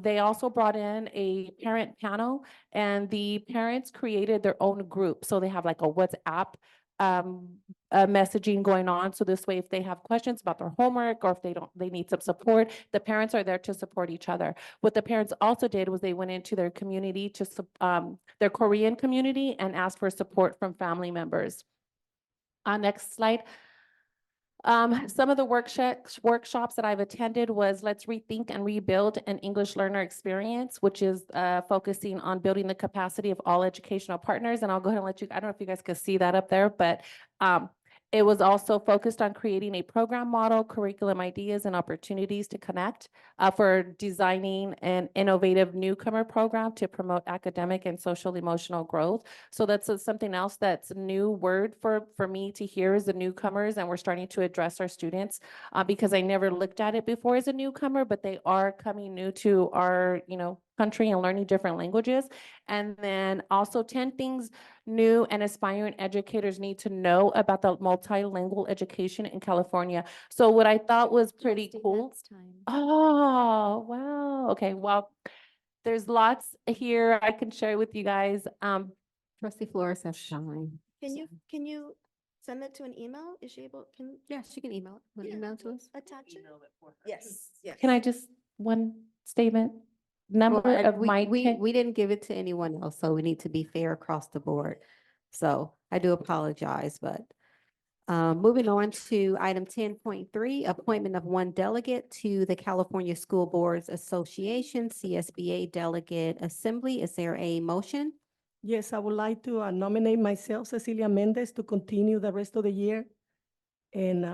They also brought in a parent panel and the parents created their own group. So they have like a WhatsApp messaging going on. So this way, if they have questions about their homework or if they need some support, the parents are there to support each other. What the parents also did was they went into their community their Korean community and asked for support from family members. Next slide. Some of the workshops that I've attended was Let's Rethink and Rebuild an English Learner Experience, which is focusing on building the capacity of all educational partners. And I'll go ahead and let you, I don't know if you guys can see that up there, but it was also focused on creating a program model, curriculum ideas, and opportunities to connect for designing an innovative newcomer program to promote academic and social emotional growth. So that's something else that's a new word for me to hear as the newcomers, and we're starting to address our students because I never looked at it before as a newcomer, but they are coming new to our, country and learning different languages. And then also 10 things new and aspiring educators need to know about the multilingual education in California. So what I thought was pretty cool. Oh, wow. Okay, well, there's lots here I can share with you guys. Trustee Flores has time. Can you send it to an email? Is she able, Yeah, she can email it. Want to email to us? attach it? Yes, yes. Can I just, one statement? Number Well, of my. we didn't give it to anyone else, so we need to be fair across the board. So I do apologize, but moving on to item 10.3, appointment of one delegate to the California School Boards Association, CSBA Delegate Assembly. Is there a motion? Yes, I would like to nominate myself, Cecilia Mendez, to continue the rest of the year. And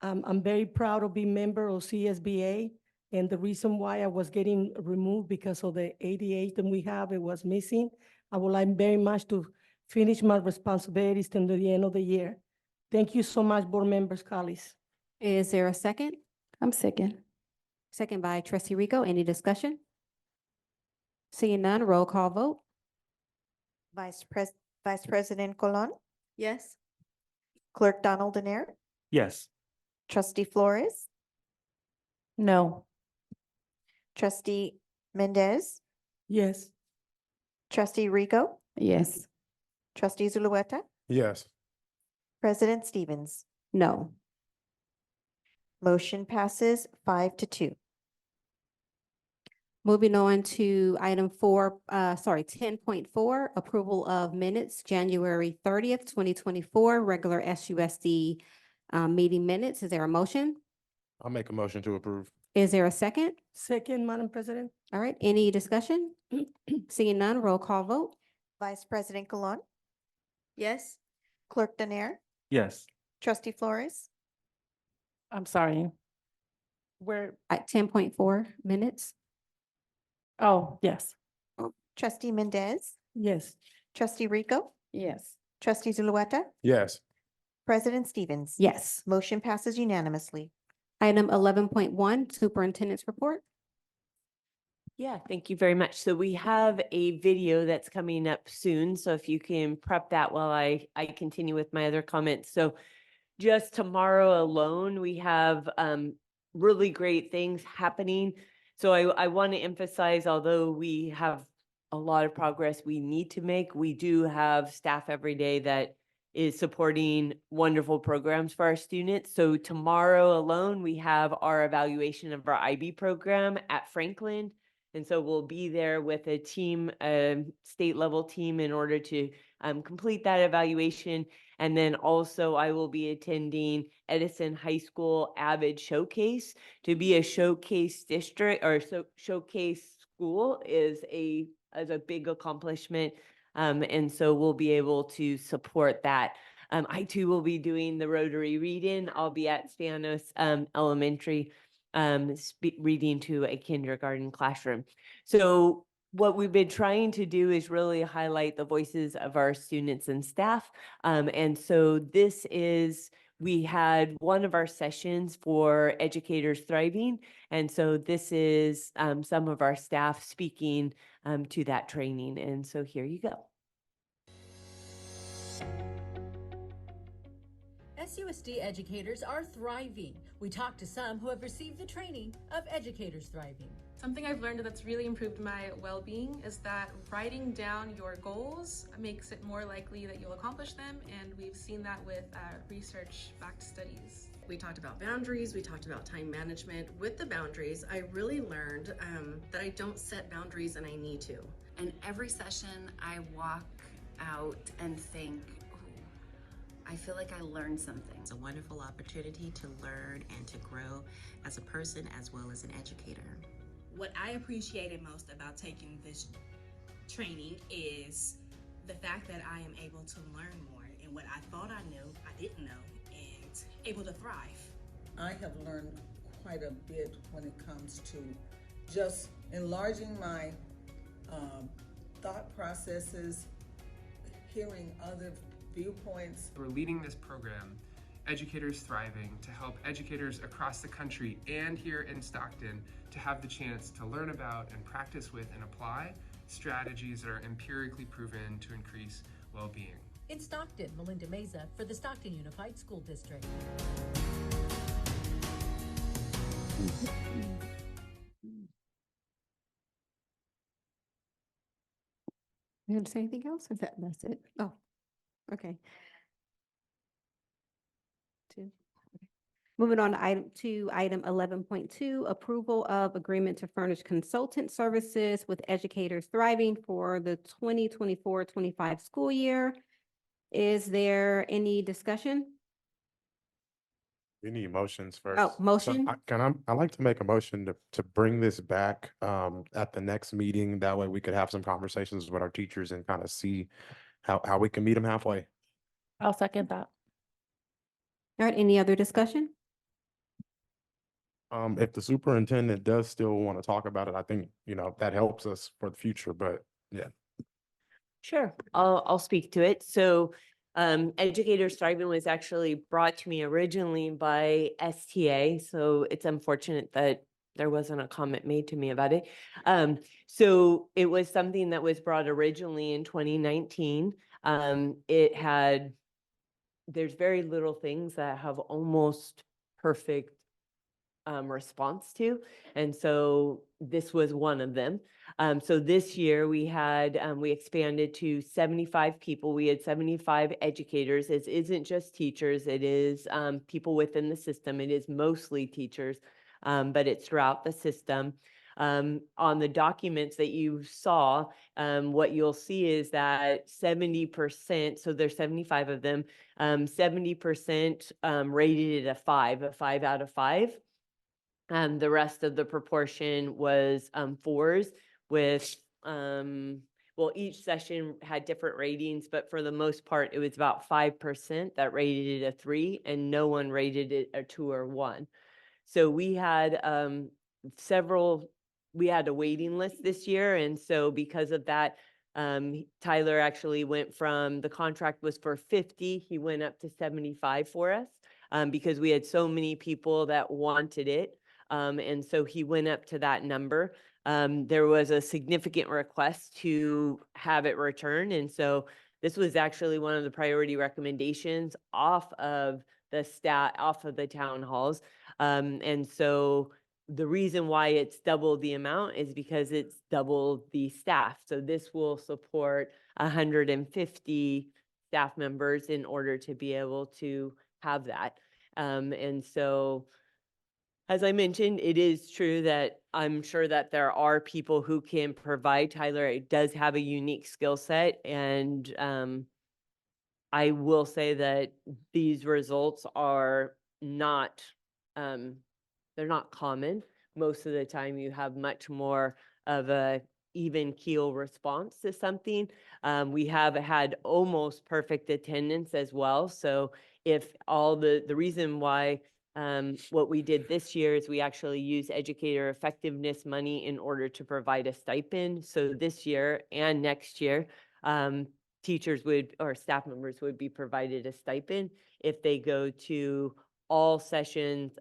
I'm very proud to be member of CSBA. And the reason why I was getting removed because of the 88 that we have, it was missing. I would like very much to finish my responsibilities until the end of the year. Thank you so much, board members, colleagues. Is there a second? I'm second. Second by Trustee Rico. Any discussion? Seeing none, roll call vote. Vice President Colon, Yes. Clerk Donald Danair, Yes. Trustee Flores, No. Trustee Mendez, Yes. Trustee Rico, Yes. Trustee Zulueta, Yes. President Stevens. No. Motion passes 5-2. Moving on to item 10.4, approval of minutes, January 30th, 2024, regular SUSD meeting minutes. Is there a motion? I'll make a motion to approve. Is there a second? Second, Madam President. All right, any discussion? Seeing none, roll call vote. Vice President Colon, Yes. Clerk Denier, Yes. Trustee Flores, I'm sorry. Where, At 10.4 minutes. oh, yes. Trustee Mendez, Yes. Trustee Rico, Yes. Trustee Zulueta, Yes. President Stevens. Yes. Motion passes unanimously. Item 11.1, Superintendent's Report. Yeah, thank you very much. So we have a video that's coming up soon. So if you can prep that while I continue with my other comments. So just tomorrow alone, we have really great things happening. So I want to emphasize, although we have a lot of progress we need to make, we do have staff every day that is supporting wonderful programs for our students. So tomorrow alone, we have our evaluation of our IB program at Franklin. And so we'll be there with a team, state level team, in order to complete that evaluation. And then also I will be attending Edison High School Avid Showcase. To be a showcase district or showcase school is a big accomplishment. And so we'll be able to support that. I too will be doing the Rotary read-in. I'll be at Spanos Elementary reading to a kindergarten classroom. So what we've been trying to do is really highlight the voices of our students and staff. And so we had one of our sessions for Educators Thriving. And so this is some of our staff speaking to that training. And so here you go. SUSD educators are thriving. We talked to some who have received the training of Educators Thriving. Something I've learned that's really improved my well-being is that writing down your goals makes it more likely that you'll accomplish them, and we've seen that with research-backed studies. We talked about boundaries, we talked about time management. With the boundaries, I really learned that I don't set boundaries and I need to. And every session I walk out and think, I feel like I learned something. It's a wonderful opportunity to learn and to grow as a person as well as an educator. What I appreciated most about taking this training is the fact that I am able to learn more, and what I thought I knew, I didn't know, and able to thrive. I have learned quite a bit when it comes to just enlarging my thought processes, hearing other viewpoints. We're leading this program, Educators Thriving, to help educators across the country and here in Stockton to have the chance to learn about and practice with and apply strategies that are empirically proven to increase well-being. In Stockton, Melinda Meza for the Stockton Unified School District. You want to say anything else? Or that's it? Oh, okay. Two. Okay. Moving on to item 11.2, approval of agreement to furnish consultant services with Educators Thriving for the 2024-25 school year. Is there any discussion? We need motions first. Oh, motion? I'd like to make a motion to bring this back at the next meeting. That way we could have some conversations with our teachers and kind of see how we can meet them halfway. I'll second that. All right, any other discussion? If the superintendent does still want to talk about it, I think, that helps us for the future, but yeah. Sure, I'll speak to it. So Educators Thriving was actually brought to me originally by STA. So it's unfortunate that there wasn't a comment made to me about it. So it was something that was brought originally in 2019. There's very little things that have almost perfect response to. And so this was one of them. So this year we expanded to 75 people. We had 75 educators. It isn't just teachers. It is people within the system. It is mostly teachers, but it's throughout the system. On the documents that you saw, what you'll see is that 70%, so there's 75 of them, 70% rated it a 5 out of 5. The rest of the proportion was fours with, well, each session had different ratings, but for the most part, it was about 5% that rated it a 3 and no one rated it a 2 or 1. So we had we had a waiting list this year. And so because of that, Tyler actually went from, the contract was for 50, he went up to 75 for us because we had so many people that wanted it. And so he went up to that number. There was a significant request to have it returned. And so this was actually one of the priority recommendations off of the town halls. And so the reason why it's doubled the amount is because it's doubled the staff. So this will support 150 staff members in order to be able to have that. And so, as I mentioned, it is true that I'm sure that there are people who can provide. Tyler, it does have a unique skill set. And I will say that these results are not, they're not common. Most of the time you have much more of a even keel response to something. We have had almost perfect attendance as well. So if all the reason why what we did this year is we actually use educator effectiveness money in order to provide a stipend. So this year and next year, teachers would, or staff members would be provided a stipend if they go to all sessions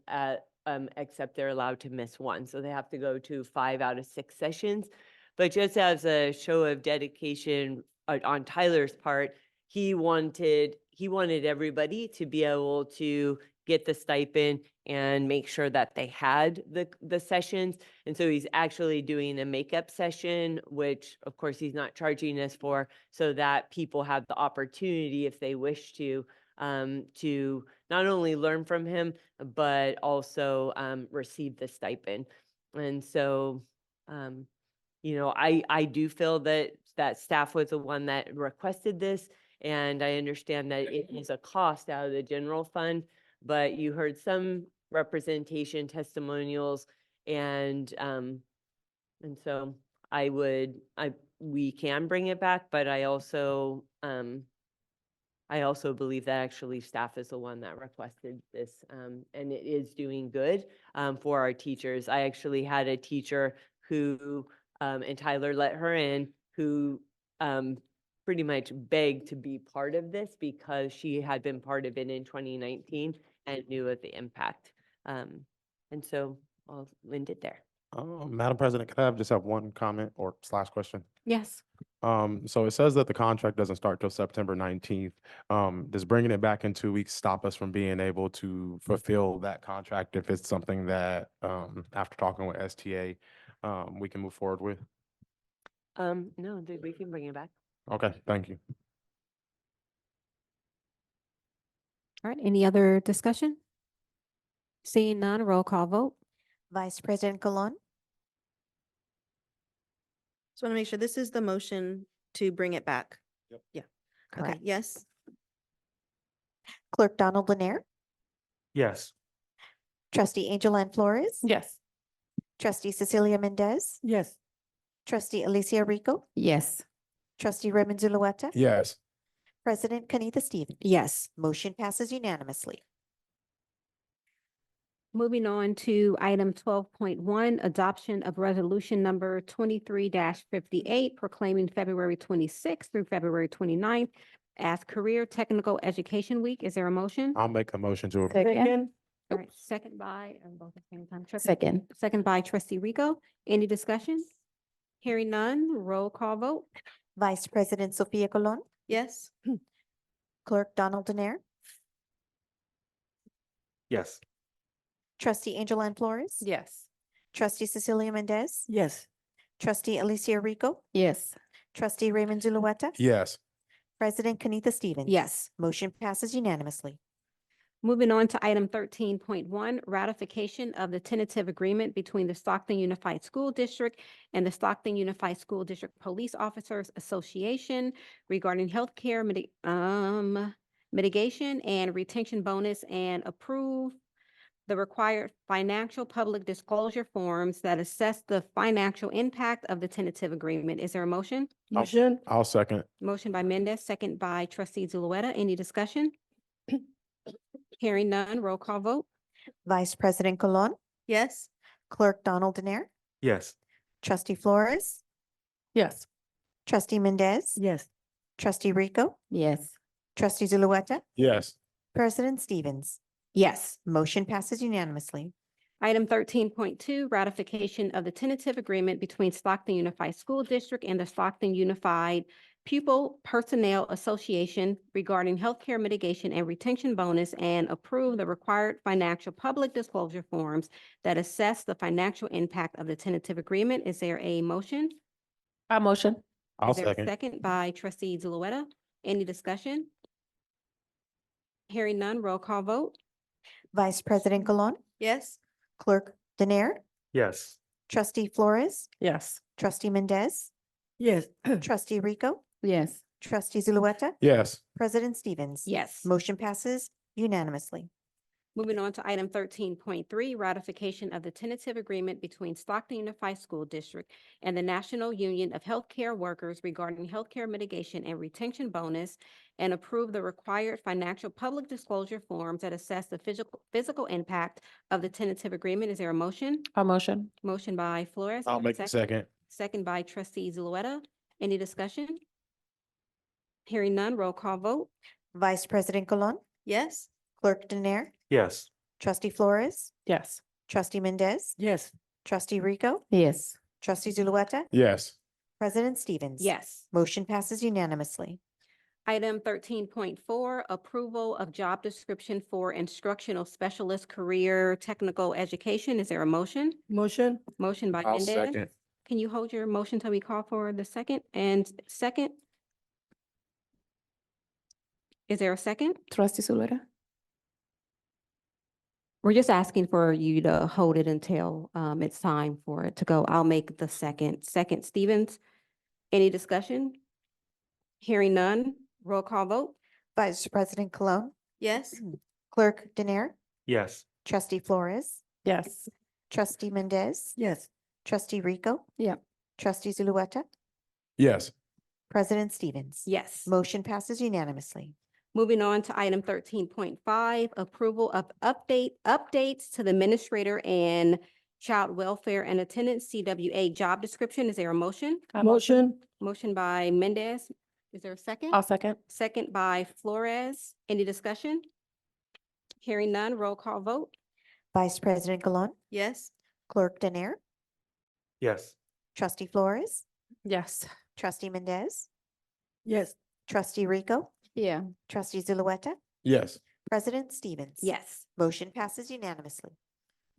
except they're allowed to miss one. So they have to go to 5 out of 6 sessions. But just as a show of dedication on Tyler's part, he wanted everybody to be able to get the stipend and make sure that they had the sessions. And so he's actually doing a makeup session, which of course he's not charging us for, so that people have the opportunity, if they wish to not only learn from him, but also receive the stipend. And so, I do feel that staff was the one that requested this. And I understand that it is a cost out of the general fund, but you heard some representation testimonials, and so we can bring it back, but I also believe that actually staff is the one that requested this, and it is doing good for our teachers. I actually had a teacher who, and Tyler let her in, who pretty much begged to be part of this because she had been part of it in 2019 and knew of the impact. And so I'll end it there. Madam President, could I just have one comment or / question? Yes. So it says that the contract doesn't start till September 19th. Does bringing it back in 2 weeks stop us from being able to fulfill that contract if it's something that, after talking with STA, we can move forward with? No, we can bring it back. Okay, thank you. All right, any other discussion? Seeing none, roll call vote. Vice President Colon, Just want to make sure this is the motion to bring it back. Yep. Yeah. Okay, Correct. yes. Clerk Donald Lanier, Yes. Trustee Angel Ann Flores, Yes. Trustee Cecilia Mendez, Yes. Trustee Alicia Rico, Yes. Trustee Raymond Zulueta, Yes. President Kanita Stevens. Yes. Motion passes unanimously. Moving on to item 12.1, adoption of resolution number 23-58, proclaiming February 26th through February 29th as Career Technical Education Week. Is there a motion? I'll make a motion to approve. Second. All right, second by, both at the same time. Second. Second by trustee Rico. Any discussion? Hearing none, roll call vote. Vice President Sophia Colon, Yes. Clerk Donald Lanier, Yes. Trustee Angel Ann Flores, Yes. Trustee Cecilia Mendez, Yes. Trustee Alicia Rico, Yes. Trustee Raymond Zulueta, Yes. President Kanita Stevens. Yes. Motion passes unanimously. Moving on to item 13.1, ratification of the tentative agreement between the Stockton Unified School District and the Stockton Unified School District Police Officers Association regarding healthcare mitigation and retention bonus, and approve the required financial public disclosure forms that assess the financial impact of the tentative agreement. Is there a motion? Motion. I'll second. Motion by Mendez, second by trustee Zulueta. Any discussion? Hearing none, roll call vote. Vice President Colon, Yes. Clerk Donald Nair, Yes. Trustee Flores, Yes. Trustee Mendez, Yes. Trustee Rico, Yes. Trustee Zulueta, Yes. President Stevens. Yes. Motion passes unanimously. Item 13.2, ratification of the tentative agreement between Stockton Unified School District and the Stockton Unified Pupil Personnel Association regarding healthcare mitigation and retention bonus, and approve the required financial public disclosure forms that assess the financial impact of the tentative agreement. Is there a motion? A motion. I'll Is there a second. second by trustee Zulueta? Any discussion? Hearing none, roll call vote. Vice President Colon, Yes. Clerk Nair, Yes. Trustee Flores, Yes. Trustee Mendez, Yes. Trustee Rico, Yes. Trustee Zulueta, Yes. President Stevens. Yes. Motion passes unanimously. Moving on to item 13.3, ratification of the tentative agreement between Stockton Unified School District and the National Union of Healthcare Workers regarding healthcare mitigation and retention bonus, and approve the required financial public disclosure forms that assess the physical impact of the tentative agreement. Is there a motion? A motion. Motion by Flores. I'll make the second. Second by trustee Zulueta. Any discussion? Hearing none, roll call vote. Vice President Colon, Yes. Clerk Nair, Yes. Trustee Flores, Yes. Trustee Mendez, Yes. Trustee Rico, Yes. Trustee Zulueta, Yes. President Stevens. Yes. Motion passes unanimously. Item 13.4, approval of job description for instructional specialist career technical education. Is there a motion? Motion. Motion by I'll Mendez. second. Can you hold your motion till we call for the second? And second? Is there a second? Trustee Zulueta? We're just asking for you to hold it until it's time for it to go. I'll make the second. Second, Stevens. Any discussion? Hearing none, roll call vote. Vice President Colon, Yes. Clerk Nair, Yes. Trustee Flores, Yes. Trustee Mendez, Yes. Trustee Rico. Yeah. Trustee Zulueta, Yes. President Stevens. Yes. Motion passes unanimously. Moving on to item 13.5, approval of updates to the administrator and child welfare and attendance CWA job description. Is there a motion? A Motion. Motion by Mendez. Is there a second? I'll second. Second by Flores. Any discussion? Hearing none, roll call vote. Vice President Colon, Yes. Clerk Nair, Yes. Trustee Flores, Yes. Trustee Mendez, Yes. Trustee Rico, Yeah. Trustee Zulueta, Yes. President Stevens. Yes. Motion passes unanimously.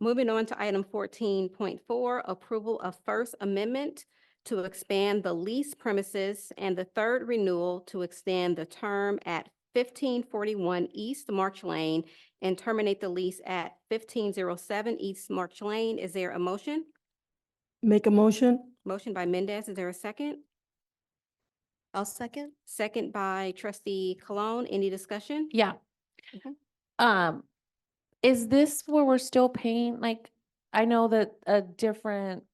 Moving on to item 14.4, approval of First Amendment to expand the lease premises and the third renewal to extend the term at 1541 East March Lane and terminate the lease at 1507 East March Lane. Is there a motion? Make a motion. Motion by Mendez. Is there a second? I'll second. Second by trustee Cologne. Any discussion? Yeah. Mhm. Is this where we're still paying, like, I know that a different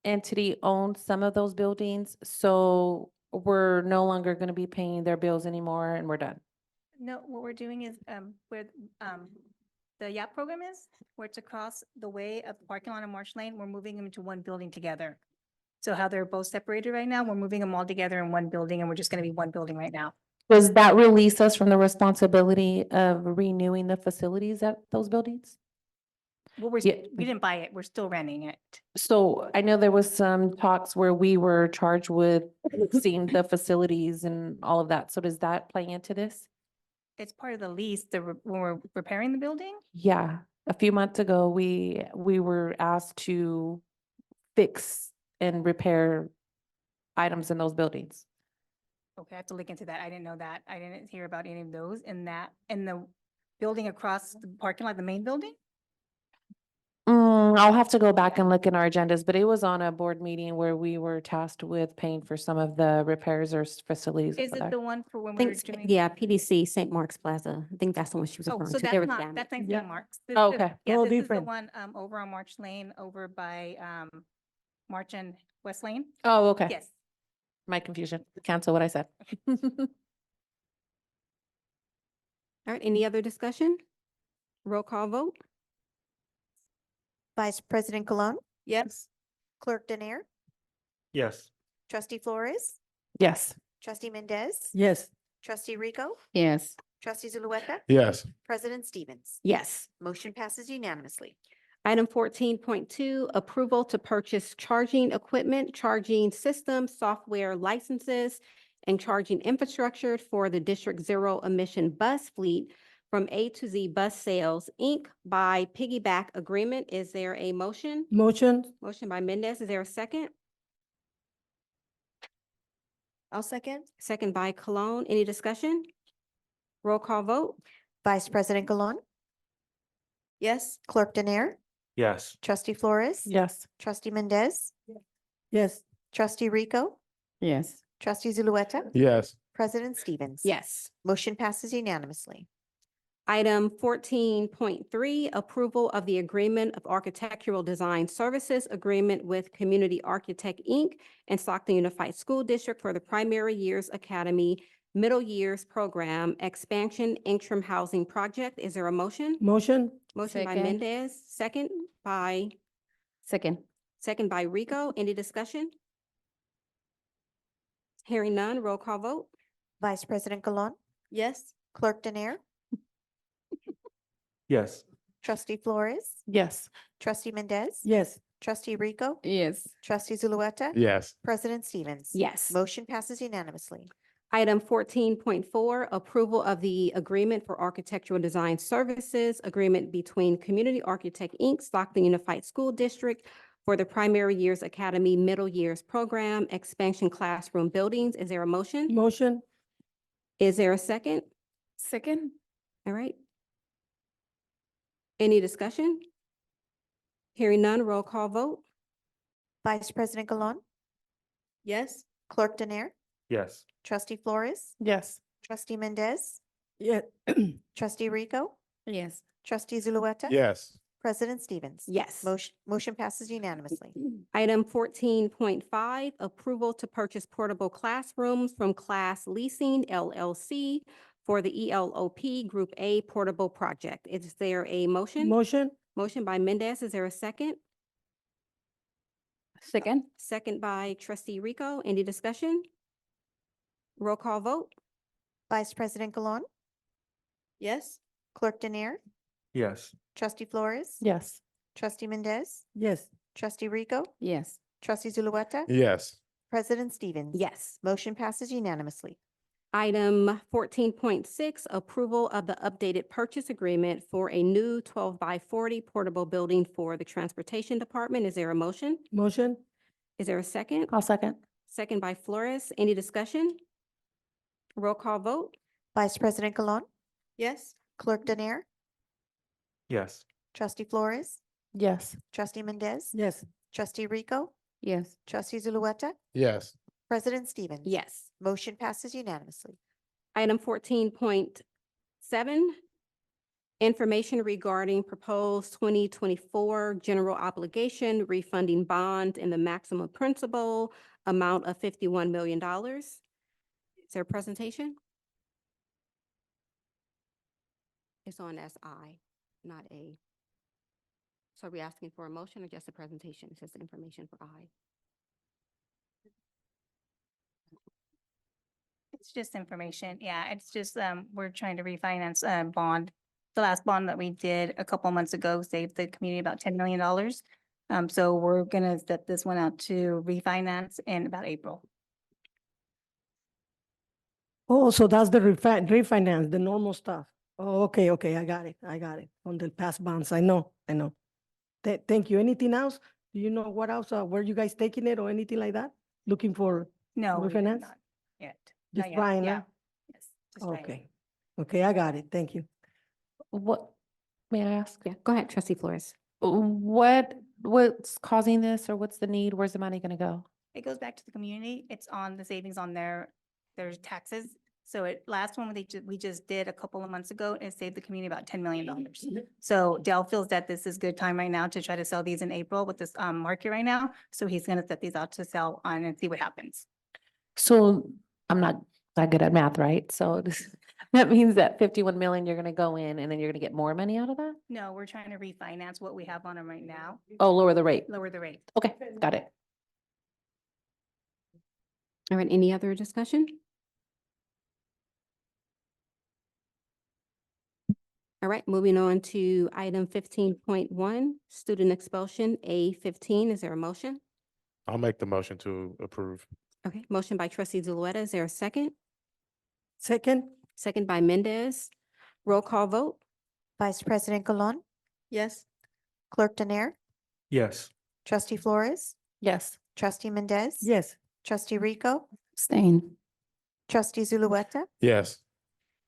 entity owns some of those buildings, so we're no longer gonna be paying their bills anymore and we're done. No, what we're doing is, where, the YAP program is, where it's across the way of the parking lot in Marsh Lane, we're moving them into one building together. So how they're both separated right now, we're moving them all together in one building, and we're just gonna be one building right now. Does that release us from the responsibility of renewing the facilities at those buildings? Well, Yeah. we didn't buy it, we're still renting it. So I know there was some talks where we were charged with seeing the facilities and all of that. So does that play into this? It's part of the lease, when we're repairing the building. Yeah, a few months ago, we were asked to fix and repair items in those buildings. Okay, I have to look into that. I didn't know that. I didn't hear about any of those in the building across the parking lot, the main building. I'll have to go back and look in our agendas, but it was on a board meeting where we were tasked with paying for some of the repairs or facilities. Is for it that. the one for when I we were think, doing? yeah, PDC, St. Mark's Plaza. I think that's the one she was Oh, referring so to. There was that's not, damage. that's not Yeah. St. Mark's. Oh, okay. Yeah, Oh, this is the different. one, over on March Lane, over by, March and West Lane. Oh, okay. Yes. My confusion. Cancel what I said. All right, any other discussion? Roll call vote? Vice President Colon, Yes. Clerk Denier, Yes. Trustee Flores, Yes. Trustee Mendez, Yes. Trustee Rico, Yes. Trustee Zulueta, Yes. President Stevens. Yes. Motion passes unanimously. Item 14.2, approval to purchase charging equipment, charging system, software licenses, and charging infrastructure for the District Zero emission bus fleet from A to Z Bus Sales, Inc. by piggyback agreement. Is there a motion? Motion. Motion by Mendez. Is there a second? I'll second. Second by Cologne. Any discussion? Roll call vote? Vice President Colon, Yes. Clerk Denier, Yes. Trustee Flores, Yes. Trustee Mendez, Yes. Trustee Rico, Yes. Trustee Zulueta, Yes. President Stevens. Yes. Motion passes unanimously. Item 14.3, approval of the agreement of architectural design services agreement with Community Architect, Inc. and Stockton Unified School District for the Primary Years Academy Middle Years Program Expansion Interim Housing Project. Is there a motion? Motion. Motion by Second. Mendez, second by Rico. Any discussion? Hearing none, roll call vote? Vice President Colon, Yes. Clerk Denier, Yes. Trustee Flores, Yes. Trustee Mendez, Yes. Trustee Rico, Yes. Trustee Zulueta, Yes. President Stevens. Yes. Motion passes unanimously. Item 14.4, approval of the agreement for architectural design services, agreement between Community Architect, Inc., Stockton Unified School District for the Primary Years Academy Middle Years Program, Expansion Classroom Buildings. Is there a motion? Motion. Is there a second? Second. All right. Any discussion? Hearing none, roll call vote? Vice President Colon, Yes. Clerk Denier, Yes. Trustee Flores, Yes. Trustee Mendez, Yeah. Trustee Rico, Yes. Trustee Zulueta. Yes. President Stevens. Yes. Motion passes unanimously. Item 14.5, approval to purchase portable classrooms from Class Leasing LLC for the ELOP Group A Portable Project. Is there a motion? Motion. Motion by Mendez. Is there a second? Second. Second by Trustee Rico. Any discussion? Roll call vote? Vice President Colon, Yes. Clerk Denier, Yes. Trustee Flores, Yes. Trustee Mendez, Yes. Trustee Rico, Yes. Trustee Zulueta, Yes. President Stevens. Yes. Motion passes unanimously. Item 14.6, approval of the updated purchase agreement for a new 12x40 portable building for the Transportation Department. Is there a motion? Motion. Is there a second? I'll second. Second by Flores. Any discussion? Roll call vote? Vice President Colon, Yes. Clerk Denier, Yes. Trustee Flores, Yes. Trustee Mendez, Yes. Trustee Rico, Yes. Trustee Zulueta, Yes. President Stevens. Yes. Motion passes unanimously. Item 14.7, information regarding proposed 2024 general obligation refunding bond in the maximum principal amount of $51 million. Is there a presentation? It's on as I, not A. So are we asking for a motion or just a presentation? It says information for I. It's just information. Yeah, it's just, we're trying to refinance a bond. The last bond that we did a couple months ago saved the community about $10 million. So we're gonna step this one out to refinance in about April. Oh, so that's the refinance, the normal stuff. Oh, okay, okay, I got it. On the past bonds, I know. Thank you. Anything else? Do you know what else, where you guys taking it or anything like that? Looking for No, we have refinance? not yet. Just Not yet. trying, Yeah. huh? Yes, just trying. Okay, I got it. Thank you. What, may I ask? Yeah, go ahead, Trustee Flores. What's causing this or what's the need? Where's the money gonna go? It goes back to the community. It's on the savings on their taxes. So last one, we just did a couple of months ago, and it saved the community about $10 million. So Dell feels that this is good time right now to try to sell these in April with this market right now. So he's gonna set these out to sell on and see what happens. So I'm not that good at math, right? So that means that 51 million, you're gonna go in and then you're gonna get more money out of that? No, we're trying to refinance what we have on them right now, Oh, lower the rate. lower the rate. Okay, got it. All right, any other discussion? All right, moving on to item 15.1, student expulsion, A15. Is there a motion? I'll make the motion to approve. Okay, motion by trustee Zulueta. Is there a second? Second, Second by Mendez. Roll call vote? Vice President Colon, Yes. Clerk Denier, Yes. Trustee Flores, Yes. Trustee Mendez. yes. Trustee Rico, Abstain. Trustee Zulueta, Yes.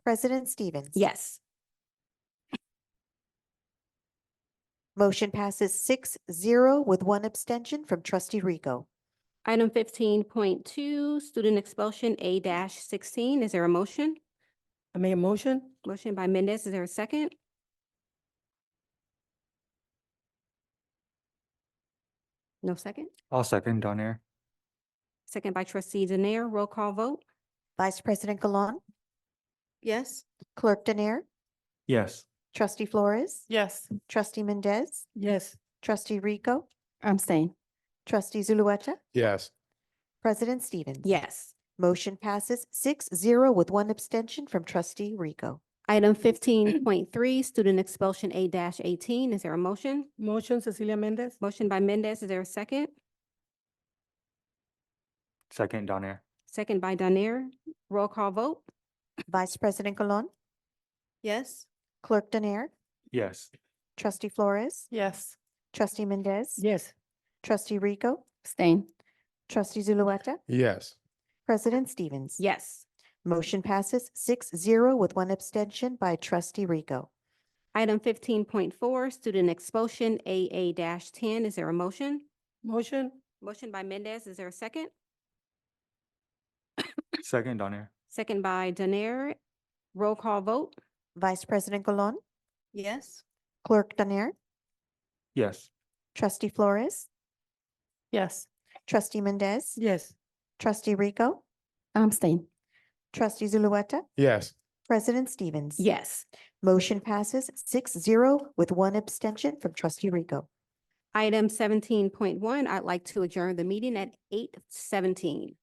President Stevens. Yes. Motion passes 6-0 with one abstention from Trustee Rico. Item 15.2, student expulsion, A-16. Is there a motion? I make a motion. Motion by Mendez. Is there a second? No second? I'll second Donaire. Second by trustee Denier. Roll call vote? Vice President Colon, Yes. Clerk Denier, Yes. Trustee Flores, Yes. Trustee Mendez, Yes. Trustee Rico, Abstain. Trustee Zulueta, Yes. President Stevens. Yes. Motion passes 6-0 with one abstention from Trustee Rico. Item 15.3, student expulsion, A-18. Is there a motion? Motion Cecilia Mendez. Motion by Mendez. Is there a second? Second Donaire. Second by Denier. Roll call vote? Vice President Colon, Yes. Clerk Denier, Yes. Trustee Flores, Yes. Trustee Mendez. Yes. Trustee Rico, Abstain. Trustee Zulueta, Yes. President Stevens. Yes. Motion passes 6-0 with one abstention by Trustee Rico. Item 15.4, student expulsion, AA-10. Is there a motion? Motion. Motion by Mendez. Is there a second? Second Donaire. Second by Denier. Roll call vote? Vice President Colon, Yes. Clerk Denier, Yes. Trustee Flores, Yes. Trustee Mendez, Yes. Trustee Rico, Abstain. Trustee Zulueta, Yes. President Stevens. Yes. Motion passes 6-0 with one abstention from Trustee Rico. Item 17.1, I'd like to adjourn the meeting at 8:17.